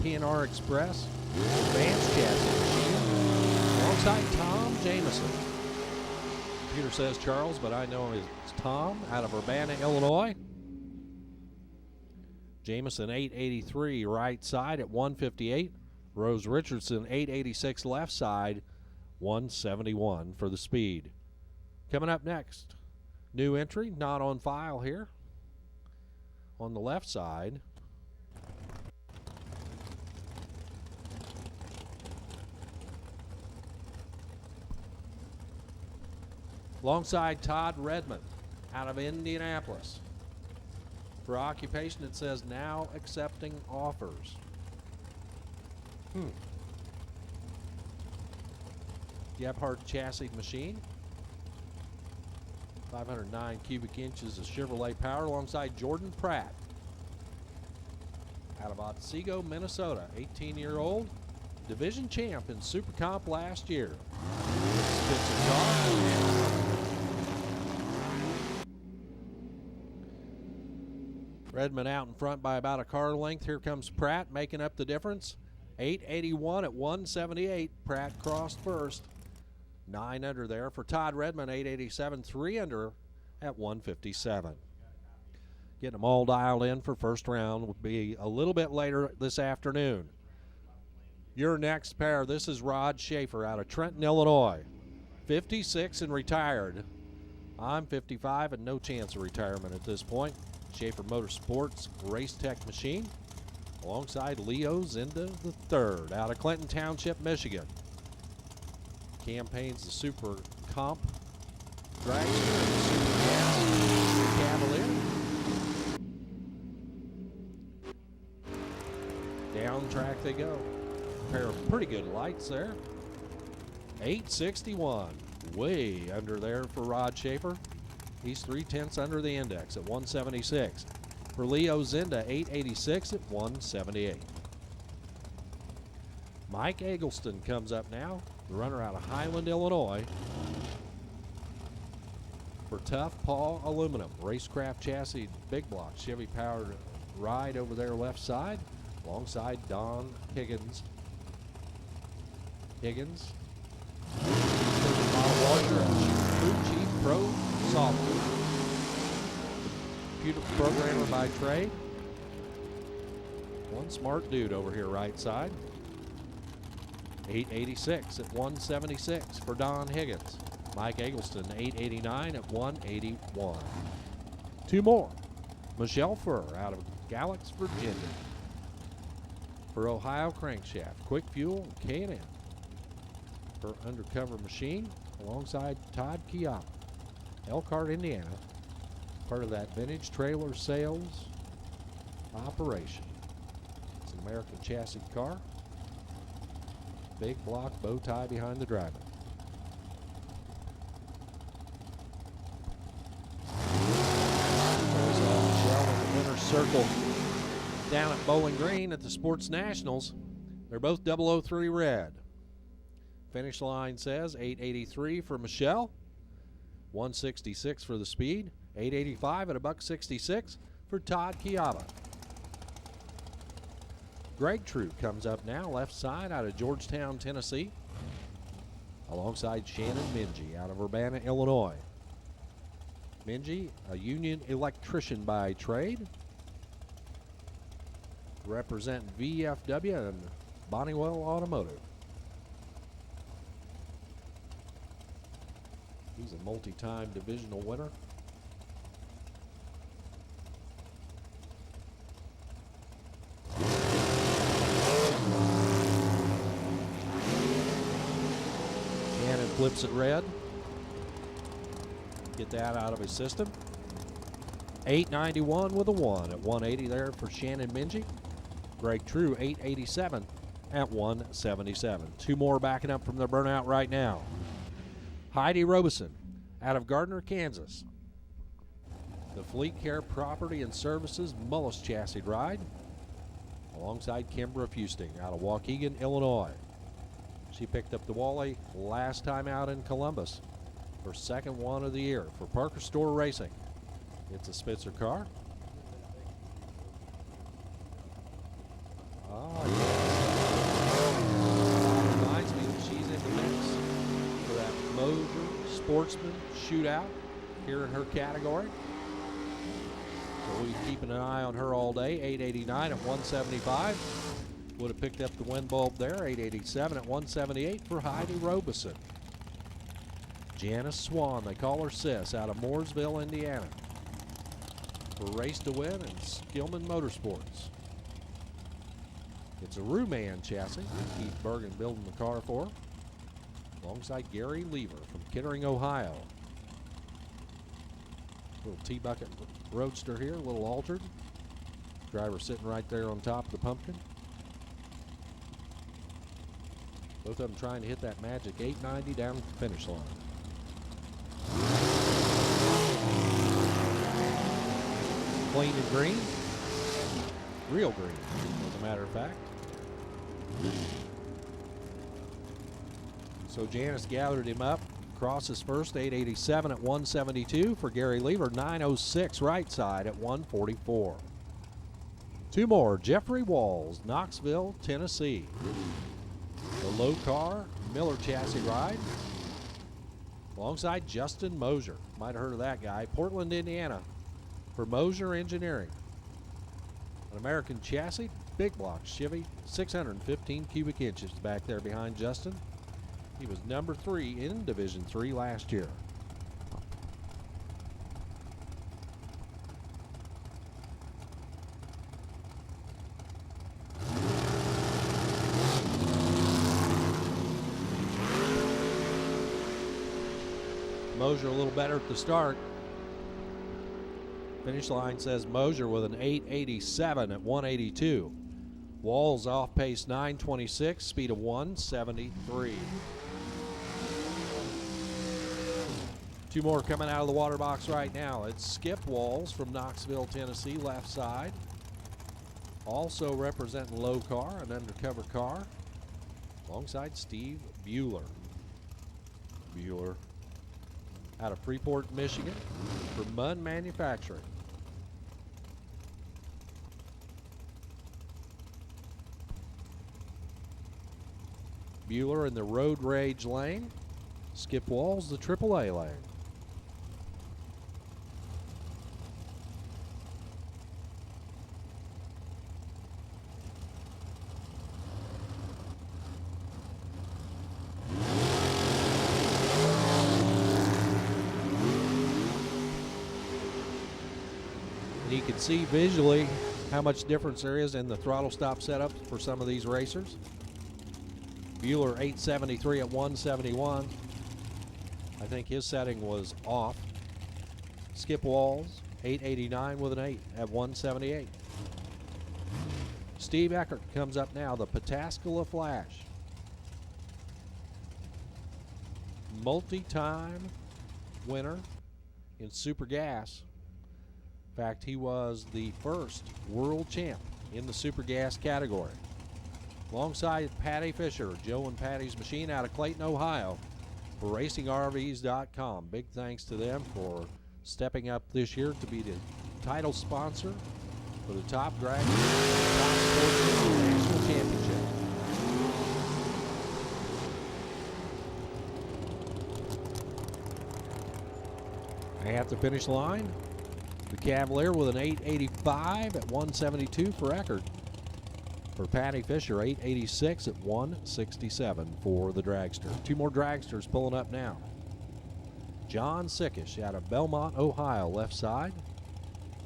P&R Express advanced chassis machine. Alongside Tom Jameson. Computer says Charles, but I know it's Tom out of Urbana, Illinois. Jameson 883 right side at 158. Rose Richardson 886 left side, 171 for the speed. Coming up next, new entry, not on file here. On the left side, alongside Todd Redmond out of Indianapolis. For occupation, it says now accepting offers. Gebhardt chassis machine. 509 cubic inches of Chevrolet power alongside Jordan Pratt out of Otsego, Minnesota. 18-year-old, division champ in Super Comp last year. Spits a car. Redmond out in front by about a car length. Here comes Pratt making up the difference. 881 at 178. Pratt crossed first. 9 under there for Todd Redmond. 887, 3 under at 157. Getting them all dialed in for first round will be a little bit later this afternoon. Your next pair, this is Rod Schaefer out of Trenton, Illinois. 56 and retired. I'm 55 and no chance of retirement at this point. Schaefer Motorsports Race Tech machine alongside Leo Zinda III out of Clinton Township, Michigan. Campaigns the Super Comp Dragster and the Super Gas Cavalier. Down track they go. A pair of pretty good lights there. 861, way under there for Rod Schaefer. He's 3/10 under the index at 176. For Leo Zinda, 886 at 178. Mike Eggleston comes up now, the runner out of Highland, Illinois. For Tough Paw Aluminum, Racecraft chassis, big block, Chevy powered ride over there left side, alongside Don Higgins. Walter, Crew Chief Pro Software. Computer programmer by trade. One smart dude over here right side. 886 at 176 for Don Higgins. Mike Eggleston, 889 at 181. Two more. Michelle Furr out of Galax, Virginia. For Ohio Crankshaft, Quick Fuel, K&N. For Undercover Machine, alongside Todd Chiappa. Elkhart, Indiana, part of that vintage trailer sales operation. It's an American chassis car. Big block bow tie behind the driver. There's Michelle in the winner's circle down at Bowling Green at the Sports Nationals. They're both 003 red. Finish line says 883 for Michelle, 166 for the speed, 885 at $166 for Todd Chiappa. Greg Troop comes up now, left side out of Georgetown, Tennessee, alongside Shannon Mingy out of Urbana, Illinois. Mingy, a union electrician by trade, representing VFW and Bonniewell Automotive. He's a multi-time divisional winner. Shannon flips it red. Get that out of his system. 891 with a 1 at 180 there for Shannon Mingy. Greg True, 887 at 177. Two more backing up from the burnout right now. Heidi Robeson out of Gardner, Kansas. The Fleet Care Property and Services Mullis chassis ride alongside Kimbra Fusting out of Waukegan, Illinois. She picked up the Wally last time out in Columbus. Her second one of the year for Parker Store Racing. It's a Spitzer car. Reminds me that she's in the mix for that Moser Sportsman shootout here in her category. So we'll be keeping an eye on her all day. 889 at 175. Would have picked up the wind bulb there. 887 at 178 for Heidi Robeson. Janice Swan, they call her Sis, out of Mooresville, Indiana, for Race to Win and Skillman Motorsports. It's a Ruman chassis. Keith Bergen building the car for her, alongside Gary Lever from Kettering, Ohio. Little T-bucket roadster here, a little altered. Driver sitting right there on top of the pumpkin. Both of them trying to hit that magic 890 down the finish line. Clean and green. Real green, as a matter of fact. So Janice gathered him up. Crosses first, 887 at 172 for Gary Lever. 906 right side at 144. Two more, Jeffrey Walls, Knoxville, Tennessee. The low car, Miller chassis ride, alongside Justin Mosier. Might have heard of that guy. Portland, Indiana, for Mosier Engineering. An American chassis, big block Chevy, 615 cubic inches back there behind Justin. He was number 3 in Division 3 last year. Mosier a little better at the start. Finish line says Mosier with an 887 at 182. Walls off pace 926, speed of 173. Two more coming out of the water box right now. It's Skip Walls from Knoxville, Tennessee, left side. Also representing low car, an undercover car, alongside Steve Bueller. Bueller out of Freeport, Michigan, for Munn Manufacturing. Bueller in the Road Rage lane. Skip Walls, the AAA lane. And you can see visually how much difference there is in the throttle stop setup for some of these racers. Bueller 873 at 171. I think his setting was off. Skip Walls 889 with an 8 at 178. Steve Eckert comes up now, the Pataskala Flash. Multi-time winner in Super Gas. In fact, he was the first world champ in the Super Gas category. Alongside Patty Fisher, Joe and Patty's Machine out of Clayton, Ohio, for RacingRVs.com. Big thanks to them for stepping up this year to be the title sponsor for the Top Drag Top Sportsman National Championship. And at the finish line, the Cavalier with an 885 at 172 for Eckert. For Patty Fisher, 886 at 167 for the Dragster. Two more Dragsters pulling up now. John Sickish out of Belmont, Ohio, left side.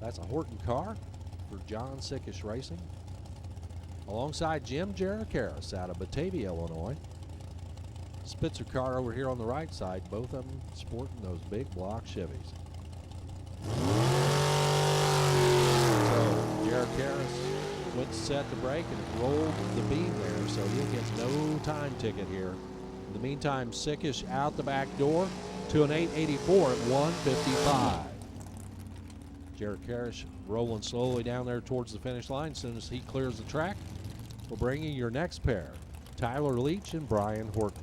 That's a Horton car for John Sickish Racing. Alongside Jim Jarakaris out of Batavia, Illinois. Spitzer car over here on the right side, both of them sporting those big block Chevys. So Jarakaris went to set the brake and it rolled the beam there, so he gets no time ticket here. In the meantime, Sickish out the back door to an 884 at 155. Jared Karish rolling slowly down there towards the finish line. As soon as he clears the track, we'll bring you your next pair, Tyler Leach and Brian Horton.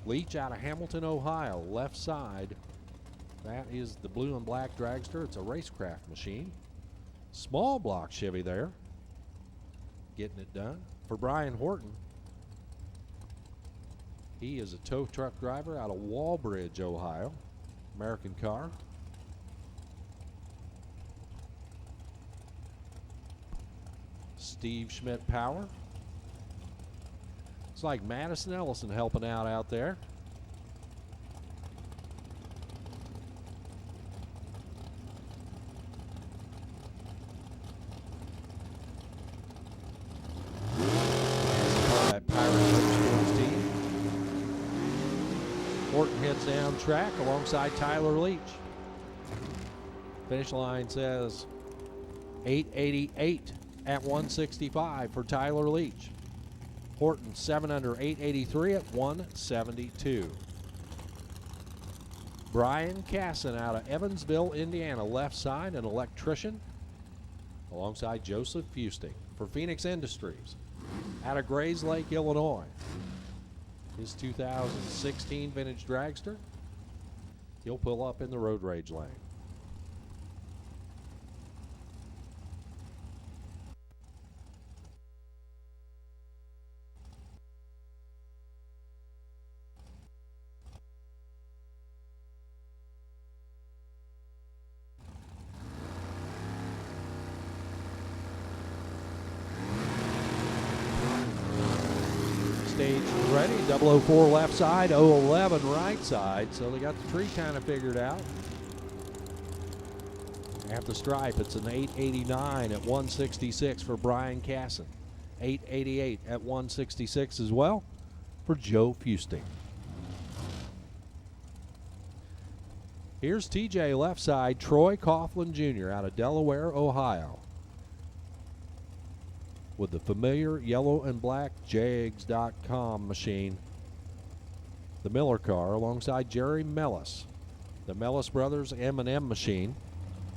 Leach out of Hamilton, Ohio, left side. That is the blue and black Dragster. It's a racecraft machine. Small block Chevy there. Getting it done. For Brian Horton, he is a tow truck driver out of Walbridge, Ohio. American car. Steve Schmidt Power. It's like Madison Ellison helping out there. Horton heads down track alongside Tyler Leach. Finish line says 888 at 165 for Tyler Leach. Horton 7 under 883 at 172. Brian Casson out of Evansville, Indiana, left side, an electrician, alongside Joseph Fusting for Phoenix Industries out of Grays Lake, Illinois. His 2016 vintage dragster. He'll pull up in the road rage lane. Stage ready, 004 left side, 011 right side, so they got the tree kind of figured out. At the stripe, it's an 889 at 166 for Brian Casson. 888 at 166 as well for Joe Fusting. Here's TJ left side, Troy Coughlin Jr. out of Delaware, Ohio, with the familiar yellow and black Jags.com machine. The Miller car alongside Jerry Mellis. The Mellis Brothers M&M machine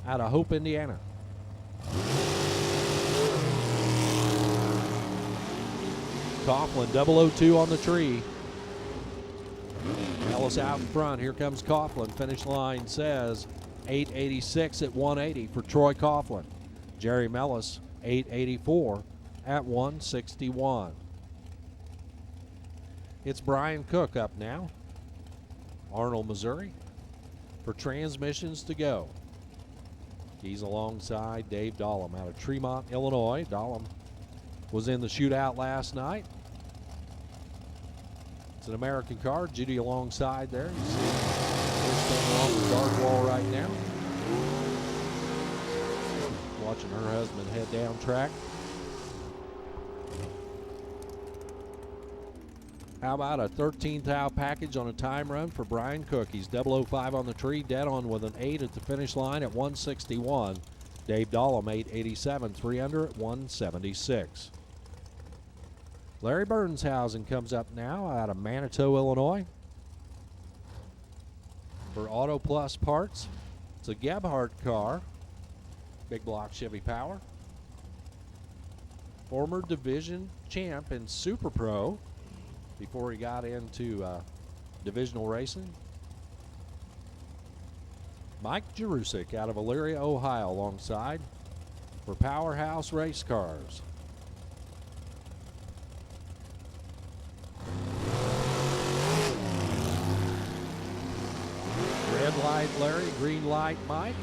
out of Hope, Indiana. Coughlin 002 on the tree. Mellis out in front. Here comes Coughlin. Finish line says 886 at 180 for Troy Coughlin. Jerry Mellis 884 at 161. It's Brian Cook up now, Arnold, Missouri, for Transmissions to Go. He's alongside Dave Dahlem out of Tremont, Illinois. Dahlem was in the shootout last night. It's an American car. Judy alongside there. You see her standing on the guard wall right now, watching her husband head down track. How about a 13th thou package on a time run for Brian Cook? He's 005 on the tree, dead on with an 8 at the finish line at 161. Dave Dahlem 887, 3 under at 176. Larry Burnshausen comes up now out of Manitou, Illinois, for Auto Plus Parts. It's a Gebhardt car, big block Chevy Power. Former division champ in Super Pro before he got into divisional racing. Mike Jerusik out of Elyria, Ohio, alongside for Powerhouse Race Cars. Red light Larry, green light Mike.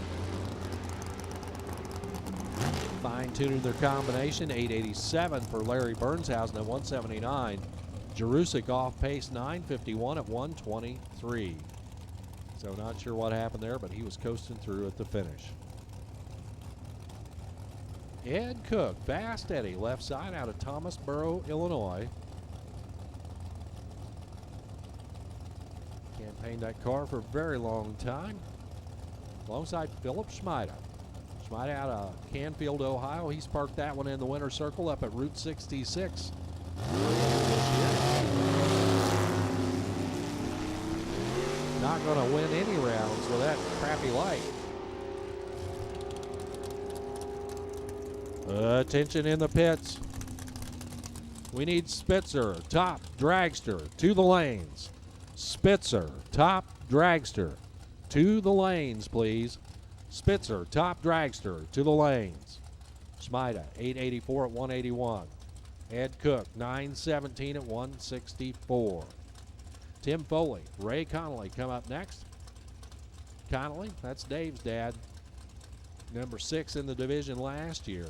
Fine-tuning their combination. 887 for Larry Burnshausen at 179. Jerusik off pace 951 at 123. So not sure what happened there, but he was coasting through at the finish. Ed Cook, Fast Eddie, left side out of Thomasboro, Illinois. Campaigned that car for a very long time. Alongside Philip Schmeida. Schmeida out of Canfield, Ohio. He's parked that one in the winner's circle up at Route 66. Not going to win any rounds with that crappy light. Attention in the pits. We need Spitzer, top dragster, to the lanes. Spitzer, top dragster, to the lanes, please. Spitzer, top dragster, to the lanes. Schmeida, 884 at 181. Ed Cook, 917 at 164. Tim Foley, Ray Connolly come up next. Connolly, that's Dave's dad. Number 6 in the division last year.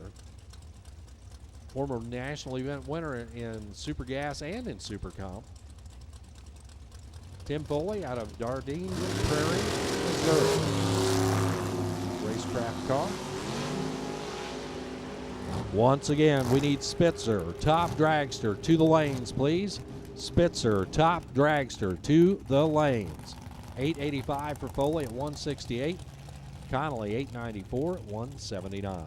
Former national event winner in Super Gas and in Super Comp. Tim Foley out of Dardine Prairie, Missouri. Racecraft car. Once again, we need Spitzer, top dragster, to the lanes, please. Spitzer, top dragster to the lanes. 885 for Foley at 168. Connolly 894 at 179.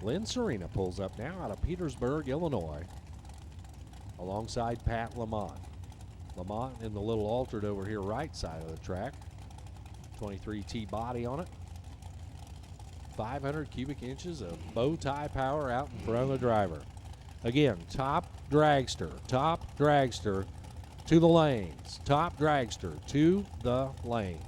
Lynn Serena pulls up now out of Petersburg, Illinois, alongside Pat Lamont. Lamont in the little altered over here right side of the track. 23T body on it. 500 cubic inches of bow tie power out in front of the driver. Again, top dragster to the lanes. Top dragster to the lanes.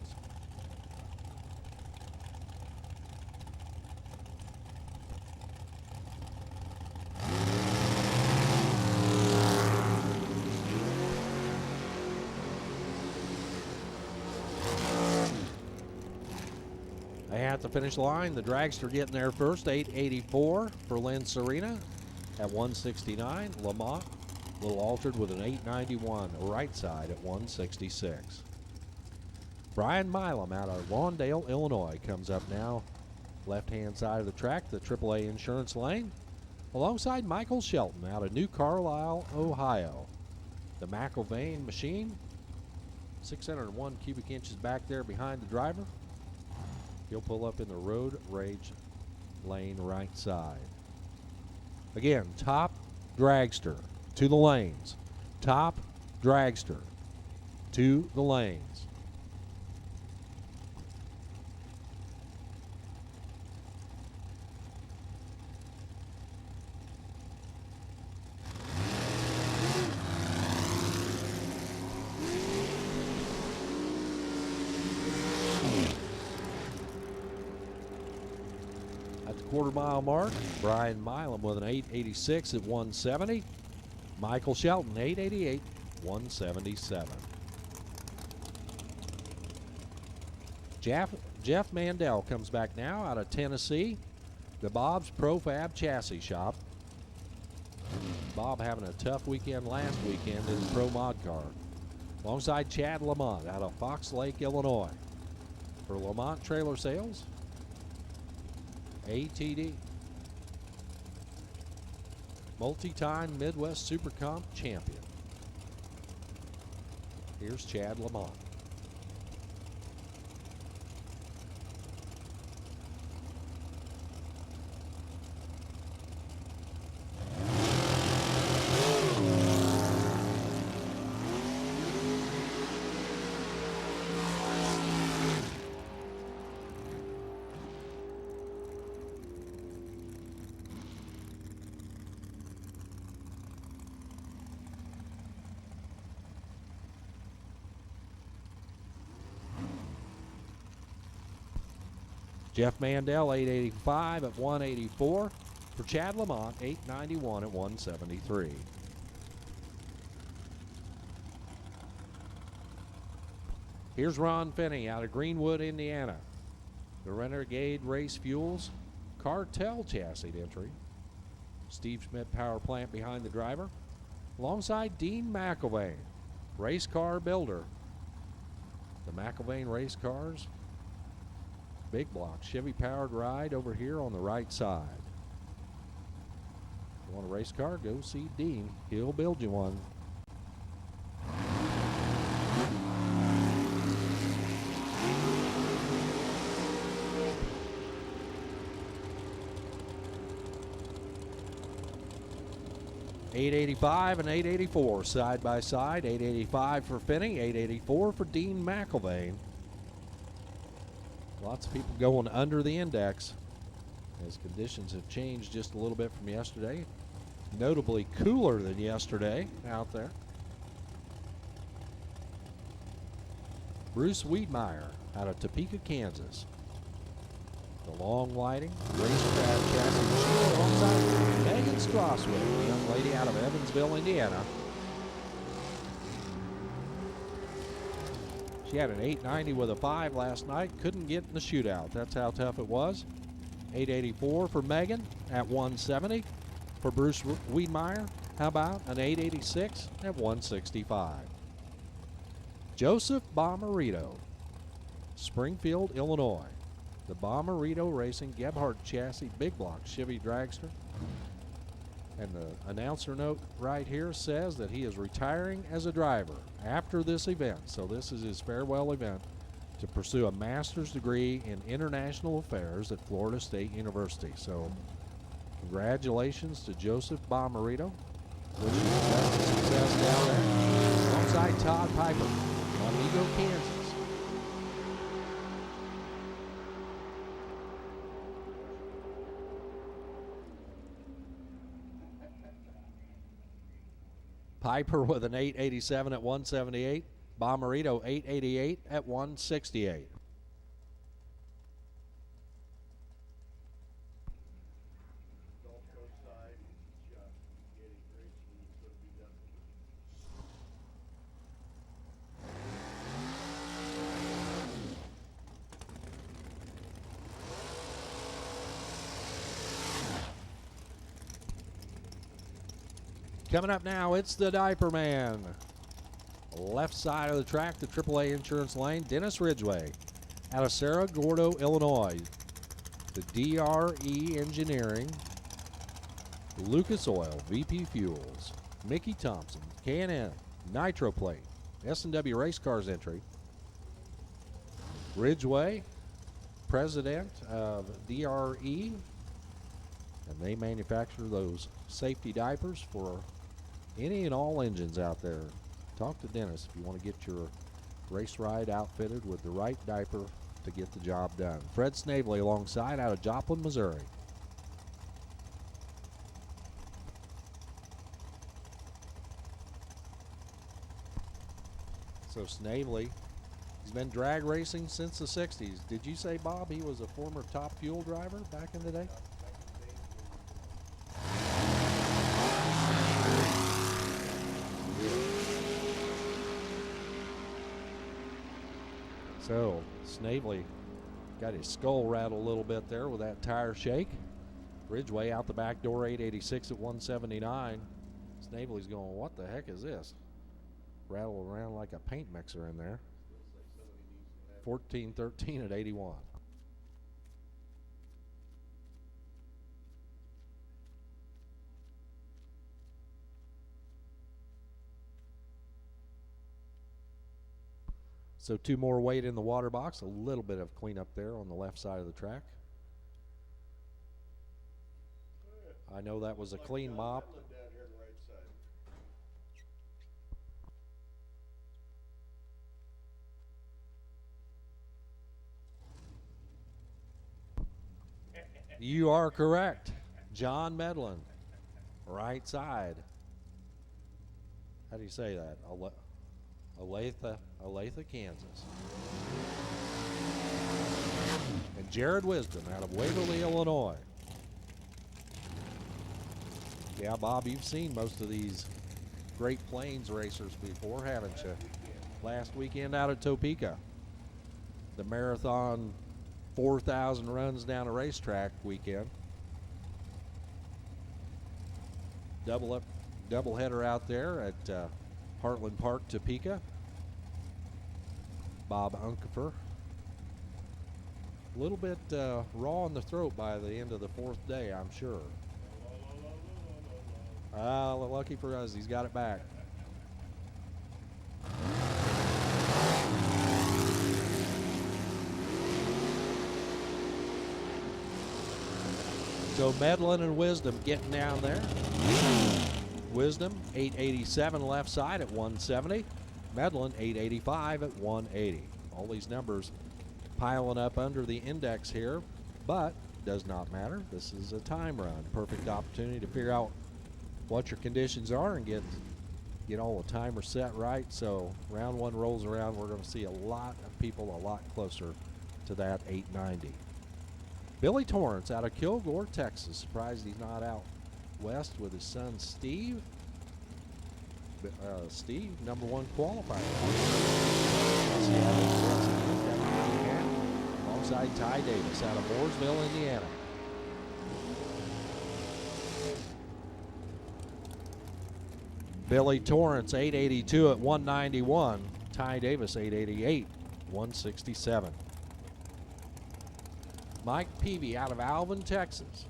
At the finish line, the dragster getting there first, 884 for Lynn Serena at 169. Lamont, a little altered with an 891 right side at 166. Brian Milam out of Lawndale, Illinois comes up now, left-hand side of the track, the AAA insurance lane, alongside Michael Shelton out of New Carlisle, Ohio. The McIlvain machine, 601 cubic inches back there behind the driver. He'll pull up in the road rage lane right side. Again, top dragster to the lanes. Top dragster to the lanes. Quarter-mile mark. Brian Milam with an 886 at 170. Michael Shelton, 888, 177. Jeff Mandel comes back now out of Tennessee. The Bob's Profab Chassis Shop. Bob having a tough weekend last weekend in his Pro Mod car. Alongside Chad Lamont out of Fox Lake, Illinois. For Lamont Trailer Sales, ATD. Multi-time Midwest Super Comp champion. Here's Chad Lamont. Jeff Mandel, 885 at 184. For Chad Lamont, 891 at 173. Here's Ron Finney out of Greenwood, Indiana. The Renegade Race Fuels Cartel chassis entry. Steve Schmidt power plant behind the driver. Alongside Dean McIlvain, race car builder. The McIlvain race cars. Big block Chevy powered ride over here on the right side. If you want a race car, go see Dean. He'll build you one. $885 and $884 side by side. $885 for Finney, $884 for Dean McIlvain. Lots of people going under the index as conditions have changed just a little bit from yesterday. Notably cooler than yesterday out there. Bruce Wiedmeyer out of Topeka, Kansas. The long lighting, racecraft chassis machine alongside Megan Straswick, a young lady out of Evansville, Indiana. She had an 890 with a 5 last night. Couldn't get in the shootout. That's how tough it was. 884 for Megan at 170. For Bruce Wiedmeyer, how about an 886 at 165. Joseph Bomarito, Springfield, Illinois. The Bomarito Racing Gebhardt chassis big block Chevy Dragster. And the announcer note right here says that he is retiring as a driver after this event. So this is his farewell event to pursue a master's degree in international affairs at Florida State University. So congratulations to Joseph Bomarito. Wishing him the best of success down there. Alongside Todd Piper, Amigo, Kansas. Piper with an 887 at 178. Bomarito 888 at 168. Coming up now, it's the Diaper Man. Left side of the track, the AAA Insurance Lane, Dennis Ridgway. Out of Cerro Gordo, Illinois, the DRE Engineering, Lucas Oil, VP Fuels, Mickey Thompson, K&N, Nitroplate, S&W Race Cars entry. Ridgway, president of DRE, and they manufacture those safety diapers for any and all engines out there. Talk to Dennis if you want to get your race ride outfitted with the right diaper to get the job done. Fred Snavely alongside out of Joplin, Missouri. So Snavely, he's been drag racing since the 60s. Did you say, Bob, he was a former Top Fuel driver back in the day? So Snavely got his skull rattled a little bit there with that tire shake. Ridgway out the back door, 886 at 179. Snavely's going, what the heck is this? Rattled around like a paint mixer in there. 1413 at 81. So two more weight in the water box, a little bit of cleanup there on the left side of the track. I know that was a clean mop. You are correct. John Medlin, right side. How do you say that? Olathe, Kansas. And Jared Wisdom out of Waverly, Illinois. Yeah, Bob, you've seen most of these Great Plains racers before, haven't you? Last weekend out at Topeka, the marathon 4,000 runs down a racetrack weekend. Double header out there at Heartland Park, Topeka. Bob Unkefer. A little bit raw in the throat by the end of the fourth day, I'm sure. Lucky for us, he's got it back. So Medlin and Wisdom getting down there. Wisdom 887 left side at 170. Medlin 885 at 180. All these numbers piling up under the index here, but does not matter. This is a time run. Perfect opportunity to figure out what your conditions are and get all the timers set right. So round one rolls around, we're going to see a lot of people a lot closer to that 890. Billy Torrance out of Kilgore, Texas. Surprised he's not out west with his son Steve. Steve, number one qualifier. Alongside Ty Davis out of Mooresville, Indiana. Billy Torrance 882 at 191. Ty Davis 888, 167. Mike Peavy out of Alvin, Texas.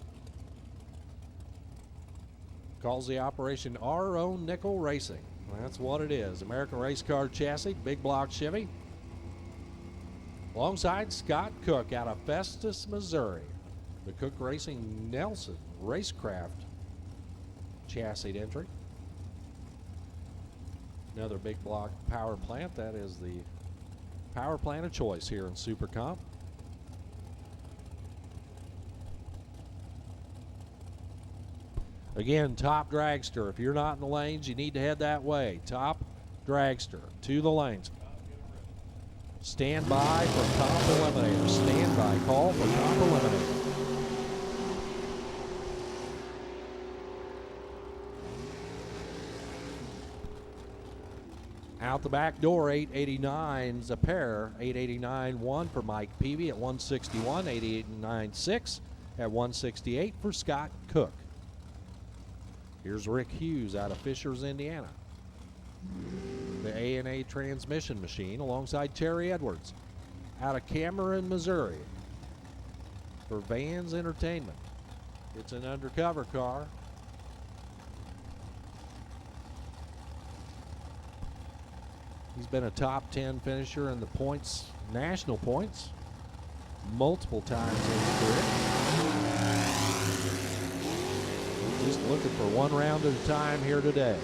calls the operation our own nickel racing. That's what it is. American race car chassis, big block Chevy. Alongside Scott Cook out of Festus, Missouri. The Cook Racing Nelson Racecraft chassis entry. Another big block power plant. That is the power plant of choice here in Super Comp. Again, top Dragster. If you're not in the lanes, you need to head that way. Top Dragster to the lanes. Stand by for Comp Eliminator. Stand by. Call for Comp Eliminator. Out the back door, 889's a pair. 889-1 for Mike Peavy at 161. 889-6 at 168 for Scott Cook. Here's Rick Hughes out of Fishers, Indiana. The A&A transmission machine alongside Terry Edwards out of Cameron, Missouri for Vans Entertainment. It's an undercover car. He's been a top 10 finisher in the points, national points, multiple times in his career. Just looking for one round at a time here today.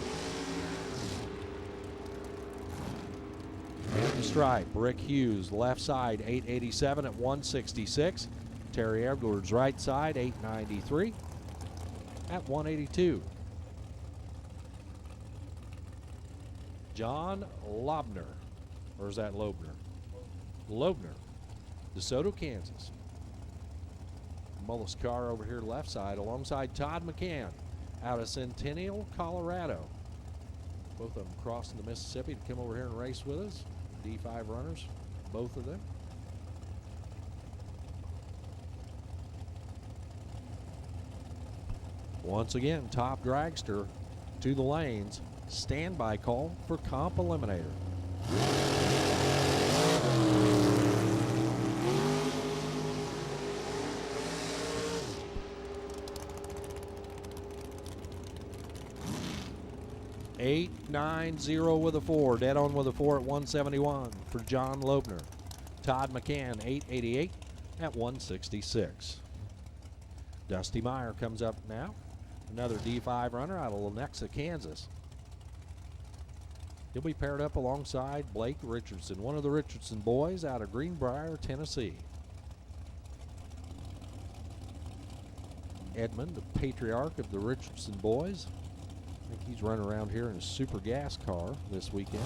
And the stripe, Rick Hughes, left side, 887 at 166. Terry Edwards, right side, 893 at 182. John Lobner, or is that Lobner? Lobner, DeSoto, Kansas. Mullis car over here left side alongside Todd McCann out of Centennial, Colorado. Both of them crossing the Mississippi to come over here and race with us. D5 runners, both of them. Once again, top Dragster to the lanes. Standby call for Comp Eliminator. Eight, 9, 0 with a 4. Dead on with a 4 at 171 for John Lobner. Todd McCann, 888 at 166. Dusty Meyer comes up now. Another D5 runner out of Lenexa, Kansas. He'll be paired up alongside Blake Richardson, one of the Richardson boys out of Greenbrier, Tennessee. Edmund, the patriarch of the Richardson boys. I think he's running around here in a super gas car this weekend.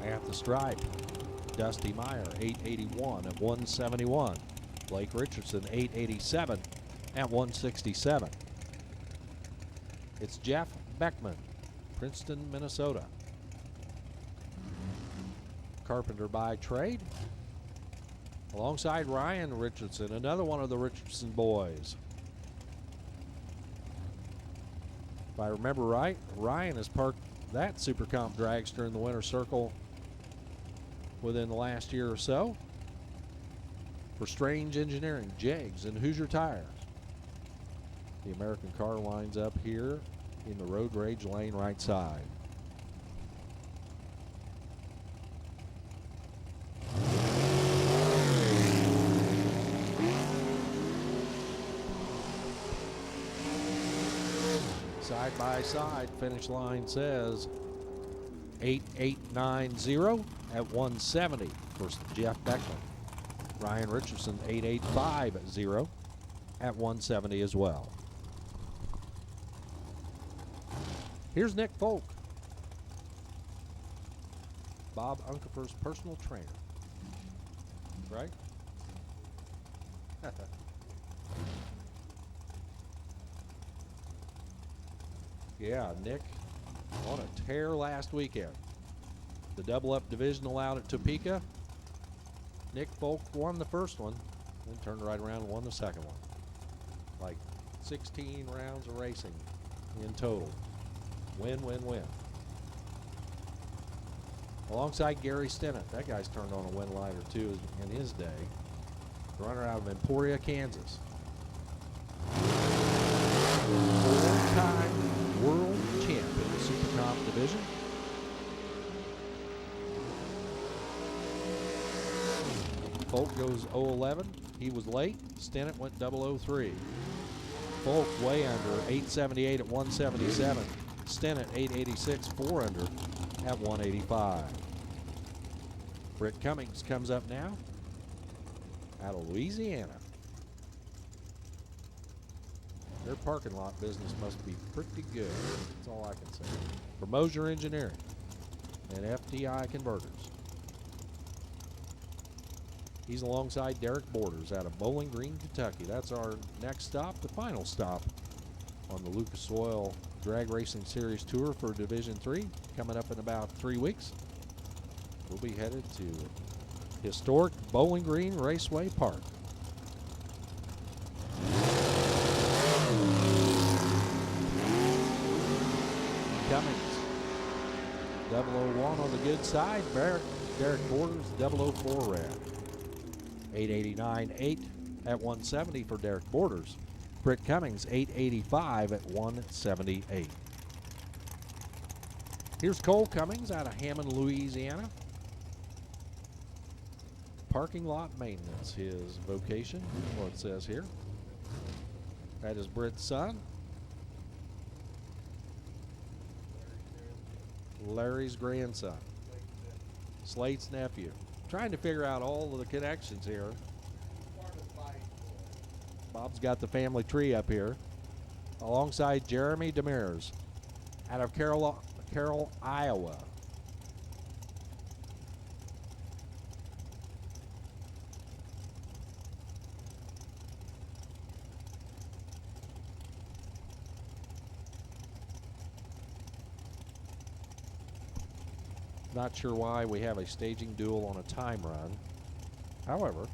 At the stripe, Dusty Meyer, 881 at 171. Blake Richardson, 887 at 167. It's Jeff Beckman, Princeton, Minnesota. Carpenter by trade. Alongside Ryan Richardson, another one of the Richardson boys. If I remember right, Ryan has parked that Super Comp Dragster in the winner's circle within the last year or so. For Strange Engineering, Jegs, and Hoosier Tires. The American car lines up here in the road rage lane right side. Side by side, finish line says 8890 at 170 for Jeff Beckman. Ryan Richardson, 8850 at 170 as well. Here's Nick Folk, Bob Unkefer's personal trainer. Right? Yeah, Nick on a tear last weekend. The double-up divisional out at Topeka. Nick Folk won the first one, then turned right around and won the second one. Like 16 rounds of racing in total. Win, win, win. Alongside Gary Stennett. That guy's turned on a win light or two in his day. Runner out of Emporia, Kansas. 4-time world champ in the Super Comp division. Folk goes 0-11. He was late. Stennett went 003. Folk way under, 878 at 177. Stennett 886, 4 under at 185. Britt Cummings comes up now out of Louisiana. Their parking lot business must be pretty good. That's all I can say. For Mosier Engineering and FTI Converters. He's alongside Derek Borders out of Bowling Green, Kentucky. That's our next stop, the final stop on the Lucas Oil Drag Racing Series Tour for Division 3, coming up in about 3 weeks. We'll be headed to historic Bowling Green Raceway Park. Cummings, 001 on the good side. Derek Borders, 004 red. 889.8 at 170 for Derek Borders. Britt Cummings, 885 at 178. Here's Cole Cummings out of Hammond, Louisiana. Parking lot maintenance, his vocation, what it says here. That is Britt's son. Larry's grandson. Slate's nephew. Trying to figure out all of the connections here. Bob's got the family tree up here. Alongside Jeremy Demers out of Carroll, Iowa. Not sure why we have a staging duel on a time run. However,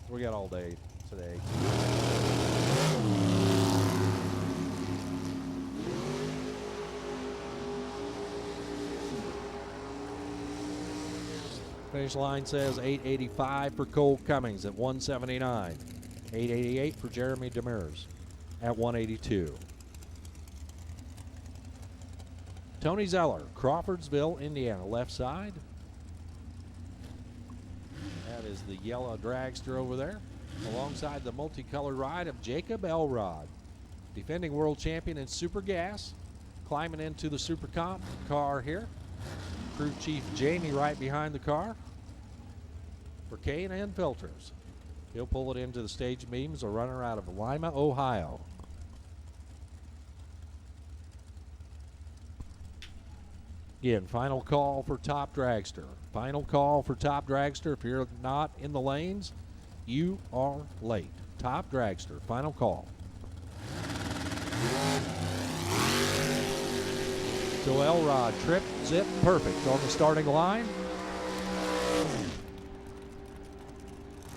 we got all day today. Finish line says 885 for Cole Cummings at 179. 888 for Jeremy Demers at 182. Tony Zeller, Crawfordsville, Indiana, left side. That is the yellow dragster over there, alongside the multicolored ride of Jacob Elrod, defending world champion in Super Gas, climbing into the Super Comp car here. Crew Chief Jamie right behind the car for K&N Filters. He'll pull it into the stage beams, a runner out of Lima, Ohio. Again, final call for top dragster. Final call for top dragster. If you're not in the lanes, you are late. Top dragster, final call. So Elrod, trip, zip, perfect on the starting line.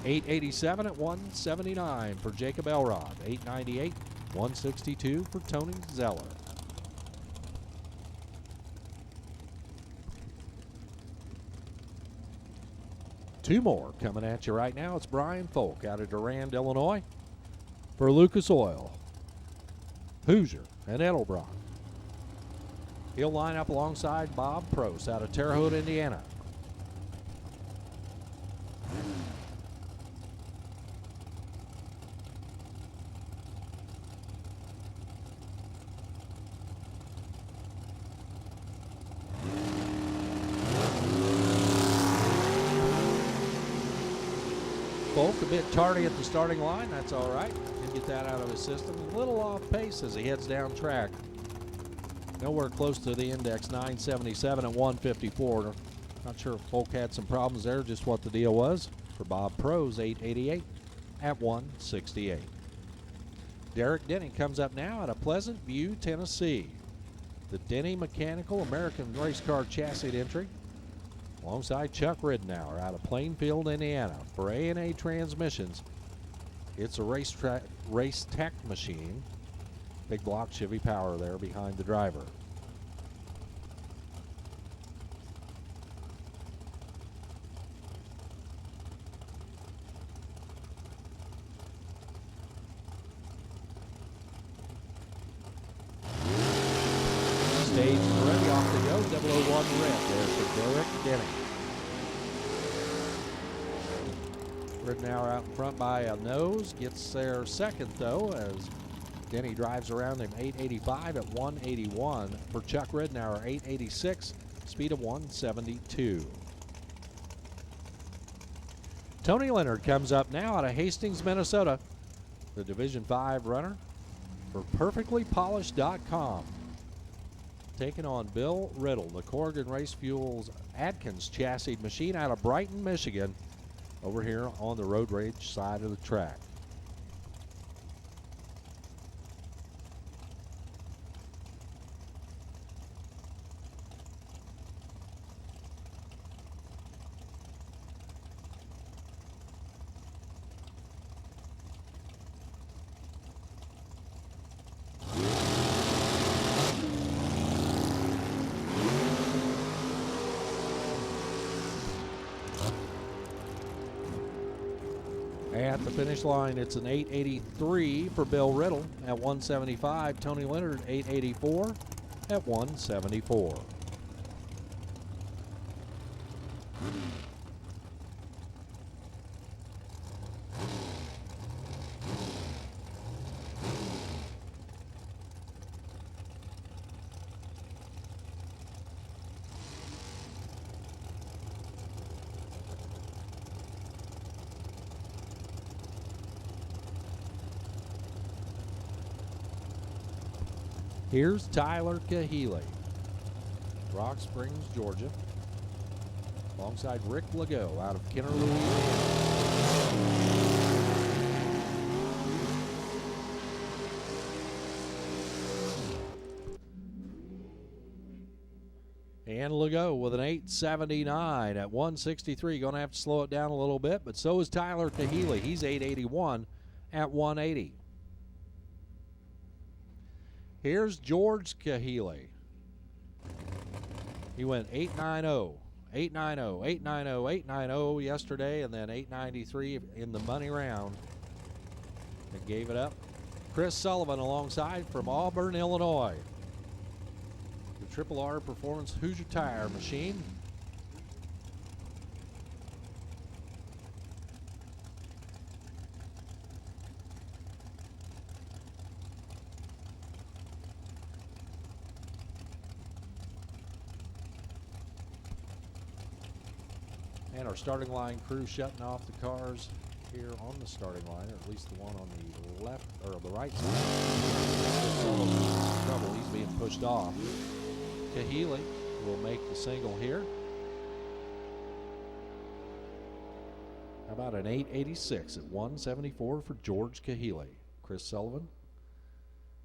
887 at 179 for Jacob Elrod. 898, 162 for Tony Zeller. Two more coming at you right now. It's Brian Folk out of Durand, Illinois for Lucas Oil, Hoosier, and Edelbrock. He'll line up alongside Bob Prost out of Terre Haute, Indiana. Folk a bit tardy at the starting line. That's all right. Can get that out of his system. A little off pace as he heads down track. Nowhere close to the index, 977 at 154. Not sure if Folk had some problems there, just what the deal was. For Bob Pro's 888 at 168. Derek Denny comes up now out of Pleasant View, Tennessee. The Denny Mechanical American Race Car Chassis entry. Alongside Chuck Ridenour out of Plainfield, Indiana for A&A Transmissions. It's a race tech machine. Big block Chevy power there behind the driver. on the red there for Derek Denny. Ridenour out in front by a nose. Gets there second, though, as Denny drives around him. 885 at 181 for Chuck Ridenour. 886, speed of 172. Tony Leonard comes up now out of Hastings, Minnesota. The Division 5 runner for PerfectlyPolished.com. Taking on Bill Riddle, the Corrigan Race Fuels Atkins chassis machine out of Brighton, Michigan, over here on the road rage side of the track. At the finish line, it's an 883 for Bill Riddle at 175. Tony Leonard, 884 at 174. Here's Tyler Kahele, Rock Springs, Georgia, alongside Rick Legault out of Kenner, Louisiana. And Legault with an 879 at 163. Going to have to slow it down a little bit, but so is Tyler Kahele. He's 881 at 180. Here's George Kahele. He went 890, 890, 890, 890 yesterday, and then 893 in the money round. And gave it up. Chris Sullivan alongside from Auburn, Illinois. The Triple R Performance Hoosier Tire machine. And our starting line crew shutting off the cars here on the starting line, or at least the one on the left or the right side. Trouble, he's being pushed off. Kahele will make the single here. How about an 886 at 174 for George Kahele? Chris Sullivan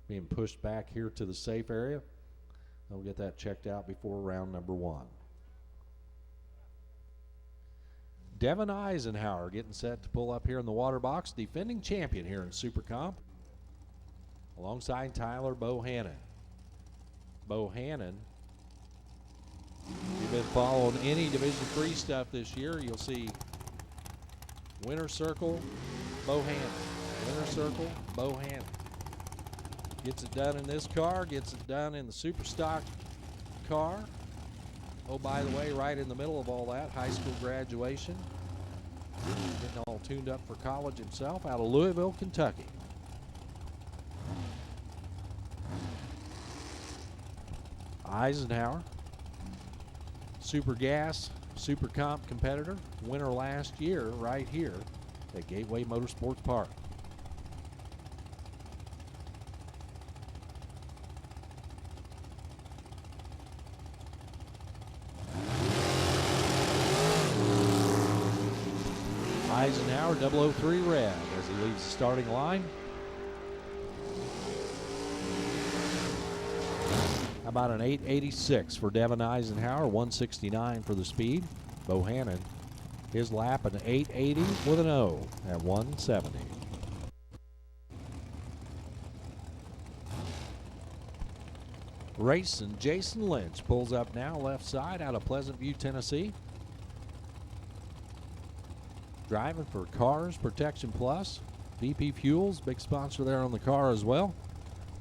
being pushed back here to the safe area. They'll get that checked out before round number one. Devin Eisenhower getting set to pull up here in the water box, defending champion here in Super Comp, alongside Tyler Bohannon. Bohannon, if you've been following any Division III stuff this year, you'll see Winner Circle, Bohannon. Winner Circle, Bohannon. Gets it done in this car, gets it done in the Super Stock car. Oh, by the way, right in the middle of all that, high school graduation. Getting all tuned up for college himself out of Louisville, Kentucky. Eisenhower, Super Gas, Super Comp competitor, winner last year right here at Gateway Motorsports Park. Eisenhower 003 red as he leaves the starting line. How about an 886 for Devin Eisenhower, 169 for the speed. Bohannon, his lap an 880 with an O at 170. Racing Jason Lynch pulls up now left side out of Pleasant View, Tennessee. Driving for Cars Protection Plus. VP Fuels, big sponsor there on the car as well.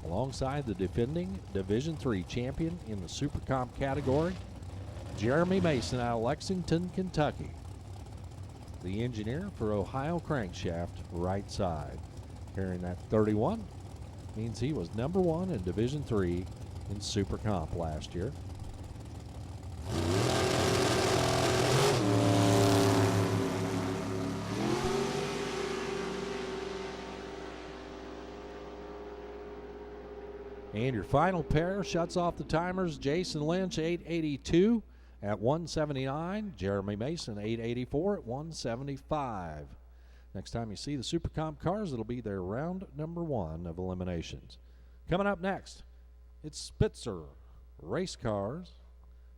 Alongside the defending Division III champion in the Super Comp category. Jeremy Mason out of Lexington, Kentucky. The engineer for Ohio Crankshaft, right side. Carrying that 31 means he was number 1 in Division III in Super Comp last year. And your final pair shuts off the timers. Jason Lynch, 882 at 179. Jeremy Mason, 884 at 175. Next time you see the Super Comp cars, it'll be their round number 1 of eliminations. Coming up next, it's Spitzer Race Cars,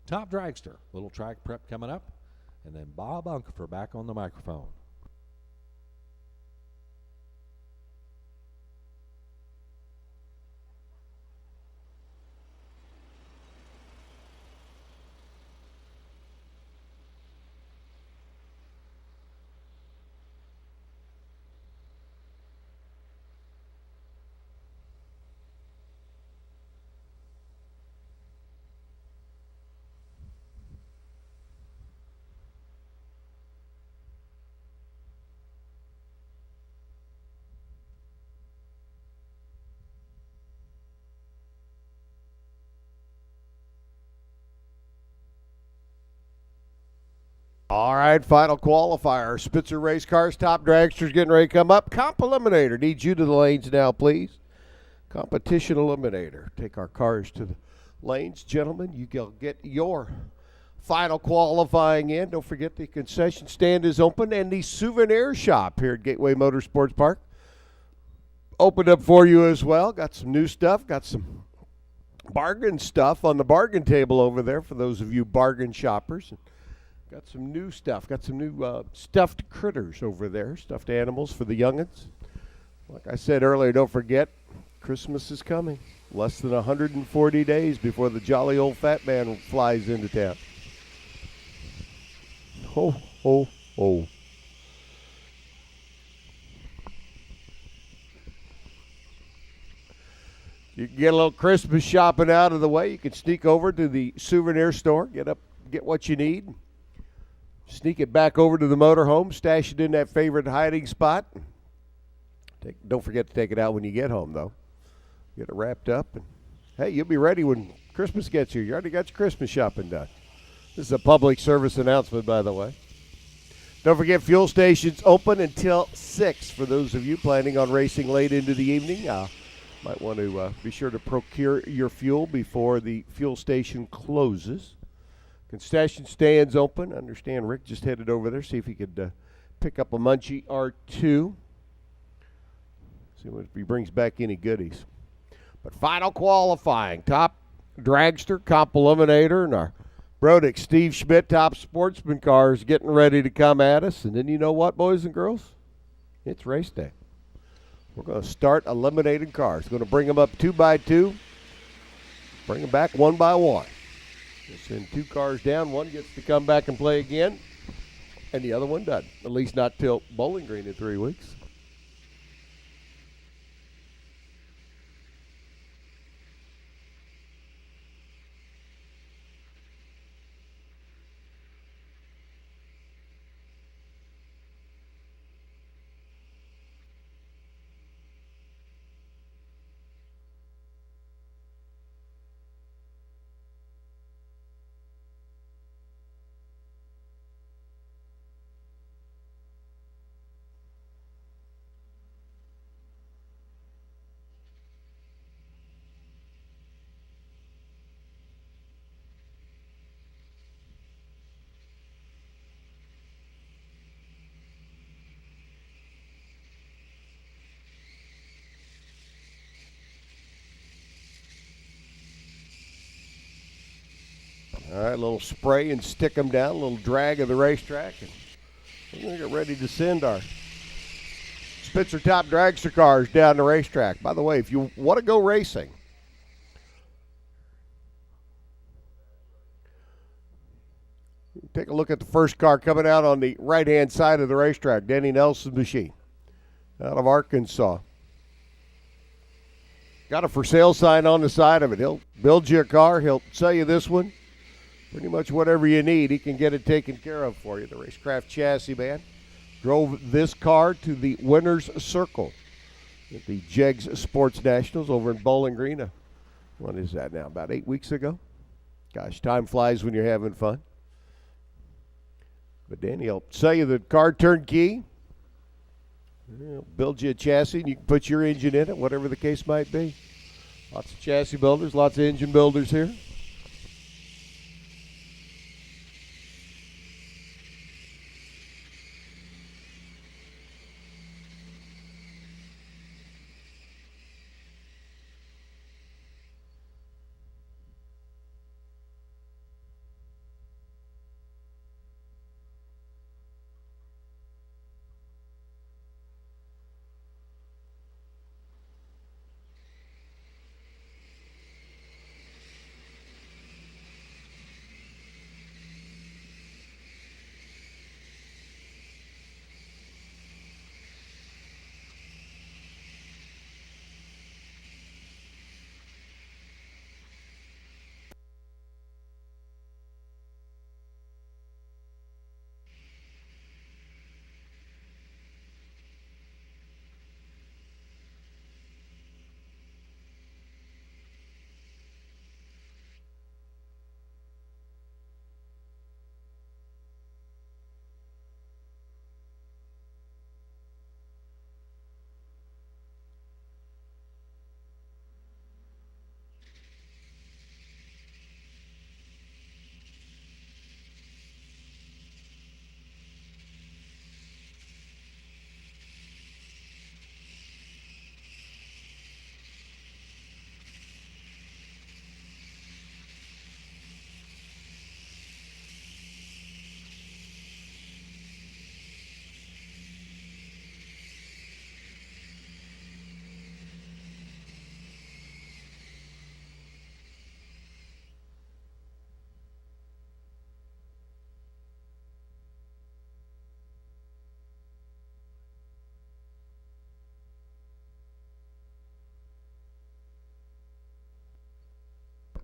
Top Dragster. Little track prep coming up, and then Bob Unkefer back on the microphone. All right, final qualifier. Spitzer Race Cars, Top Dragster's getting ready to come up. Comp Eliminator needs you to the lanes now, please. Competition Eliminator. Take our cars to the lanes. Gentlemen, you get your final qualifying in. Don't forget the concession stand is open, and the souvenir shop here at Gateway Motorsports Park opened up for you as well. Got some new stuff. Got some bargain stuff on the bargain table over there for those of you bargain shoppers. Got some new stuff. Got some new stuffed critters over there, stuffed animals for the youngins. Like I said earlier, don't forget, Christmas is coming. Less than 140 days before the jolly old fat man flies into town. Ho, ho, ho. You can get a little Christmas shopping out of the way. You can sneak over to the souvenir store, get what you need. Sneak it back over to the motorhome, stash it in that favorite hiding spot. Don't forget to take it out when you get home, though. Get it wrapped up. And hey, you'll be ready when Christmas gets here. You already got your Christmas shopping done. This is a public service announcement, by the way. Don't forget, fuel stations open until 6 for those of you planning on racing late into the evening. Might want to be sure to procure your fuel before the fuel station closes. Concession stands open. I understand Rick just headed over there, see if he could pick up a munchie or two. See if he brings back any goodies. But final qualifying, Top Dragster, Comp Eliminator, and our Brodick Steve Schmidt Top Sportsman cars getting ready to come at us. And then you know what, boys and girls? It's race day. We're going to start eliminating cars. Going to bring them up 2 by 2, bring them back 1 by 1. Just send 2 cars down. One gets to come back and play again, and the other one doesn't. At least not till Bowling Green in 3 weeks. All right, a little spray and stick them down, a little drag of the racetrack, and we're going to get ready to send our Spitzer Top Dragster cars down the racetrack. By the way, if you want to go racing, take a look at the first car coming out on the right-hand side of the racetrack, Denny Nelson's machine out of Arkansas. Got a for sale sign on the side of it. He'll build you a car. He'll sell you this one. pretty much whatever you need, he can get it taken care of for you. The Racecraft Chassis Man drove this car to the winner's circle at the Jegs Sports Nationals over in Bowling Green. What is that now? About 8 weeks ago? Gosh, time flies when you're having fun. But Danny will sell you the car turnkey. He'll build you a chassis, and you can put your engine in it, whatever the case might be. Lots of chassis builders, lots of engine builders here.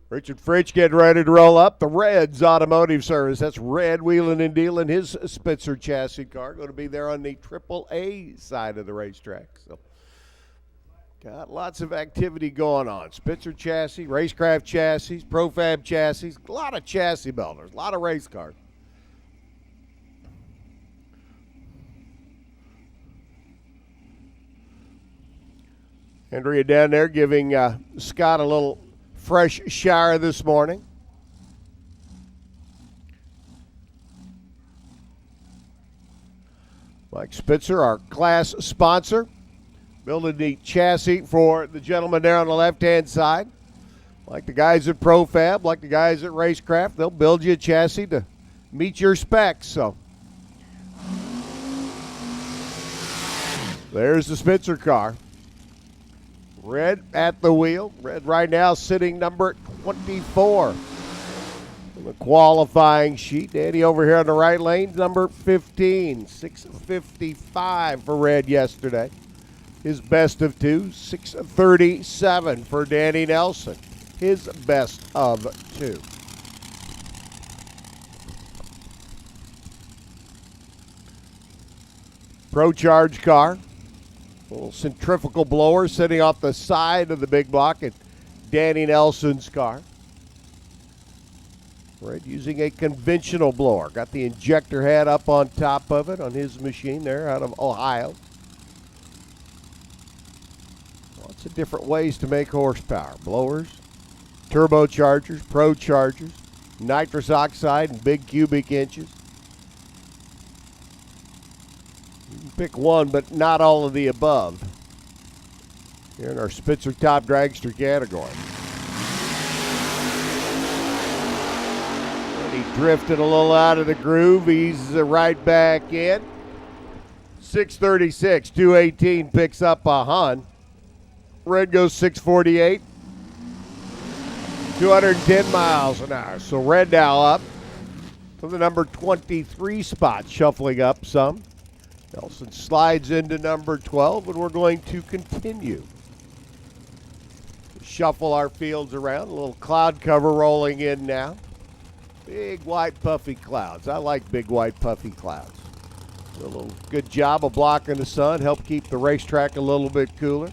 Richard Fritch getting ready to roll up. The Reds Automotive Service. That's Red wheeling and dealing his Spitzer chassis car. Going to be there on the AAA side of the racetrack. So, got lots of activity going on. Spitzer chassis, Racecraft chassis, Profab chassis. A lot of chassis builders. A lot of race cars. Andrea down there giving Scott a little fresh shower this morning. Mike Spitzer, our class sponsor, building the chassis for the gentleman there on the left-hand side. Like the guys at Profab, like the guys at Racecraft, they'll build you a chassis to meet your specs. So there's the Spitzer car. Red at the wheel. Red right now sitting number 24 in the qualifying sheet. Danny over here on the right lane, number 15. 6:55 for Red yesterday. His best of two. 6:37 for Danny Nelson. His best of two. Pro Charge car. A little centrifugal blower sitting off the side of the big block at Danny Nelson's car. Red using a conventional blower. Got the injector head up on top of it on his machine there out of Ohio. Lots of different ways to make horsepower. Blowers, turbochargers, pro chargers, nitrous oxide and big cubic inches. Pick one, but not all of the above. Here in our Spitzer Top Dragster category. And he drifted a little out of the groove. He's right back in. 636, 218 picks up a Hun. Red goes 648. 210 miles an hour. So Red now up to the number 23 spot, shuffling up some. Nelson slides into number 12, and we're going to continue to shuffle our fields around. A little cloud cover rolling in now. Big white puffy clouds. I like big white puffy clouds. A little good job of blocking the sun, help keep the racetrack a little bit cooler.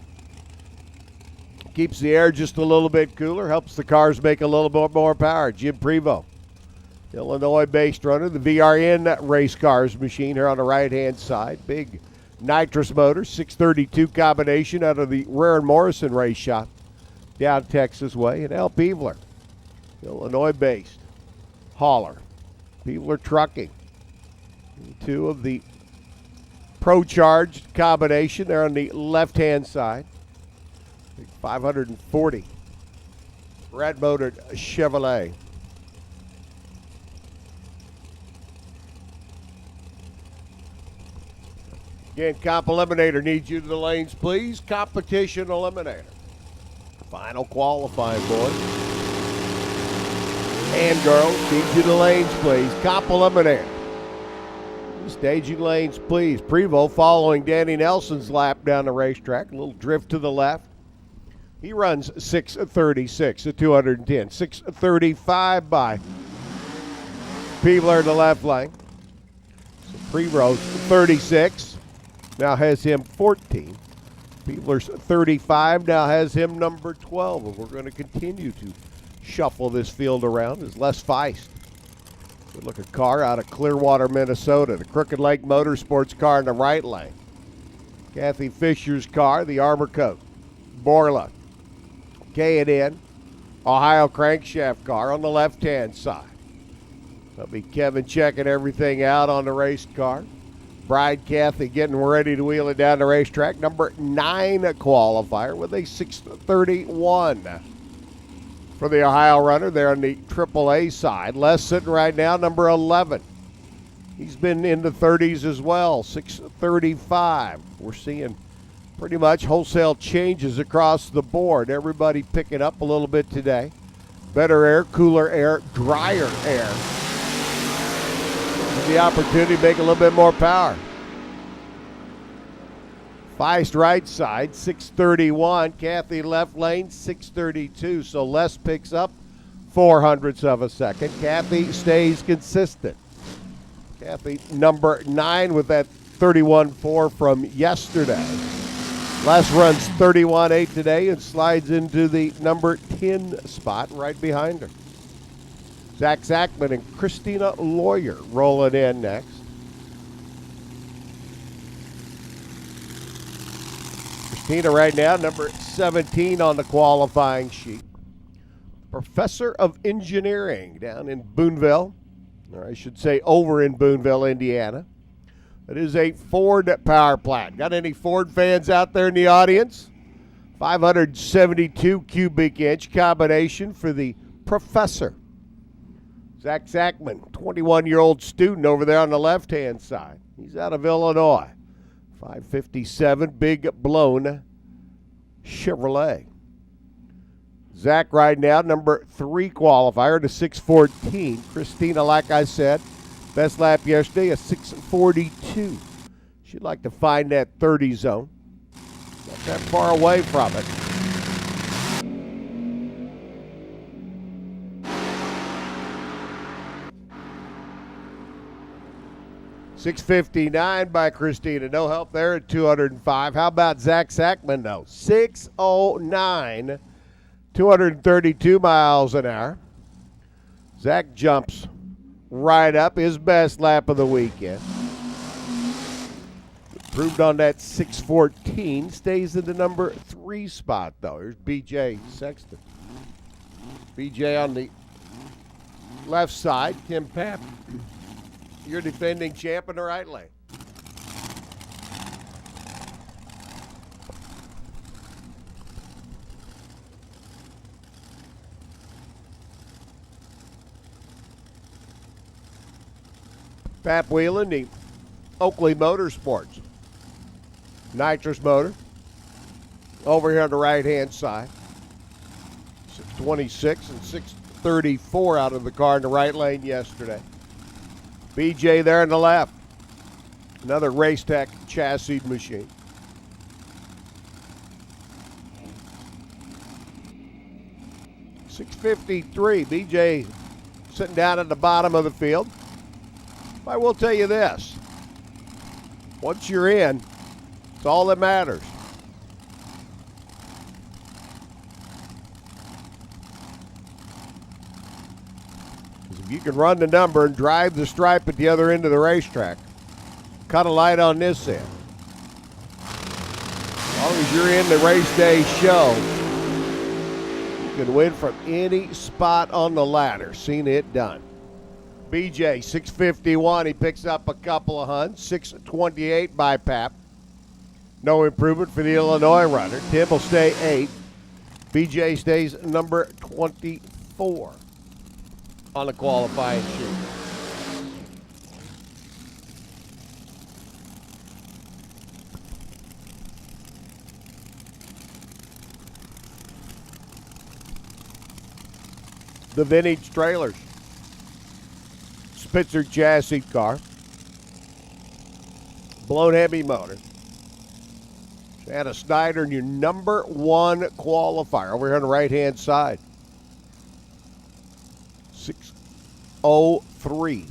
Keeps the air just a little bit cooler, helps the cars make a little bit more power. Jim Prevost, Illinois-based runner, the VRN race cars machine here on the right-hand side. Big nitrous motor, 632 combination out of the Rare and Morrison race shop down Texas way. And Al Peevler, Illinois-based hauler. Peevler Trucking. Two of the Pro-Charged combination there on the left-hand side. Big 540 red-motored Chevrolet. Again, Comp Eliminator needs you to the lanes, please. Competition Eliminator. Final qualifying, boys and girls. Needs you to the lanes, please. Comp Eliminator. Staging lanes, please. Prevost following Danny Nelson's lap down the racetrack. A little drift to the left. He runs 6:36 at 210. 6:35 by Peevler in the left lane. So Prevost 36 now has him 14. Peevler's 35 now has him number 12. And we're going to continue to shuffle this field around as Les Feist. Good looking car out of Clearwater, Minnesota. The Crooked Lake Motorsports car in the right lane. Kathy Fisher's car, the Armor Coat. Borla. K&N, Ohio Crankshaft car on the left-hand side. That'll be Kevin checking everything out on the race car. Bride Kathy getting ready to wheel it down the racetrack. Number 9 qualifier with a 6:31 for the Ohio runner there on the AAA side. Les sitting right now, number 11. He's been in the 30s as well, 6:35. We're seeing pretty much wholesale changes across the board. Everybody picking up a little bit today. Better air, cooler air, drier air. The opportunity to make a little bit more power. Feist right side, 6:31. Kathy left lane, 6:32. So Les picks up 0.04 of a second. Kathy stays consistent. Kathy number 9 with that 31.4 from yesterday. Les runs 31.8 today and slides into the number 10 spot right behind her. Zach Zachman and Christina Lawyer rolling in next. Christina right now, number 17 on the qualifying sheet. Professor of Engineering down in Boonville, or I should say over in Boonville, Indiana. It is a Ford power plant. Got any Ford fans out there in the audience? 572 cubic inch combination for the Professor. Zach Zachman, 21-year-old student over there on the left-hand side. He's out of Illinois. 557, big blown Chevrolet. Zach right now, number 3 qualifier to 6:14. Christina, like I said, best lap yesterday, a 6:42. She'd like to find that 30 zone. Not that far away from it. $6.59 by Christina. No help there at 205. How about Zach Zachman, though? 6:09, 232 miles an hour. Zach jumps right up, his best lap of the weekend. Improved on that 6:14. Stays in the number 3 spot, though. Here's BJ Sexton. BJ on the left side. Tim Papp, your defending champ in the right lane. Pap wheeling the Oakley Motorsports nitrous motor over here on the right-hand side. 626 and 634 out of the car in the right lane yesterday. BJ there on the left. Another Race Tech chassis machine. $653. BJ sitting down at the bottom of the field. I will tell you this. Once you're in, it's all that matters. Because if you can run the number and drive the stripe at the other end of the racetrack, cut a light on this end. As long as you're in the race day show, you can win from any spot on the ladder. Seen it done. BJ, 651. He picks up a couple of hunts. 628 by Pap. No improvement for the Illinois runner. Tim will stay 8. BJ stays number 24 on the qualifying sheet. The vintage trailers. Spitzer chassis car. Blown heavy motor. Shanna Snyder, your number 1 qualifier over here on the right-hand side. 6:03.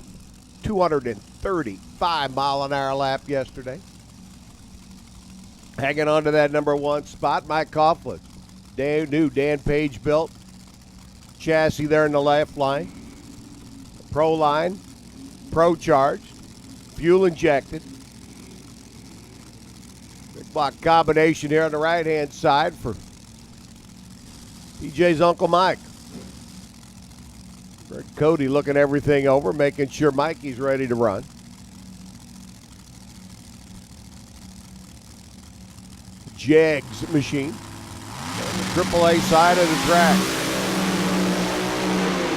235-mile-an-hour lap yesterday. Hanging on to that number 1 spot, Mike Coughlin. New Dan Page built chassis there in the left line. Pro line, Pro charged, fuel injected. Big block combination here on the right-hand side for PJ's Uncle Mike. Greg Cody looking everything over, making sure Mikey's ready to run. Jegs machine on the AAA side of the track.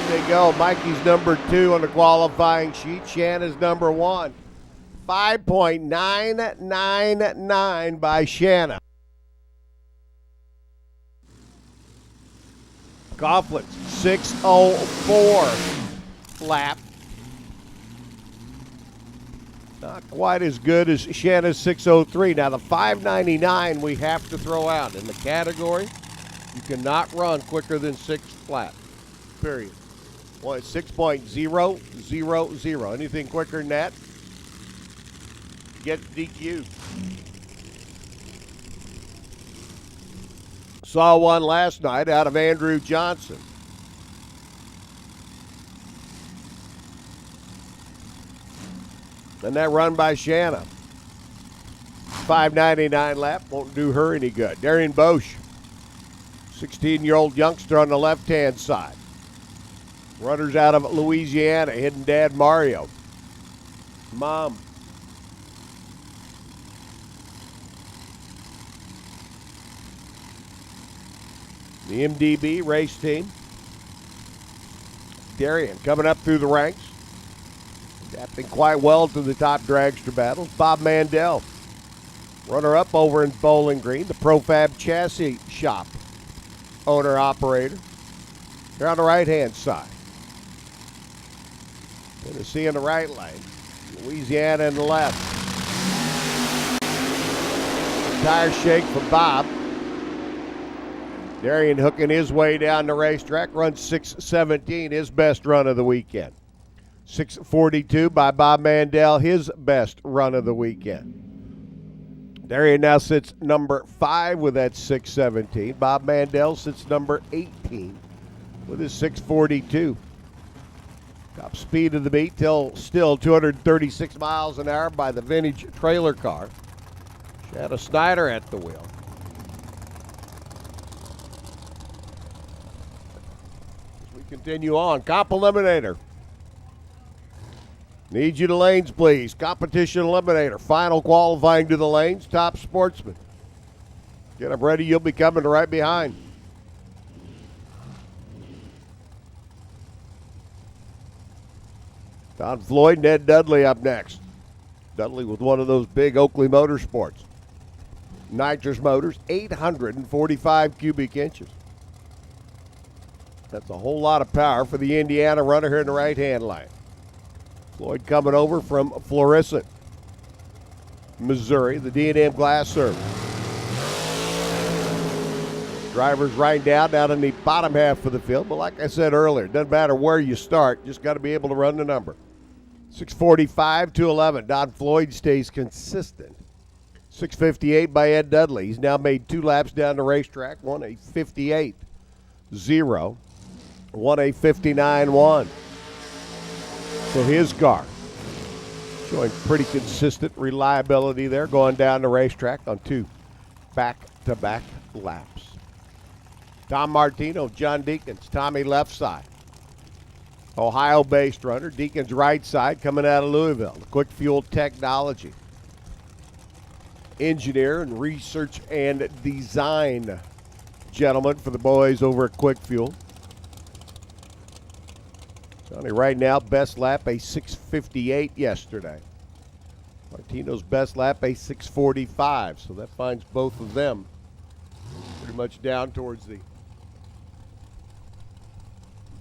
They go. Mikey's number 2 on the qualifying sheet. Shanna's number 1. 5.999 by Shanna. Coughlin's 6:04 lap. Not quite as good as Shanna's 6:03. Now the 5.99 we have to throw out in the category. You cannot run quicker than 6 flat. Period. Well, it's 6.000. Anything quicker than that, get DQ. Saw one last night out of Andrew Johnson. And that run by Shanna. 5.99 lap won't do her any good. Darian Bosch, 16-year-old youngster on the left-hand side. Runners out of Louisiana, hidden dad Mario. Mom. The MDB race team. Darian coming up through the ranks. Adapting quite well to the top dragster battles. Bob Mandel, runner-up over in Bowling Green, the Profab Chassis Shop owner-operator. Here on the right-hand side. Tennessee in the right lane. Louisiana in the left. Tire shake for Bob. Darian hooking his way down the racetrack. Runs 6:17, his best run of the weekend. 6:42 by Bob Mandel, his best run of the weekend. Darian now sits number 5 with that 6:17. Bob Mandel sits number 18 with his 6:42. Top speed of the meet still 236 miles an hour by the vintage trailer car. Shanna Snyder at the wheel. As we continue on, Comp Eliminator. Need you to lanes, please. Competition Eliminator. Final qualifying to the lanes. Top Sportsman. Get them ready. You'll be coming right behind. Don Floyd, Ned Dudley up next. Dudley with one of those big Oakley Motorsports. Nitrous motors, 845 cubic inches. That's a whole lot of power for the Indiana runner here in the right-hand lane. Floyd coming over from Florissant, Missouri, the D&M glass service. Drivers right down in the bottom half of the field. But like I said earlier, it doesn't matter where you start. Just got to be able to run the number. 6:45 to 11. Don Floyd stays consistent. 6:58 by Ed Dudley. He's now made 2 laps down the racetrack. Won a 58-0. Won a 59-1. So his car showing pretty consistent reliability there, going down the racetrack on 2 back-to-back laps. Tom Martino, John Deacons, Tommy left side. Ohio-based runner, Deacons right side, coming out of Louisville. Quick Fuel Technology. Engineer and research and design gentleman for the boys over at Quick Fuel. Johnny right now, best lap, a 6:58 yesterday. Martino's best lap, a 6:45, so that finds both of them pretty much down towards the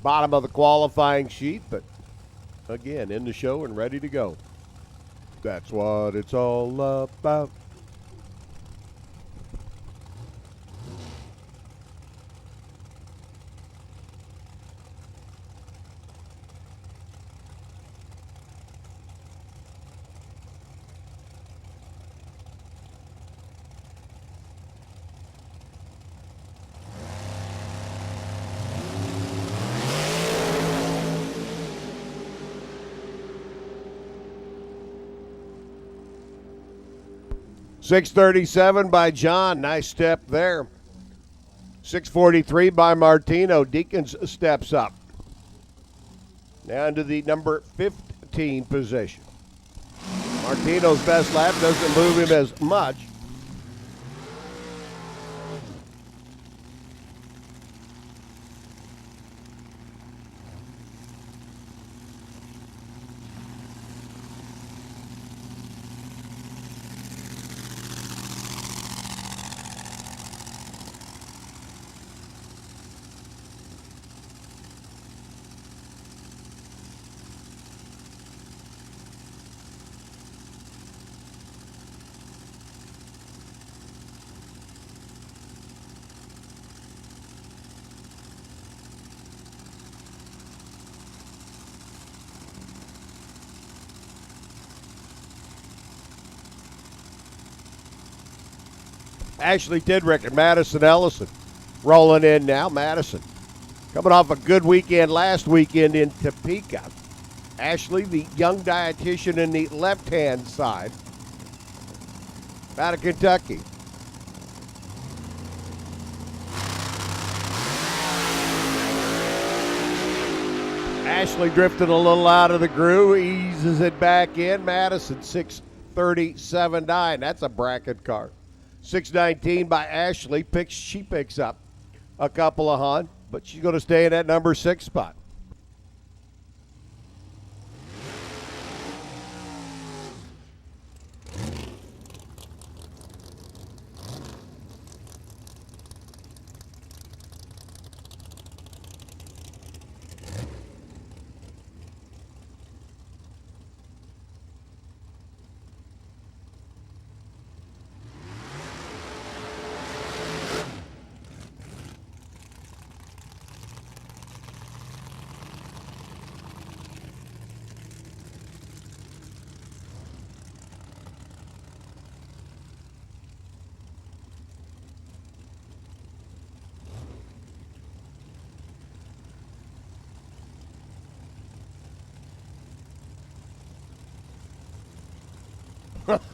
bottom of the qualifying sheet, but again, in the show and ready to go. That's what it's all about. $6.37 by John. Nice step there. $6.43 by Martino. Deacons steps up. Now into the number 15 position. Martino's best lap doesn't move him as much. Ashley Tidrick and Madison Ellison rolling in now. Madison coming off a good weekend last weekend in Topeka. Ashley, the young dietitian in the left-hand side out of Kentucky. Ashley drifting a little out of the groove, eases it back in. Madison 6:37.9. That's a bracket car. 6:19 by Ashley. She picks up a couple of hun, but she's going to stay in that number 6 spot.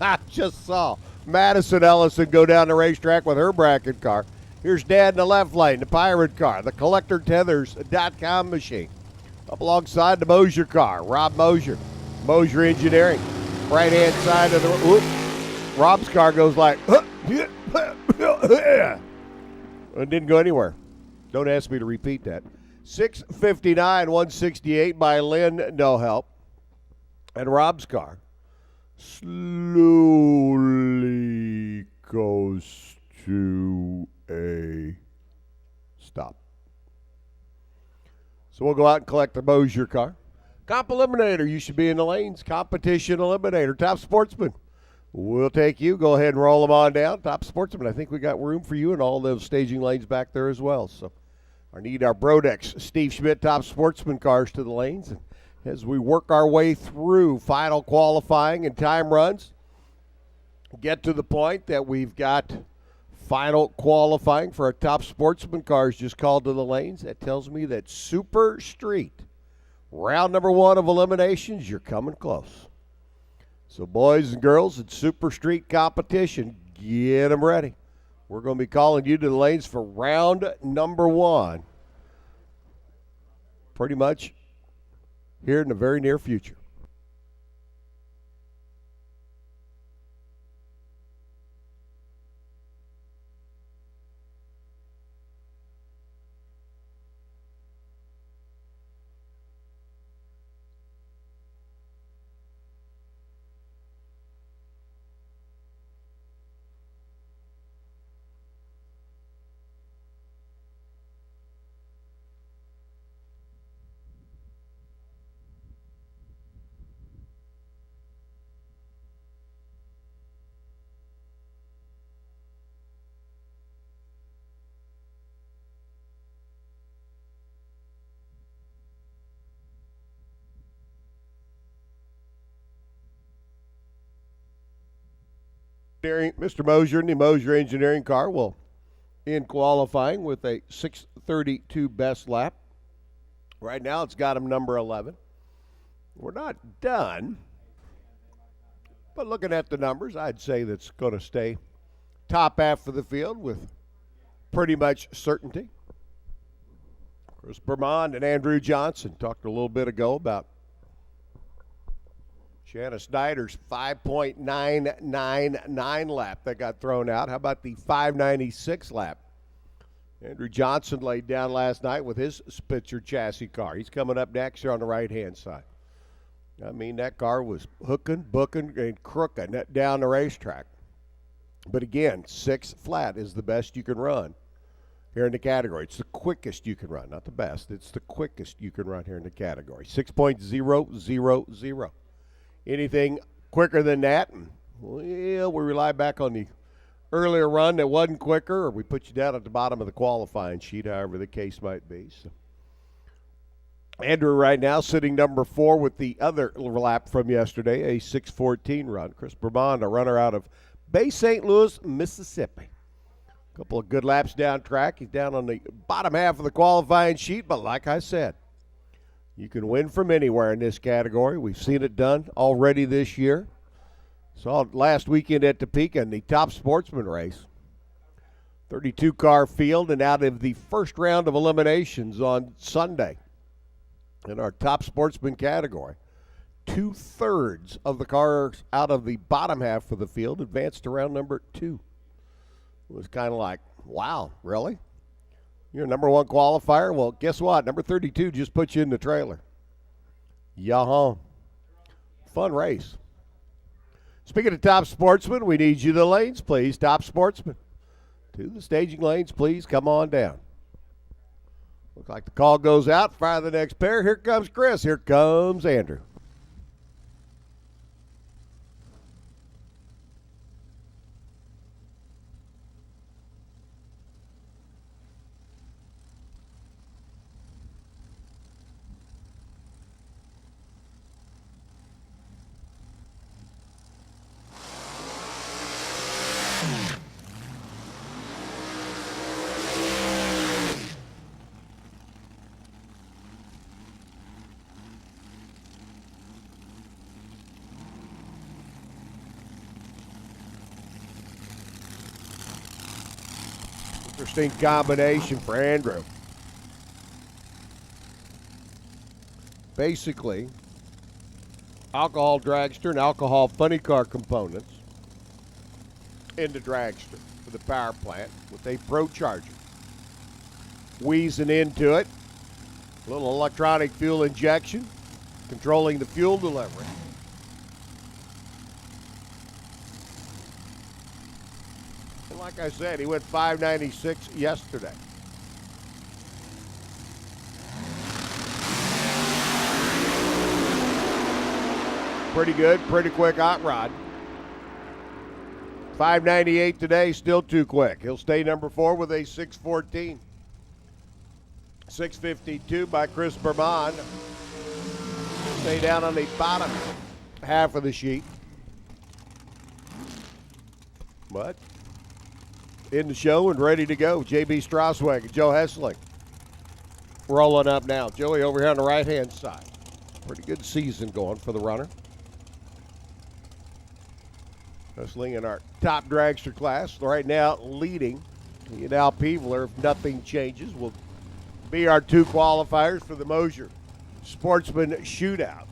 I just saw Madison Ellison go down the racetrack with her bracket car. Here's Dad in the left lane, the Pirate car, the CollectorTethers.com machine. Up alongside the Mosier car, Rob Mosier, Mosier Engineering. Right-hand side of the, Rob's car goes like, it didn't go anywhere. Don't ask me to repeat that. 6:59, 168 by Lynn, no help. And Rob's car slowly goes to a stop. So we'll go out and collect the Mosier car. Comp Eliminator, you should be in the lanes. Competition Eliminator, Top Sportsman. We'll take you. Go ahead and roll them on down. Top Sportsman, I think we got room for you in all those staging lanes back there as well. So I need our Brodex Steve Schmidt Top Sportsman cars to the lanes. And as we work our way through final qualifying and time runs, get to the point that we've got final qualifying for our Top Sportsman cars just called to the lanes. That tells me that Super Street, round number 1 of eliminations, you're coming close. So boys and girls, it's Super Street competition. Get them ready. We're going to be calling you to the lanes for round number 1 pretty much here in the very near future. Mr. Mosier and the Mosier Engineering car will in qualifying with a 6:32 best lap. Right now it's got him number 11. We're not done, but looking at the numbers, I'd say that's going to stay top half of the field with pretty much certainty. Chris Bermond and Andrew Johnson talked a little bit ago about Shanna Snyder's 5.999 lap that got thrown out. How about the 596 lap Andrew Johnson laid down last night with his Spitzer chassis car? He's coming up next here on the right-hand side. I mean, that car was hooking, booking, and crooking down the racetrack. But again, 6 flat is the best you can run here in the category. It's the quickest you can run, not the best. It's the quickest you can run here in the category. 6.000. Anything quicker than that, and well, we rely back on the earlier run that wasn't quicker, or we put you down at the bottom of the qualifying sheet, however the case might be. So Andrew right now sitting number 4 with the other lap from yesterday, a 6:14 run. Chris Bermond, a runner out of Bay St. Louis, Mississippi. A couple of good laps down track. He's down on the bottom half of the qualifying sheet, but like I said, you can win from anywhere in this category. We've seen it done already this year. Saw it last weekend at Topeka in the Top Sportsman race. 32-car field, and out of the first round of eliminations on Sunday in our Top Sportsman category, 2/3 of the cars out of the bottom half of the field advanced to round number 2. It was kind of like, wow, really? You're a number 1 qualifier? Well, guess what? Number 32 just put you in the trailer. Yaha. Fun race. Speaking of Top Sportsman, we need you to the lanes, please. Top Sportsman. To the staging lanes, please. Come on down. Looks like the call goes out. Fire the next pair. Here comes Chris. Here comes Andrew. Interesting combination for Andrew. Basically, alcohol dragster and alcohol funny car components in the dragster for the power plant with a Pro Charger. Wheezing into it, a little electronic fuel injection, controlling the fuel delivery. And like I said, he went 596 yesterday. Pretty good, pretty quick hot rod. 598 today, still too quick. He'll stay number 4 with a 614. 652 by Chris Berman. Stay down on the bottom half of the sheet. But in the show and ready to go. JB Strasweg and Joe Hessling rolling up now. Joey over here on the right-hand side. Pretty good season going for the runner. Hessling in our top dragster class. Right now leading. Now Peevler, if nothing changes, will be our 2 qualifiers for the Mosier Sportsman Shootout.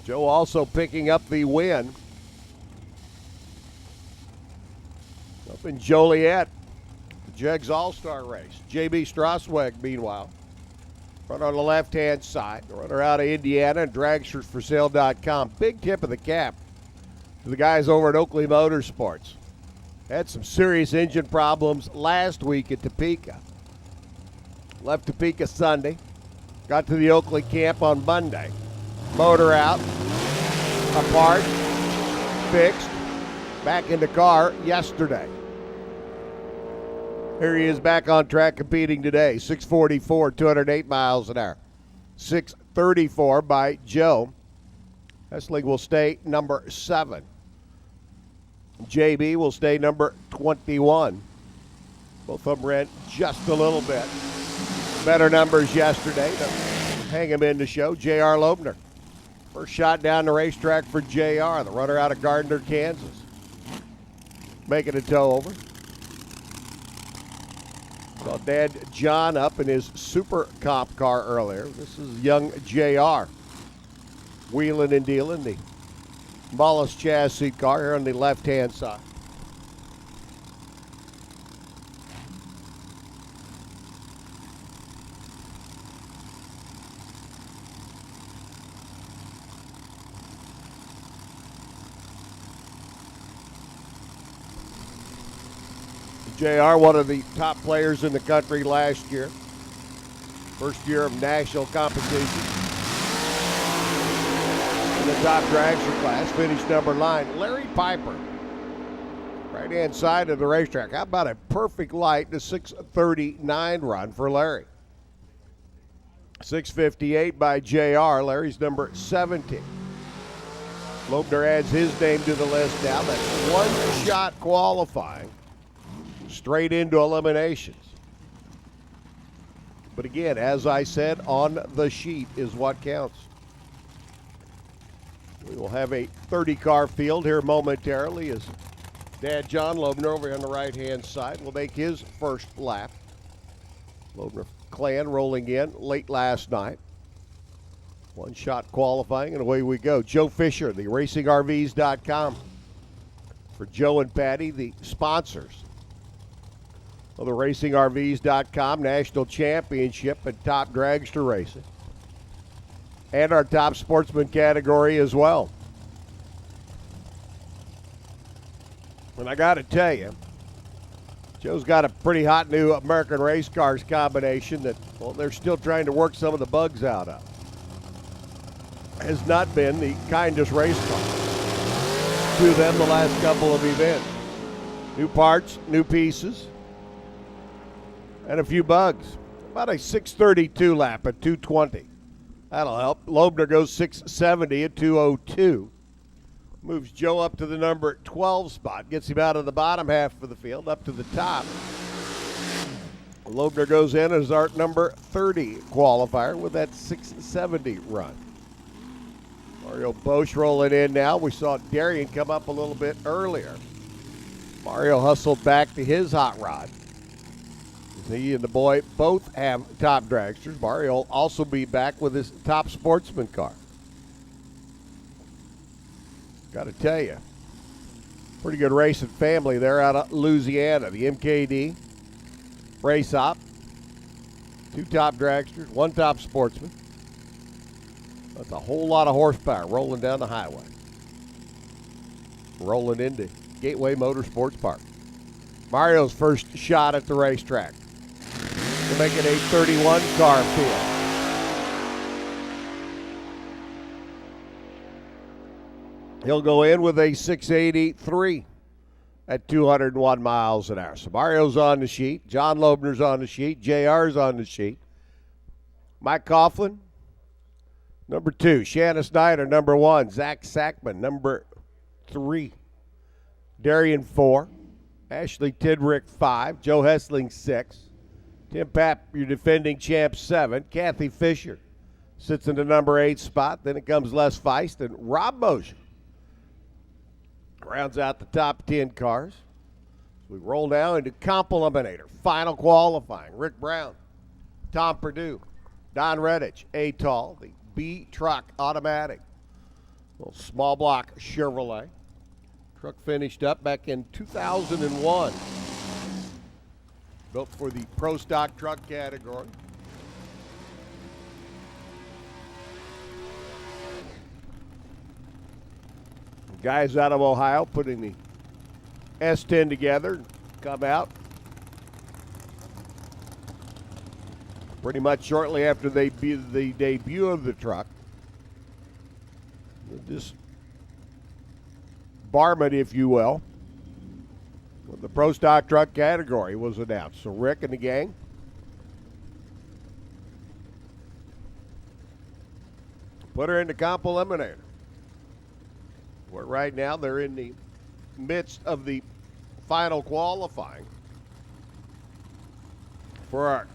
Joe also picking up the win up in Joliet, the Jegs All-Star race. JB Strasweg, meanwhile, front on the left-hand side. The runner out of Indiana and dragstersforsale.com. Big tip of the cap to the guys over at Oakley Motorsports. Had some serious engine problems last week at Topeka. Left Topeka Sunday. Got to the Oakley camp on Monday. Motor out, apart, fixed, back in the car yesterday. Here he is back on track competing today. 644, 208 miles an hour. 634 by Joe. Hessling will stay number 7. JB will stay number 21. Both of them ran just a little bit better numbers yesterday to hang him in the show. J.R. Loebner. First shot down the racetrack for J.R., the runner out of Gardner, Kansas. Making a tow over. Saw Dad John up in his Super Comp car earlier. This is young J.R. wheeling and dealing the Mullis chassis car here on the left-hand side. JR, one of the top players in the country last year. First year of national competition. In the top dragster class, finished number 9. Larry Piper, right-hand side of the racetrack. How about a perfect light, the 6:39 run for Larry. 6:58 by JR. Larry's number 17. Loebner adds his name to the list now. That's one shot qualifying. Straight into eliminations. But again, as I said, on the sheet is what counts. We will have a 30-car field here momentarily as Dad John Loebner over on the right-hand side will make his first lap. Loebner clan rolling in late last night. One shot qualifying and away we go. Joe Fisher, the RacingRVs.com. For Joe and Patty, the sponsors of the RacingRVs.com National Championship and Top Dragster Racing. And our top sportsman category as well. And I got to tell you, Joe's got a pretty hot new American Race Cars combination that, well, they're still trying to work some of the bugs out of. Has not been the kindest race car to them the last couple of events. New parts, new pieces, and a few bugs. About a 6:32 lap at 2:20. That'll help. Loebner goes 6:70 at 2:02. Moves Joe up to the number 12 spot. Gets him out of the bottom half of the field up to the top. Loebner goes in as our number 30 qualifier with that 6:70 run. Mario Bosch rolling in now. We saw Darian come up a little bit earlier. Mario hustled back to his hot rod. He and the boy both have top dragsters. Mario will also be back with his top sportsman car. Got to tell you, pretty good racing family there out of Louisiana. The MKD race op, 2 top dragsters, 1 top sportsman. That's a whole lot of horsepower rolling down the highway. Rolling into Gateway Motorsports Park. Mario's first shot at the racetrack to make it a 31 car field. He'll go in with a 683. at 201 miles an hour. So Mario's on the sheet. John Loebner's on the sheet. JR's on the sheet. Mike Coughlin, number 2. Shanna Snyder, number 1. Zach Sackman, number 3. Darian, 4. Ashley Tidrick, 5. Joe Hessling, 6. Tim Papp, your defending champ, 7. Kathy Fisher sits in the number 8 spot. Then it comes Les Feist and Rob Mosher rounds out the top 10 cars. We roll now into Comp Eliminator. Final qualifying. Rick Brown, Tom Perdue, Don Redditch, Atoll, the B Truck Automatic. Little small block Chevrolet. Truck finished up back in 2001. Built for the Pro Stock truck category. Guys out of Ohio putting the S10 together, come out pretty much shortly after the debut of the truck. This barment, if you will, with the Pro Stock truck category was announced. So Rick and the gang put her into Comp Eliminator, where right now they're in the midst of the final qualifying for our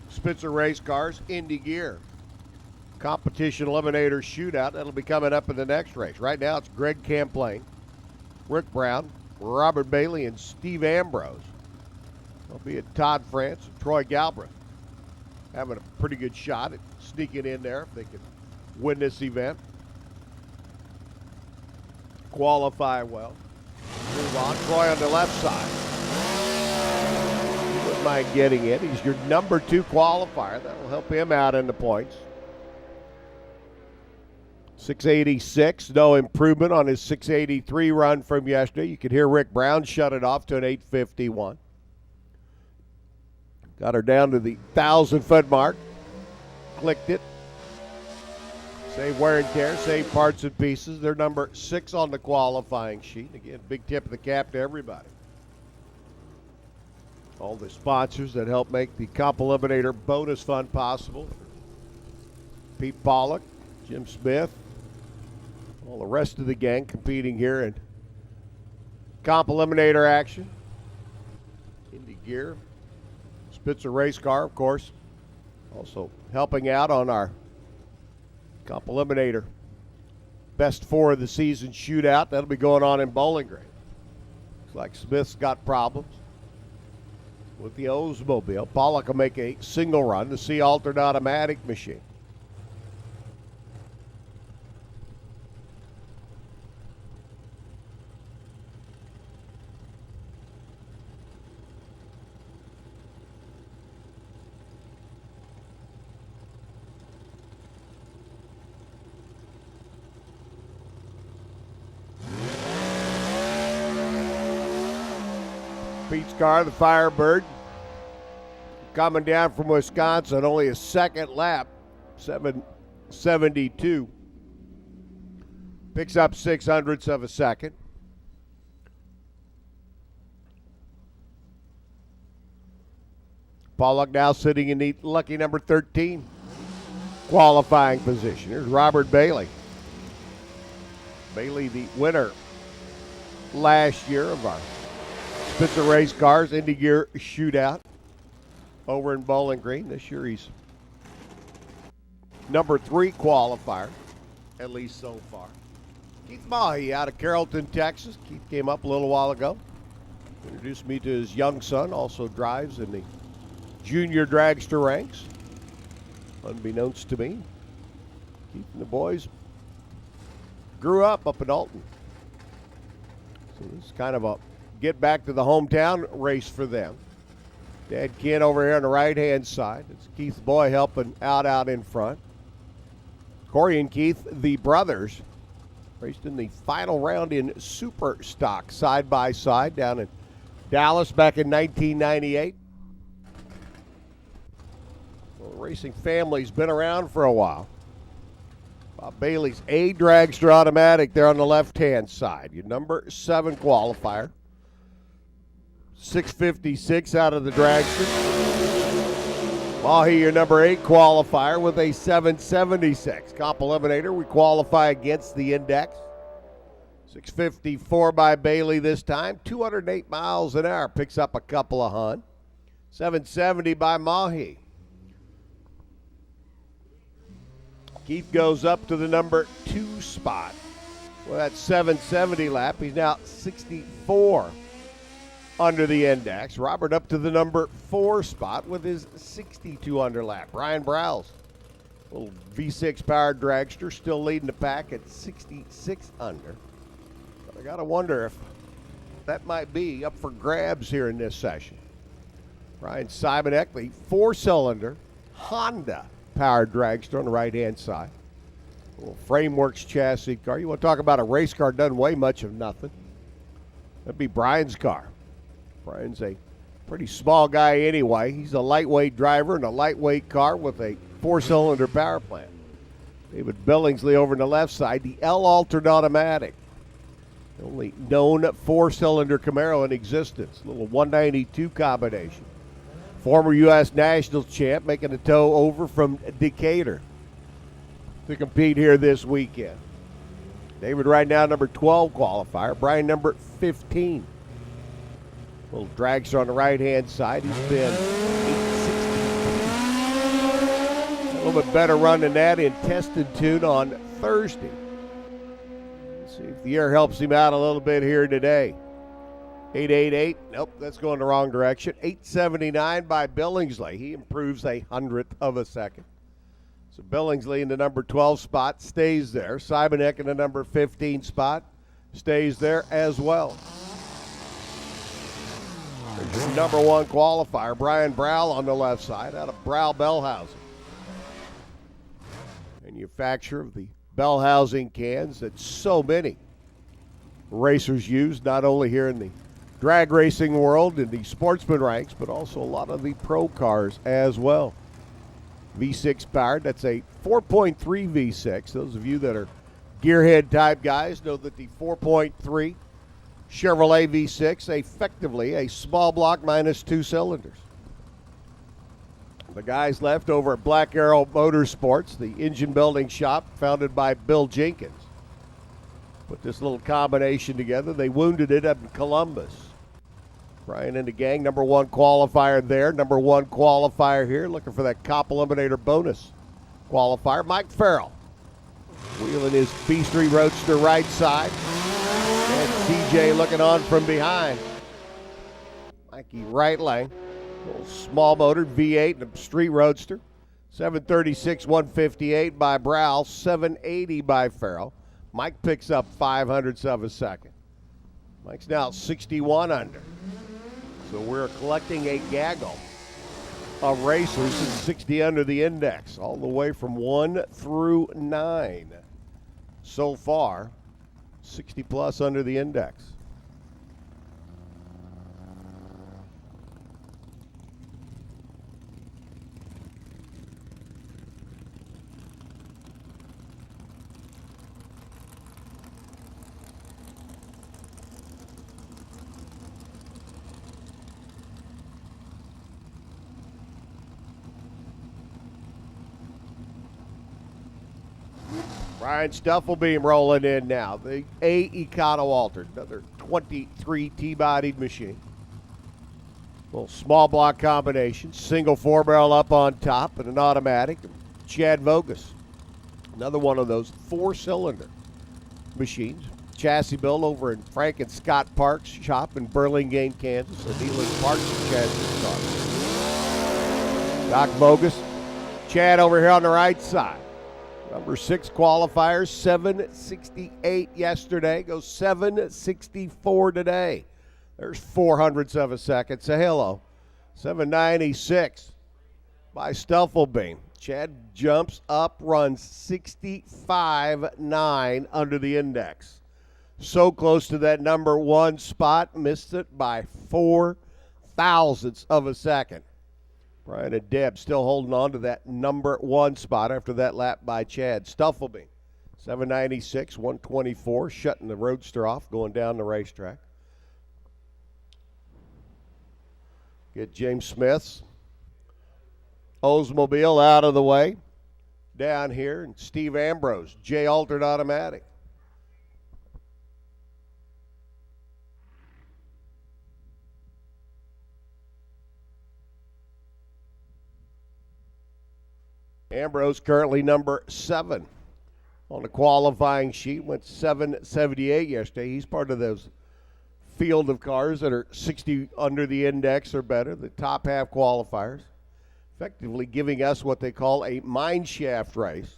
Spitzer race cars Indy Gear competition eliminator shootout. That'll be coming up in the next race. Right now it's Greg Camplain, Rick Brown, Robert Bailey, and Steve Ambrose. There'll be a Todd France and Troy Galbraith having a pretty good shot at sneaking in there if they can win this event. Qualify well. Move on. Troy on the left side. He wouldn't mind getting it. He's your number 2 qualifier. That'll help him out in the points. 686, no improvement on his 683 run from yesterday. You could hear Rick Brown shut it off to an 851. Got her down to the 1,000-foot mark. Clicked it. Save wear and tear, save parts and pieces. They're number 6 on the qualifying sheet. Again, big tip of the cap to everybody. All the sponsors that help make the Comp Eliminator bonus fund possible. Pete Pollock, Jim Smith, all the rest of the gang competing here in Comp Eliminator action. Indy Gear, Spitzer race car, of course. Also helping out on our Comp Eliminator best 4 of the season shootout. That'll be going on in Bowling Green. Looks like Smith's got problems with the Oldsmobile. Pollock will make a single run, the C-altered automatic machine. Pete's car, the Firebird, coming down from Wisconsin, only a second lap, 7:72. Picks up 0.06 of a second. Pollock now sitting in the lucky number 13 qualifying position. Here's Robert Bailey. Bailey, the winner last year of our Spitzer race cars Indy Gear shootout over in Bowling Green. This year he's number 3 qualifier, at least so far. Keith Mahi out of Carrollton, Texas. Keith came up a little while ago. Introduced me to his young son, also drives in the junior dragster ranks. Unbeknownst to me, Keith and the boys grew up in Alton. So this is kind of a get back to the hometown race for them. Dad Ken over here on the right-hand side. It's Keith's boy helping out in front. Corey and Keith, the brothers, raced in the final round in Super Stock side by side down in Dallas back in 1998. Well, the racing family's been around for a while. Bob Bailey's a dragster automatic there on the left-hand side. Your number 7 qualifier. 6:56 out of the Dragster. Mahi, your number 8 qualifier with a 7:76. Comp Eliminator, we qualify against the index. 6:54 by Bailey this time. 208 miles an hour. Picks up a couple of hun. 7:70 by Mahi. Keith goes up to the number 2 spot. Well, that 7:70 lap, he's now 64 under the index. Robert up to the number 4 spot with his 62 under lap. Brian Browse, little V6 powered dragster, still leading the pack at 66 under. But I got to wonder if that might be up for grabs here in this session. Ryan Simonek, the 4-cylinder Honda powered dragster on the right-hand side. Little Frameworks chassis car. You want to talk about a race car, doesn't weigh much of nothing. That'd be Brian's car. Brian's a pretty small guy anyway. He's a lightweight driver in a lightweight car with a 4-cylinder power plant. David Billingsley over on the left side, the L-altered automatic. The only known 4-cylinder Camaro in existence. Little 192 combination. Former U.S. National champ making a tow over from Decatur to compete here this weekend. David right now number 12 qualifier. Brian number 15. Little dragster on the right-hand side. He's been 863. A little bit better run than that in test and tune on Thursday. Let's see if the air helps him out a little bit here today. 888. Nope, that's going the wrong direction. 879 by Billingsley. He improves a 100th of a second. So Billingsley in the number 12 spot stays there. Simonek in the number 15 spot stays there as well. There's your number 1 qualifier, Brian Browl on the left side out of Browl Bell Housing. Manufacturer of the bell housing cans that so many racers use, not only here in the drag racing world in the Sportsman ranks, but also a lot of the pro cars as well. V6 powered, that's a 4.3 V6. Those of you that are gearhead type guys know that the 4.3 Chevrolet V6, effectively a small block minus 2 cylinders. The guys left over at Black Arrow Motorsports, the engine building shop founded by Bill Jenkins. Put this little combination together. They wounded it up in Columbus. Brian and the gang, number 1 qualifier there, number 1 qualifier here, looking for that Comp Eliminator bonus qualifier. Mike Farrell wheeling his B3 Roadster right side. And CJ looking on from behind. Mikey right lane. Little small motor V8 and a street roadster. 736, 158 by Browl, 780 by Farrell. Mike picks up 0.05 of a second. Mike's now 61 under. So we're collecting a gaggle of racers at 60 under the index, all the way from 1 through 9. So far, 60 plus under the index. Ryan Stuffelbeam rolling in now. The A Econo Altered, another 23 T-bodied machine. Little small block combination, single 4-barrel up on top and an automatic. Chad Vogus, another one of those 4-cylinder machines. Chassis built over in Frank and Scott Park's shop in Burlingame, Kansas. The Neelan Parks chassis car. Doc Vogus, Chad over here on the right side. Number 6 qualifiers, 768 yesterday, goes 764 today. There's 0.04 of a second. Say hello. 796 by Stuffelbeam. Chad jumps up, runs 65.9 under the index. So close to that number 1 spot, missed it by 0.04 of a second. Brian and Deb still holding on to that number 1 spot after that lap by Chad. Stuffelbeam, 796, 124, shutting the Roadster off, going down the racetrack. Get James Smith's Oldsmobile out of the way. Down here, and Steve Ambrose, J Altered Automatic. Ambrose currently number 7 on the qualifying sheet. Went 778 yesterday. He's part of those field of cars that are 60 under the index or better, the top half qualifiers, effectively giving us what they call a mine shaft race.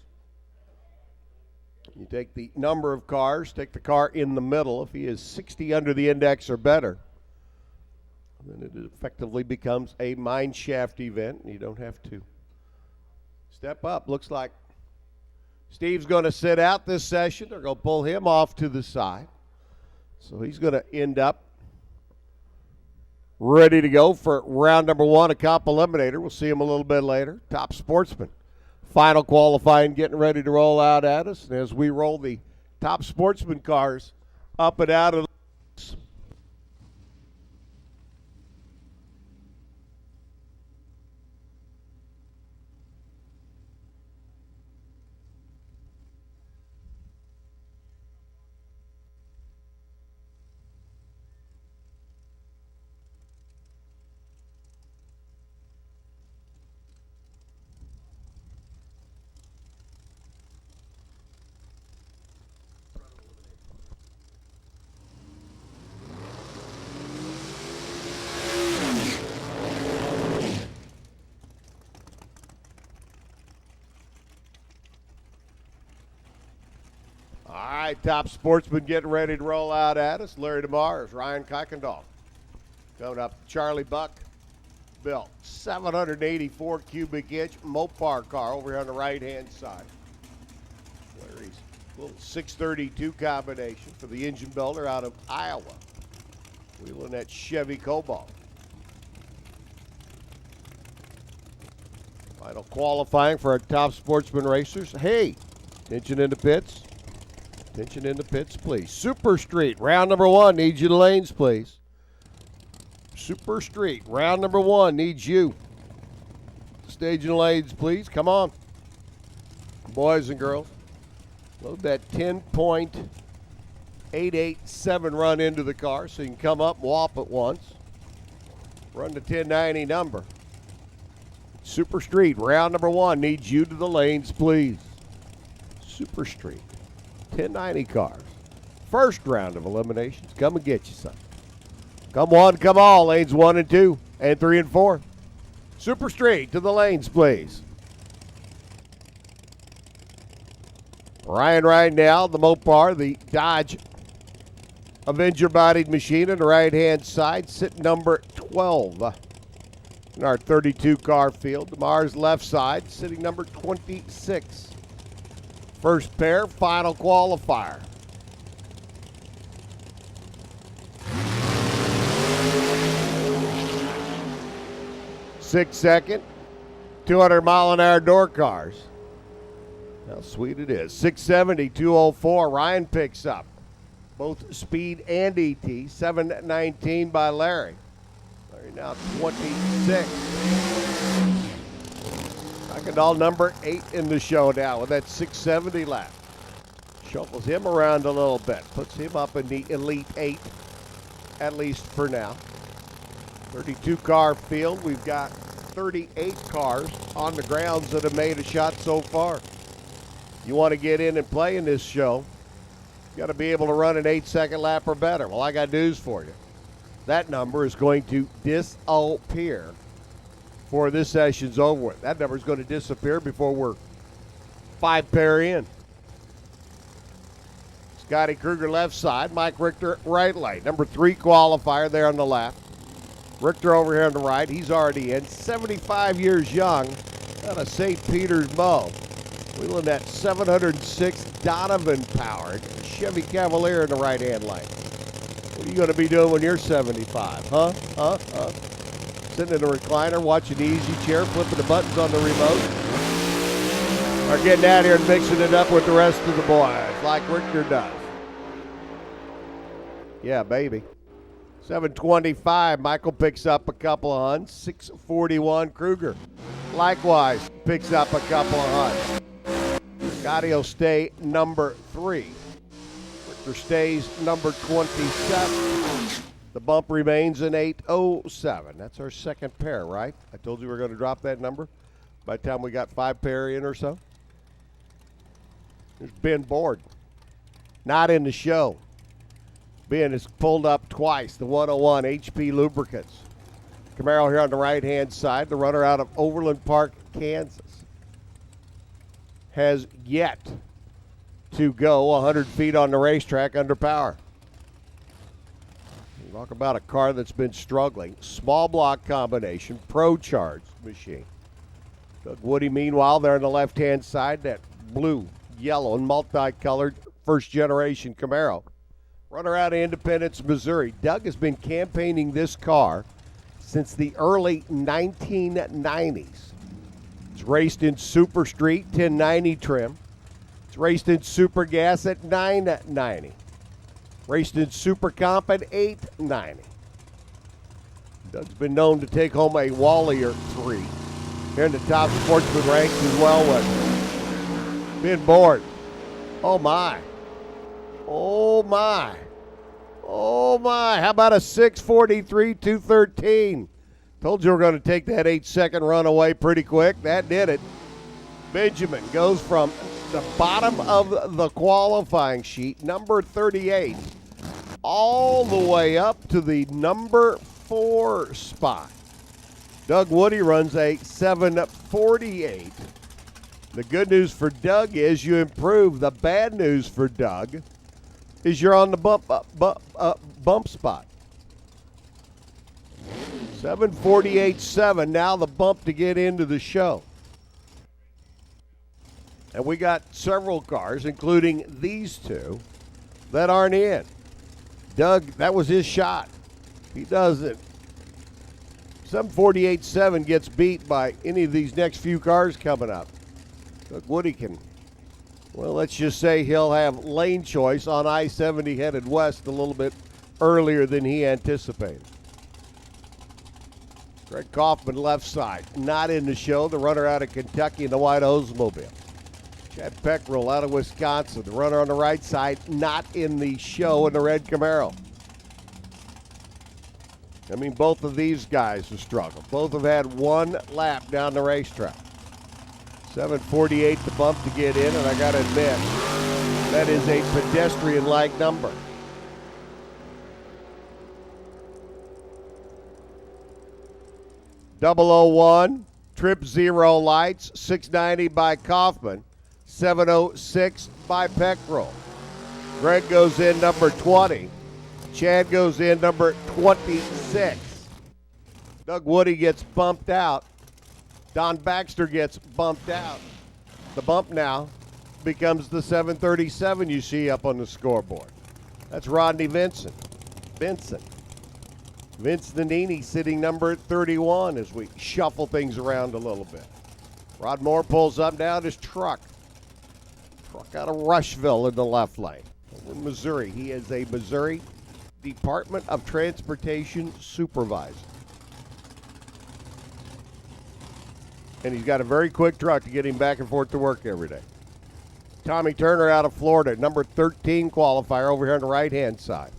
You take the number of cars, take the car in the middle. If he is 60 under the index or better, then it effectively becomes a mine shaft event, and you don't have to step up. Looks like Steve's going to sit out this session. They're going to pull him off to the side. So he's going to end up ready to go for round number 1, a Comp Eliminator. We'll see him a little bit later. Top Sportsman. Final qualifying getting ready to roll out at us. And as we roll the Top Sportsman cars up and out of the Top Sportsman getting ready to roll out at us. Larry DeMars, Ryan Kuykendall. Coming up, Charlie Buck built 784 cubic inch Mopar car over here on the right-hand side. Larry's little 632 combination for the engine builder out of Iowa. Wheeling that Chevy Cobalt. Final qualifying for our Top Sportsman racers. Hey, attention in the pits. Attention in the pits, please. Super Street, round number 1, needs you to lanes, please. Super Street, round number 1, needs you. Stage and lanes, please. Come on. Boys and girls. Load that 10.887 run into the car so you can come up and whop it once. Run the 1090 number. Super Street, round number 1, needs you to the lanes, please. Super Street. 1090 cars. First round of eliminations. Come and get you some. Come one, come all. Lanes 1 and 2 and 3 and 4. Super Street to the lanes, please. Ryan right now, the Mopar, the Dodge Avenger-bodied machine on the right-hand side, sitting number 12 in our 32-car field. The Mars left side, sitting number 26. First pair, final qualifier. Six-second, 200-mile-an-hour door cars. How sweet it is. 670, 204. Ryan picks up both speed and ET. 719 by Larry. Larry now 26. Kuykendall number 8 in the show now with that 670 lap. Shuffles him around a little bit. Puts him up in the Elite 8, at least for now. 32-car field. We've got 38 cars on the grounds that have made a shot so far. You want to get in and play in this show, you got to be able to run an 8-second lap or better. Well, I got news for you. That number is going to disappear before this session's over with. That number is going to disappear before we're 5 pair in. Scotty Kruger left side, Mike Richter right lane. Number 3 qualifier there on the left. Richter over here on the right. He's already in. 75 years young out of St. Peter's Mo. Wheeling that 706 Donovan-powered Chevy Cavalier in the right-hand lane. What are you going to be doing when you're 75? Huh? Sitting in a recliner, watching the easy chair, flipping the buttons on the remote? Or getting out here and mixing it up with the rest of the boys, like Richter does? Yeah, baby. 725, Michael picks up a couple of hunts. 641, Kruger likewise picks up a couple of hunts. Scotty will stay number 3. Richter stays number 27. The bump remains in 807. That's our second pair, right? I told you we were going to drop that number by the time we got 5 pair in or so. There's Ben Board. Not in the show. Ben is pulled up twice. The 101 HP Lubricants. Camaro here on the right-hand side. The runner out of Overland Park, Kansas, has yet to go 100 feet on the racetrack under power. Talk about a car that's been struggling. Small block combination, Pro Charged machine. Doug Woody, meanwhile, there on the left-hand side, that blue, yellow, and multicolored first-generation Camaro. Runner out of Independence, Missouri. Doug has been campaigning this car since the early 1990s. It's raced in Super Street, 1090 trim. It's raced in Super Gas at 990. Raced in Super Comp at 890. Doug's been known to take home a Wallier 3. Here in the top Sportsman ranks as well with Ben Board. Oh my. Oh my. Oh my. How about a 643, 213? Told you we were going to take that 8-second run away pretty quick. That did it. Benjamin goes from the bottom of the qualifying sheet, number 38, all the way up to the number 4 spot. Doug Woody runs a 748. The good news for Doug is you improve. The bad news for Doug is you're on the bump spot. 748.7, now the bump to get into the show. And we got several cars, including these two, that aren't in. Doug, that was his shot. He doesn't. 748.7 gets beat by any of these next few cars coming up. Doug Woody can, well, let's just say he'll have lane choice on I-70 headed west a little bit earlier than he anticipated. Greg Kaufman left side, not in the show. The runner out of Kentucky in the white Oldsmobile. Chad Peckrell out of Wisconsin, the runner on the right side, not in the show in the red Camaro. I mean, both of these guys have struggled. Both have had one lap down the racetrack. 748 the bump to get in, and I got to admit, that is a pedestrian-like number. .001, trip zero lights, 690 by Kaufman. 706 by Peckrell. Greg goes in number 20. Chad goes in number 26. Doug Woody gets bumped out. Don Baxter gets bumped out. The bump now becomes the 737 you see up on the scoreboard. That's Rodney Vincent. Vince Nannini sitting number 31 as we shuffle things around a little bit. Rod Moore pulls up now his truck. Truck out of Rushville in the left lane. Over in Missouri. He is a Missouri Department of Transportation supervisor. And he's got a very quick truck to get him back and forth to work every day. Tommy Turner out of Florida, number 13 qualifier over here on the right-hand side.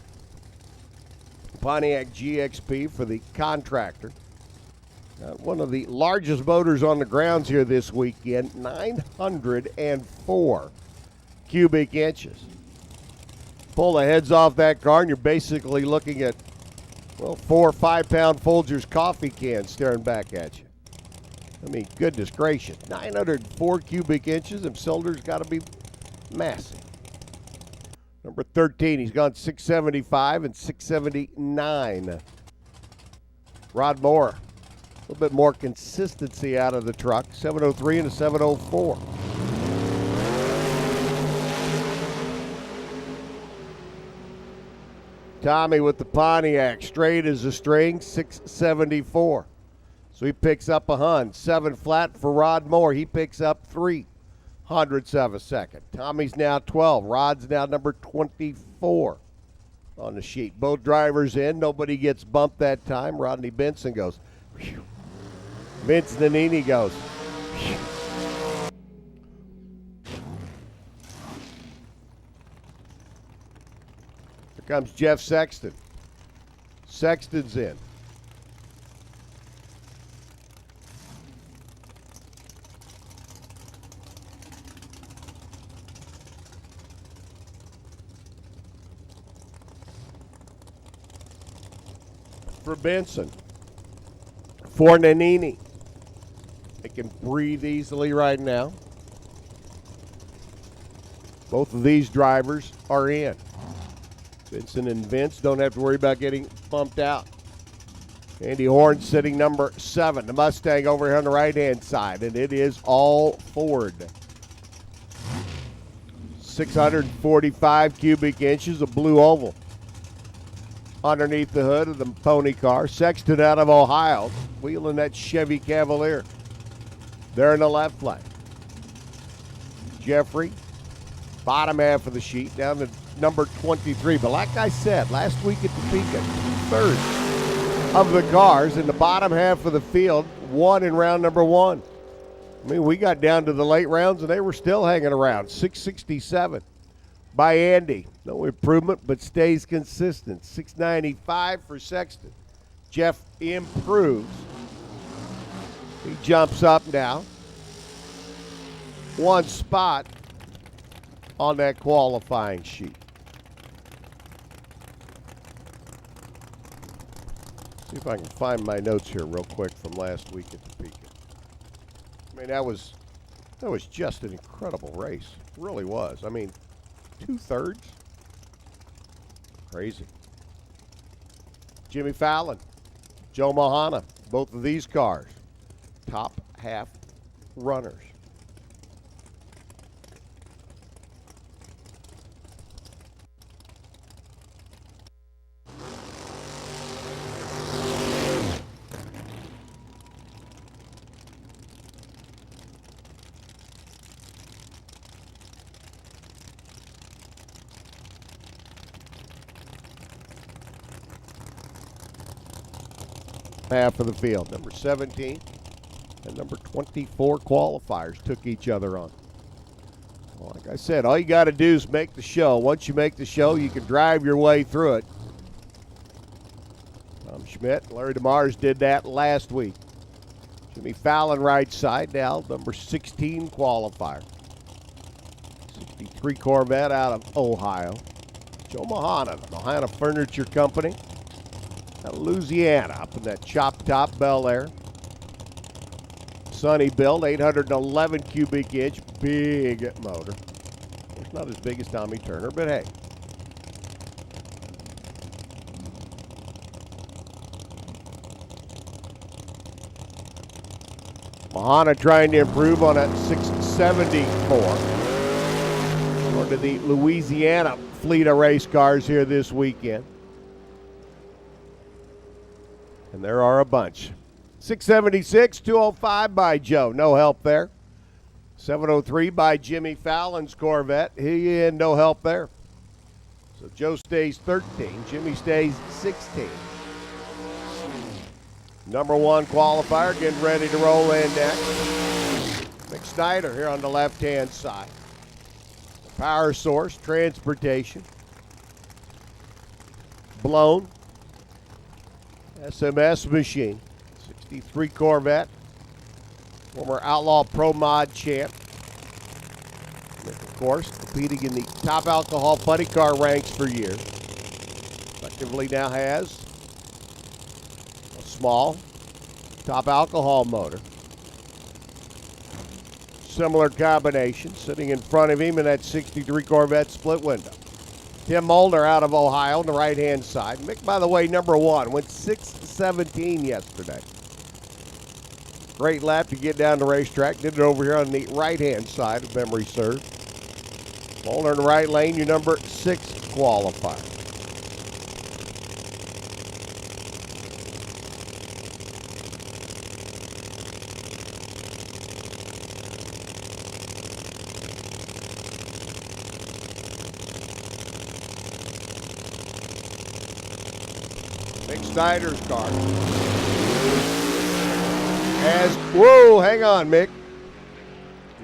Pontiac GXP for the contractor. One of the largest motors on the grounds here this weekend, 904 cubic inches. Pull the heads off that car and you're basically looking at, well, 4 or 5 pound Folgers coffee cans staring back at you. I mean, goodness gracious, 904 cubic inches, and cylinders got to be massive. Number 13, he's gone 675 and 679. Rod Moore, a little bit more consistency out of the truck, 703 and a 704. Tommy with the Pontiac, straight as a string, 674. So he picks up a hun. 7 flat for Rod Moore. He picks up 3/100ths of a second. Tommy's now 12. Rod's now number 24. on the sheet. Both drivers in. Nobody gets bumped that time. Rodney Benson goes. Whew. Vince Nannini goes. Whew. Here comes Jeff Sexton. Sexton's in. For Benson. For Nannini. They can breathe easily right now. Both of these drivers are in. Benson and Vince don't have to worry about getting bumped out. Andy Horn sitting number 7. The Mustang over here on the right-hand side, and it is all Ford. 645 cubic inches of blue oval underneath the hood of the pony car. Sexton out of Ohio, wheeling that Chevy Cavalier. There in the left lane. Jeffrey, bottom half of the sheet, down to number 23. But like I said, last week at Topeka, 2/3 of the cars in the bottom half of the field won in round number 1. I mean, we got down to the late rounds, and they were still hanging around. 667 by Andy. No improvement, but stays consistent. 695 for Sexton. Jeff improves. He jumps up now. 1 spot on that qualifying sheet. See if I can find my notes here real quick from last week at Topeka. I mean, that was just an incredible race. It really was. I mean, 2/3. Crazy. Jimmy Fallon, Joe Mahana, both of these cars, top half runners. Half of the field. Number 17 and number 24 qualifiers took each other on. Well, like I said, all you got to do is make the show. Once you make the show, you can drive your way through it. Tom Schmidt, Larry DeMars did that last week. Jimmy Fallon right side now, number 16 qualifier. 63 Corvette out of Ohio. Joe Mahana, the Mahana Furniture Company. Out of Louisiana, up in that chop top Bel Air. Sunny build, 811 cubic inch, big motor. It's not as big as Tommy Turner, but hey. Mahana trying to improve on a 674. Going to the Louisiana fleet of race cars here this weekend. And there are a bunch. 676, 205 by Joe. No help there. 703 by Jimmy Fallon's Corvette. He had no help there. So Joe stays 13. Jimmy stays 16. Number 1 qualifier getting ready to roll in next. Mick Snyder here on the left-hand side. Power source, transportation. Blown. SMS machine. 63 Corvette. Former Outlaw Pro Mod champ. And of course, competing in the top alcohol funny car ranks for years. Effectively now has a small top alcohol motor. Similar combination sitting in front of him in that 63 Corvette split window. Tim Molnar out of Ohio on the right-hand side. Mick, by the way, number 1, went 6:17 yesterday. Great lap to get down the racetrack. Did it over here on the right-hand side, if memory serves. Molnar in the right lane, your number 6 qualifier. Mick Snyder's car. Whoa, hang on, Mick.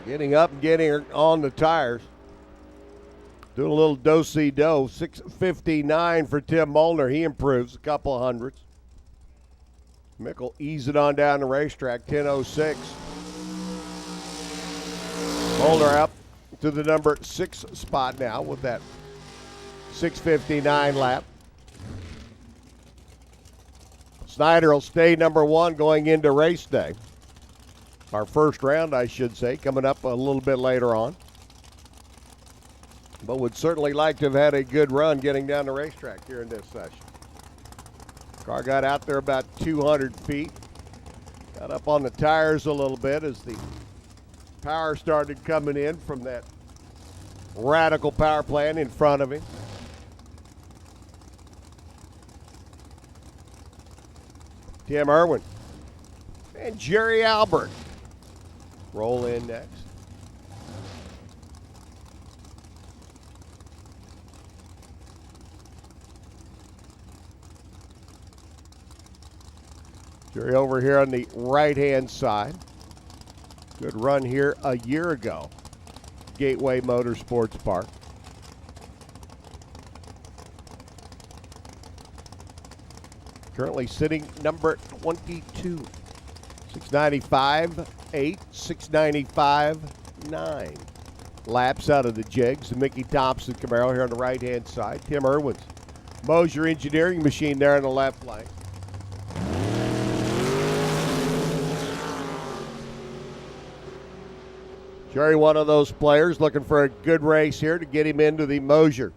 Getting up and getting on the tires. Doing a little do-si-do. 6:59 for Tim Molnar. He improves a couple of hundreds. Mick will ease it on down the racetrack. 10:06. Molnar up to the number 6 spot now with that 6:59 lap. Snyder will stay number 1 going into race day. Our first round, I should say, coming up a little bit later on. But would certainly like to have had a good run getting down the racetrack here in this session. Car got out there about 200 feet. Got up on the tires a little bit as the power started coming in from that radical power plant in front of him. Tim Irwin and Jerry Albert roll in next. Jerry over here on the right-hand side. Good run here a year ago. Gateway Motorsports Park. Currently sitting number 22. 695.8, 695.9. Laps out of the jigs. The Mickey Thompson Camaro here on the right-hand side. Tim Irwin's Mosier Engineering machine there on the left flank. Jerry, one of those players looking for a good race here to get him into the Mosier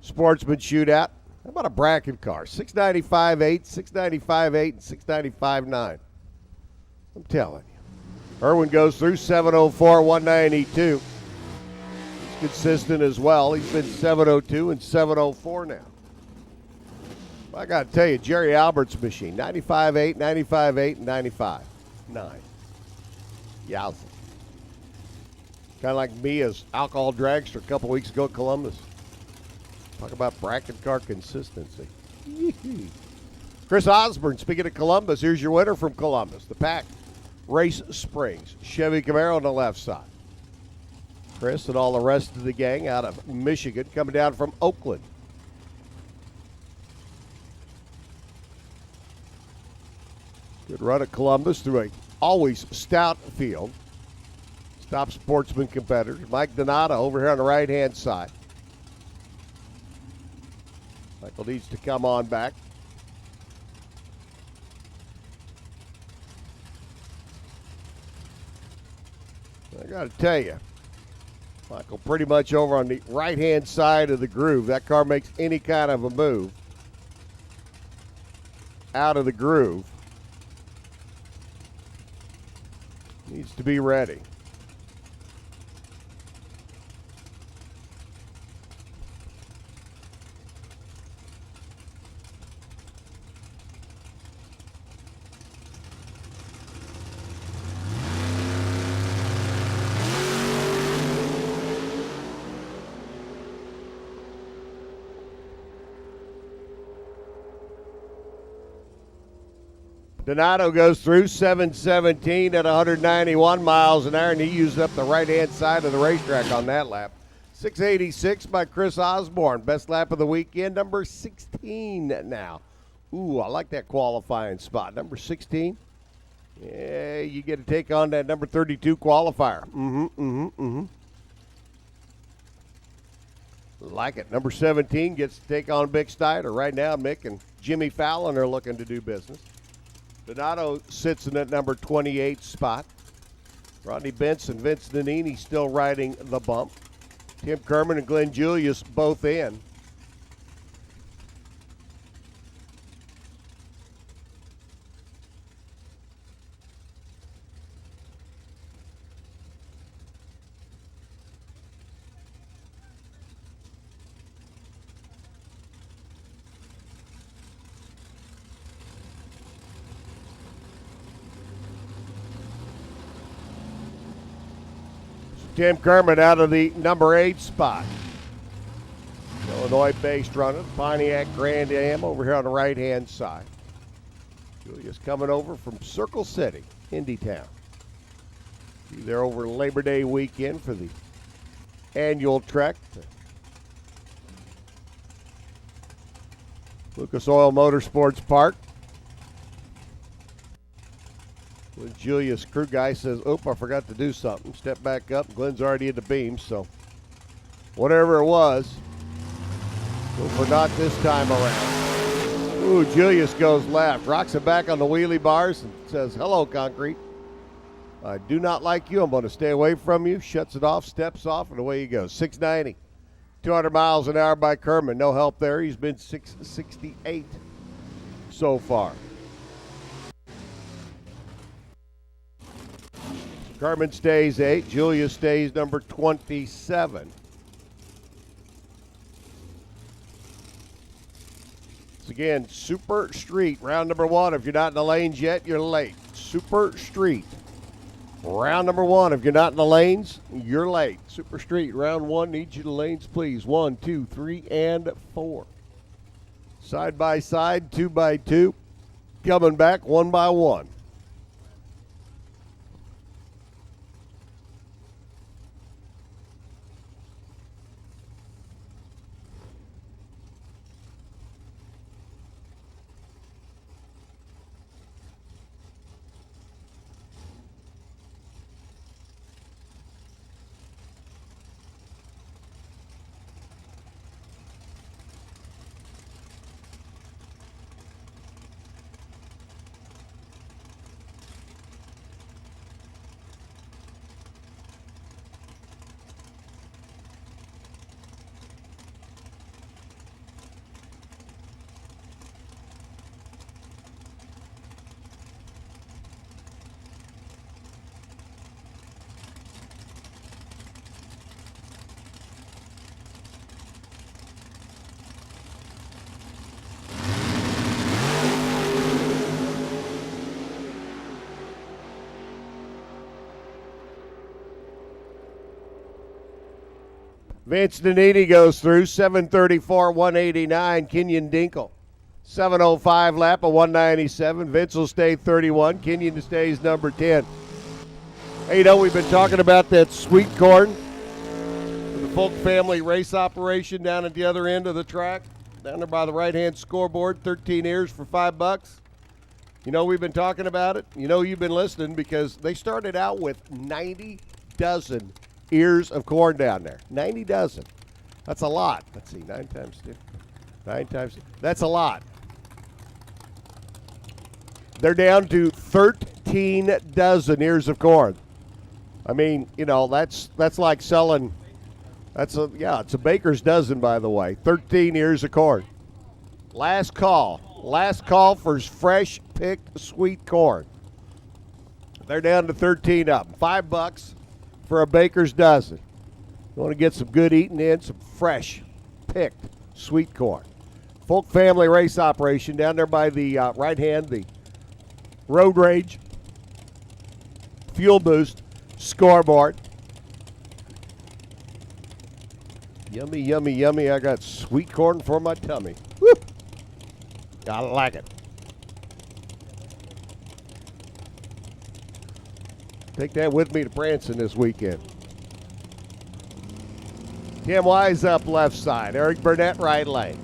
Sportsman Shootout. How about a bracket car? 695.8, 695.8, and 695.9. I'm telling you. Irwin goes through 704, 192. He's consistent as well. He's been 702 and 704 now. Well, I got to tell you, Jerry Albert's machine, 95.8, 95.8, and 95.9. Yowza. Kind of like me as alcohol dragster a couple weeks ago at Columbus. Talk about bracket car consistency. Chris Osborne, speaking of Columbus, here's your winner from Columbus. The Pack Race Springs Chevy Camaro on the left side. Chris and all the rest of the gang out of Michigan coming down from Oakland. Good run at Columbus through a always stout field. Top Sportsman competitors. Mike Donato over here on the right-hand side. Michael needs to come on back. I got to tell you, Michael pretty much over on the right-hand side of the groove. That car makes any kind of a move out of the groove. Needs to be ready. Donato goes through 717 at 191 miles an hour, and he used up the right-hand side of the racetrack on that lap. 686 by Chris Osborne. Best lap of the weekend, number 16 now. Ooh, I like that qualifying spot. Number 16. Yeah, you get to take on that number 32 qualifier. Like it. Number 17 gets to take on Mick Snyder. Right now, Mick and Jimmy Fallon are looking to do business. Donato sits in that number 28 spot. Rodney Benson, Vince Nannini still riding the bump. Tim Kerman and Glenn Julius both in. Tim Kerman out of the number 8 spot. Illinois-based runner, Pontiac Grand Am over here on the right-hand side. Julius coming over from Circle City, Indy Town. Be there over Labor Day weekend for the annual trek to Lucas Oil Motorsports Park. When Julius, crew guy, says, "Oop, I forgot to do something." Step back up. Glenn's already in the beam, so whatever it was, but not this time around. Ooh, Julius goes left, rocks it back on the wheelie bars and says, "Hello, concrete. I do not like you. I'm going to stay away from you." Shuts it off, steps off, and away he goes. 690, 200 miles an hour by Kerman. No help there. He's been 668 so far. Kerman stays 8. Julius stays number 27. It's again Super Street, round number 1. If you're not in the lanes yet, you're late. Super Street, round number 1. If you're not in the lanes, you're late. Super Street, round 1. Need you to lanes, please. 1, 2, 3, and 4. Side by side, 2 by 2. Coming back 1 by 1. Vince Nannini goes through, 734, 189. Kenyon Dinkle, 705 lap of 197. Vince will stay 31. Kenyon stays number 10. Hey, you know, we've been talking about that sweet corn, the Folk family race operation down at the other end of the track, down there by the right-hand scoreboard, 13 ears for $5. You know, we've been talking about it. You know, you've been listening because they started out with 90 dozen ears of corn down there. 90 dozen. That's a lot. Let's see, 9 times 2. 9 times 2. That's a lot. They're down to 13 dozen ears of corn. I mean, you know, that's like selling, it's a baker's dozen, by the way. 13 ears of corn. Last call. Last call for fresh picked sweet corn. They're down to 13 of them. $5 for a baker's dozen. You want to get some good eating in, some fresh picked sweet corn. Folk family race operation down there by the right hand, the road rage fuel boost scoreboard. Yummy, yummy, yummy. I got sweet corn for my tummy. Woo! I like it. Take that with me to Branson this weekend. Tim Wise up left side. Eric Burnett right lane.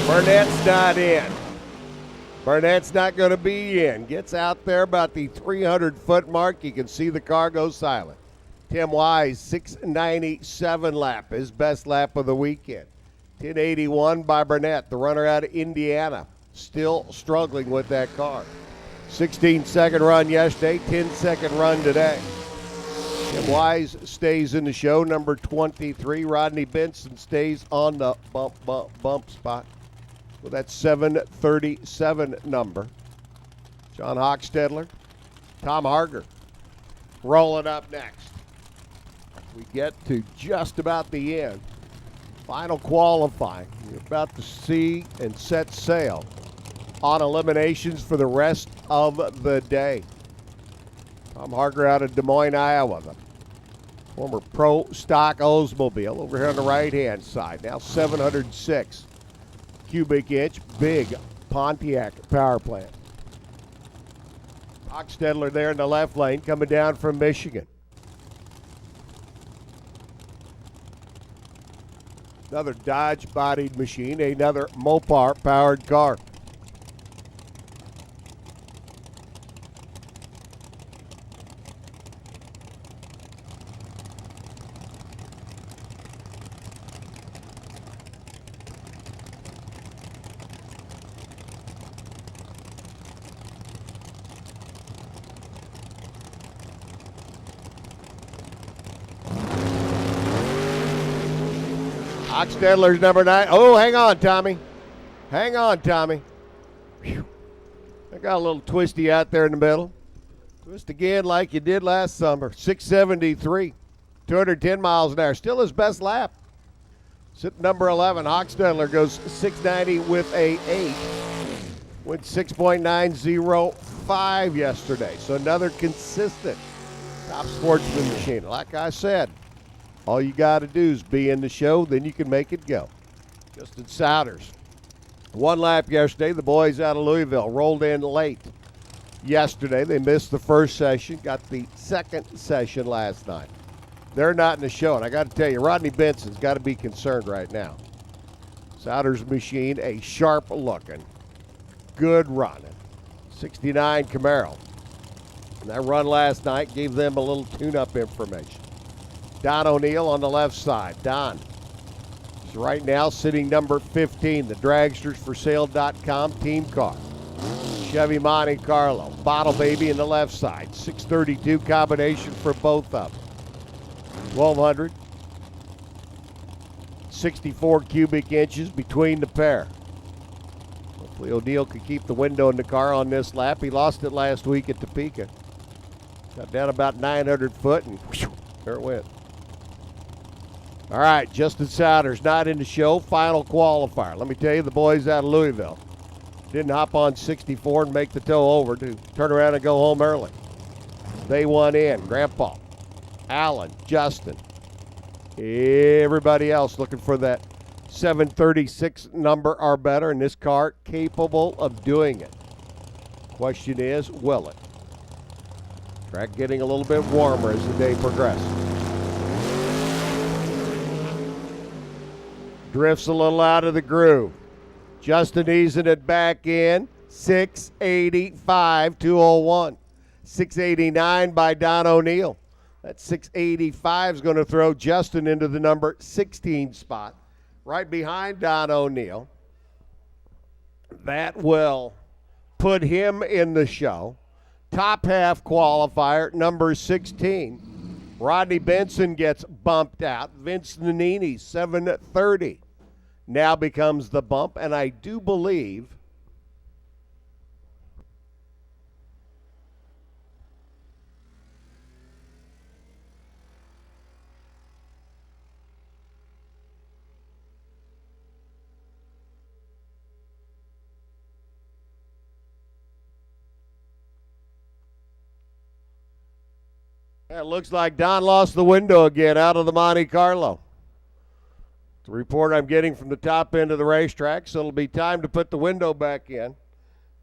Burnett's not in. Burnett's not going to be in. Gets out there about the 300-foot mark. You can see the car go silent. Tim Wise, 697 lap, his best lap of the weekend. 1081 by Burnett, the runner out of Indiana. Still struggling with that car. 16-second run yesterday, 10-second run today. Tim Wise stays in the show, number 23. Rodney Benson stays on the bump spot with that 737 number. John Hochstedler, Tom Harger rolling up next. We get to just about the end. Final qualifying. You're about to see and set sail on eliminations for the rest of the day. Tom Harger out of Des Moines, Iowa. The former pro stock Oldsmobile over here on the right-hand side. Now 706 cubic inch, big Pontiac power plant. Hochstetler there in the left lane coming down from Michigan. Another Dodge-bodied machine, another Mopar-powered car. Hochstetler's number 9. Oh, hang on, Tommy. Hang on, Tommy. Whew. I got a little twisty out there in the middle. Twist again like you did last summer. 673, 210 miles an hour. Still his best lap. Sitting number 11, Hochstetler goes 690 with a 8. Went 6.905 yesterday. So another consistent top sportsman machine. Like I said, all you got to do is be in the show, then you can make it go. Justin Souders. One lap yesterday. The boys out of Louisville rolled in late yesterday. They missed the first session, got the second session last night. They're not in the show, and I got to tell you, Rodney Benson's got to be concerned right now. Souders' machine, a sharp-looking, good running 69 Camaro. And that run last night gave them a little tune-up information. Don O'Neill on the left side. Don is right now sitting number 15, the dragstersforsale.com team car. Chevy Monte Carlo. Bottle Baby in the left side. 632 combination for both of them. 1,200. 64 cubic inches between the pair. Hopefully O'Neill could keep the window in the car on this lap. He lost it last week at Topeka. Got down about 900 foot and whew, there it went. All right, Justin Souders not in the show. Final qualifier. Let me tell you, the boys out of Louisville didn't hop on 64 and make the tow over to turn around and go home early. They won in. Grandpa, Alan, Justin, everybody else looking for that 736 number or better, and this car capable of doing it. Question is, will it? Track getting a little bit warmer as the day progresses. Drifts a little out of the groove. Justin easing it back in. 685, 201. 689 by Don O'Neill. That 685 is going to throw Justin into the number 16 spot, right behind Don O'Neill. That will put him in the show. Top half qualifier, number 16. Rodney Benson gets bumped out. Vince Nannini, 730, now becomes the bump. And I do believe it looks like Don lost the window again out of the Monte Carlo. The report I'm getting from the top end of the racetrack, so it'll be time to put the window back in.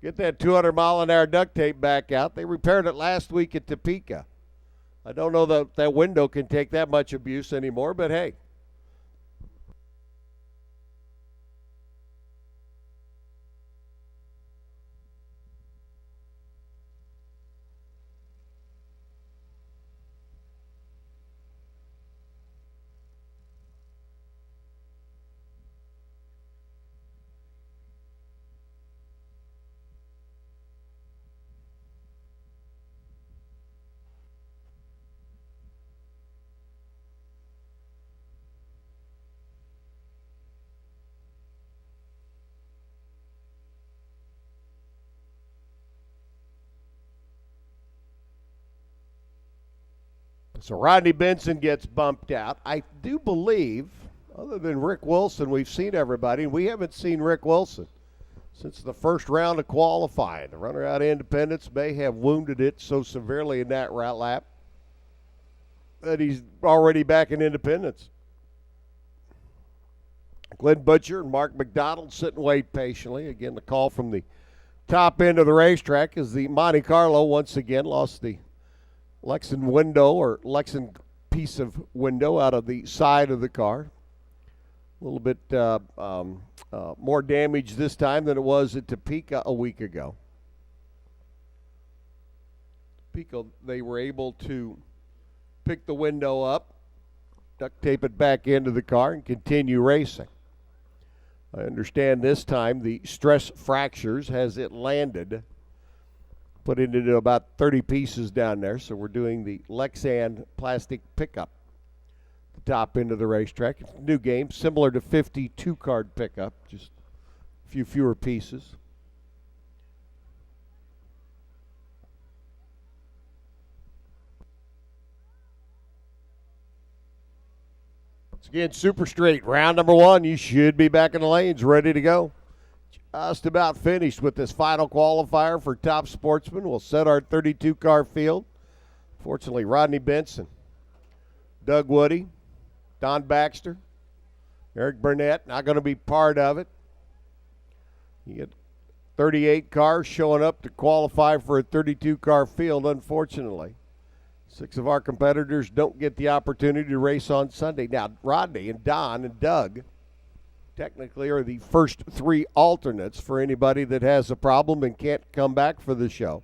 Get that 200-mile-an-hour duct tape back out. They repaired it last week at Topeka. I don't know that that window can take that much abuse anymore, but hey. So Rodney Benson gets bumped out. I do believe, other than Rick Wilson, we've seen everybody, and we haven't seen Rick Wilson. since the first round of qualifying. The runner out of Independence may have wounded it so severely in that route lap that he's already back in Independence. Glenn Butcher and Mark McDonald sit and wait patiently. Again, the call from the top end of the racetrack is the Monte Carlo once again lost the Lexan window or Lexan piece of window out of the side of the car. A little bit more damage this time than it was at Topeka a week ago. Topeka, they were able to pick the window up, duct tape it back into the car, and continue racing. I understand this time the stress fractures has it landed, put it into about 30 pieces down there, so we're doing the Lexan plastic pickup. Top end of the racetrack. It's a new game, similar to 52 card pickup, just a few fewer pieces. Once again, super straight. Round number one, you should be back in the lanes, ready to go. Just about finished with this final qualifier for Top Sportsman. We'll set our 32 car field. Fortunately, Rodney Benson, Doug Woody, Don Baxter, Eric Burnett, not going to be part of it. You get 38 cars showing up to qualify for a 32-car field, unfortunately. 6 of our competitors don't get the opportunity to race on Sunday. Now, Rodney and Don and Doug technically are the first 3 alternates for anybody that has a problem and can't come back for the show.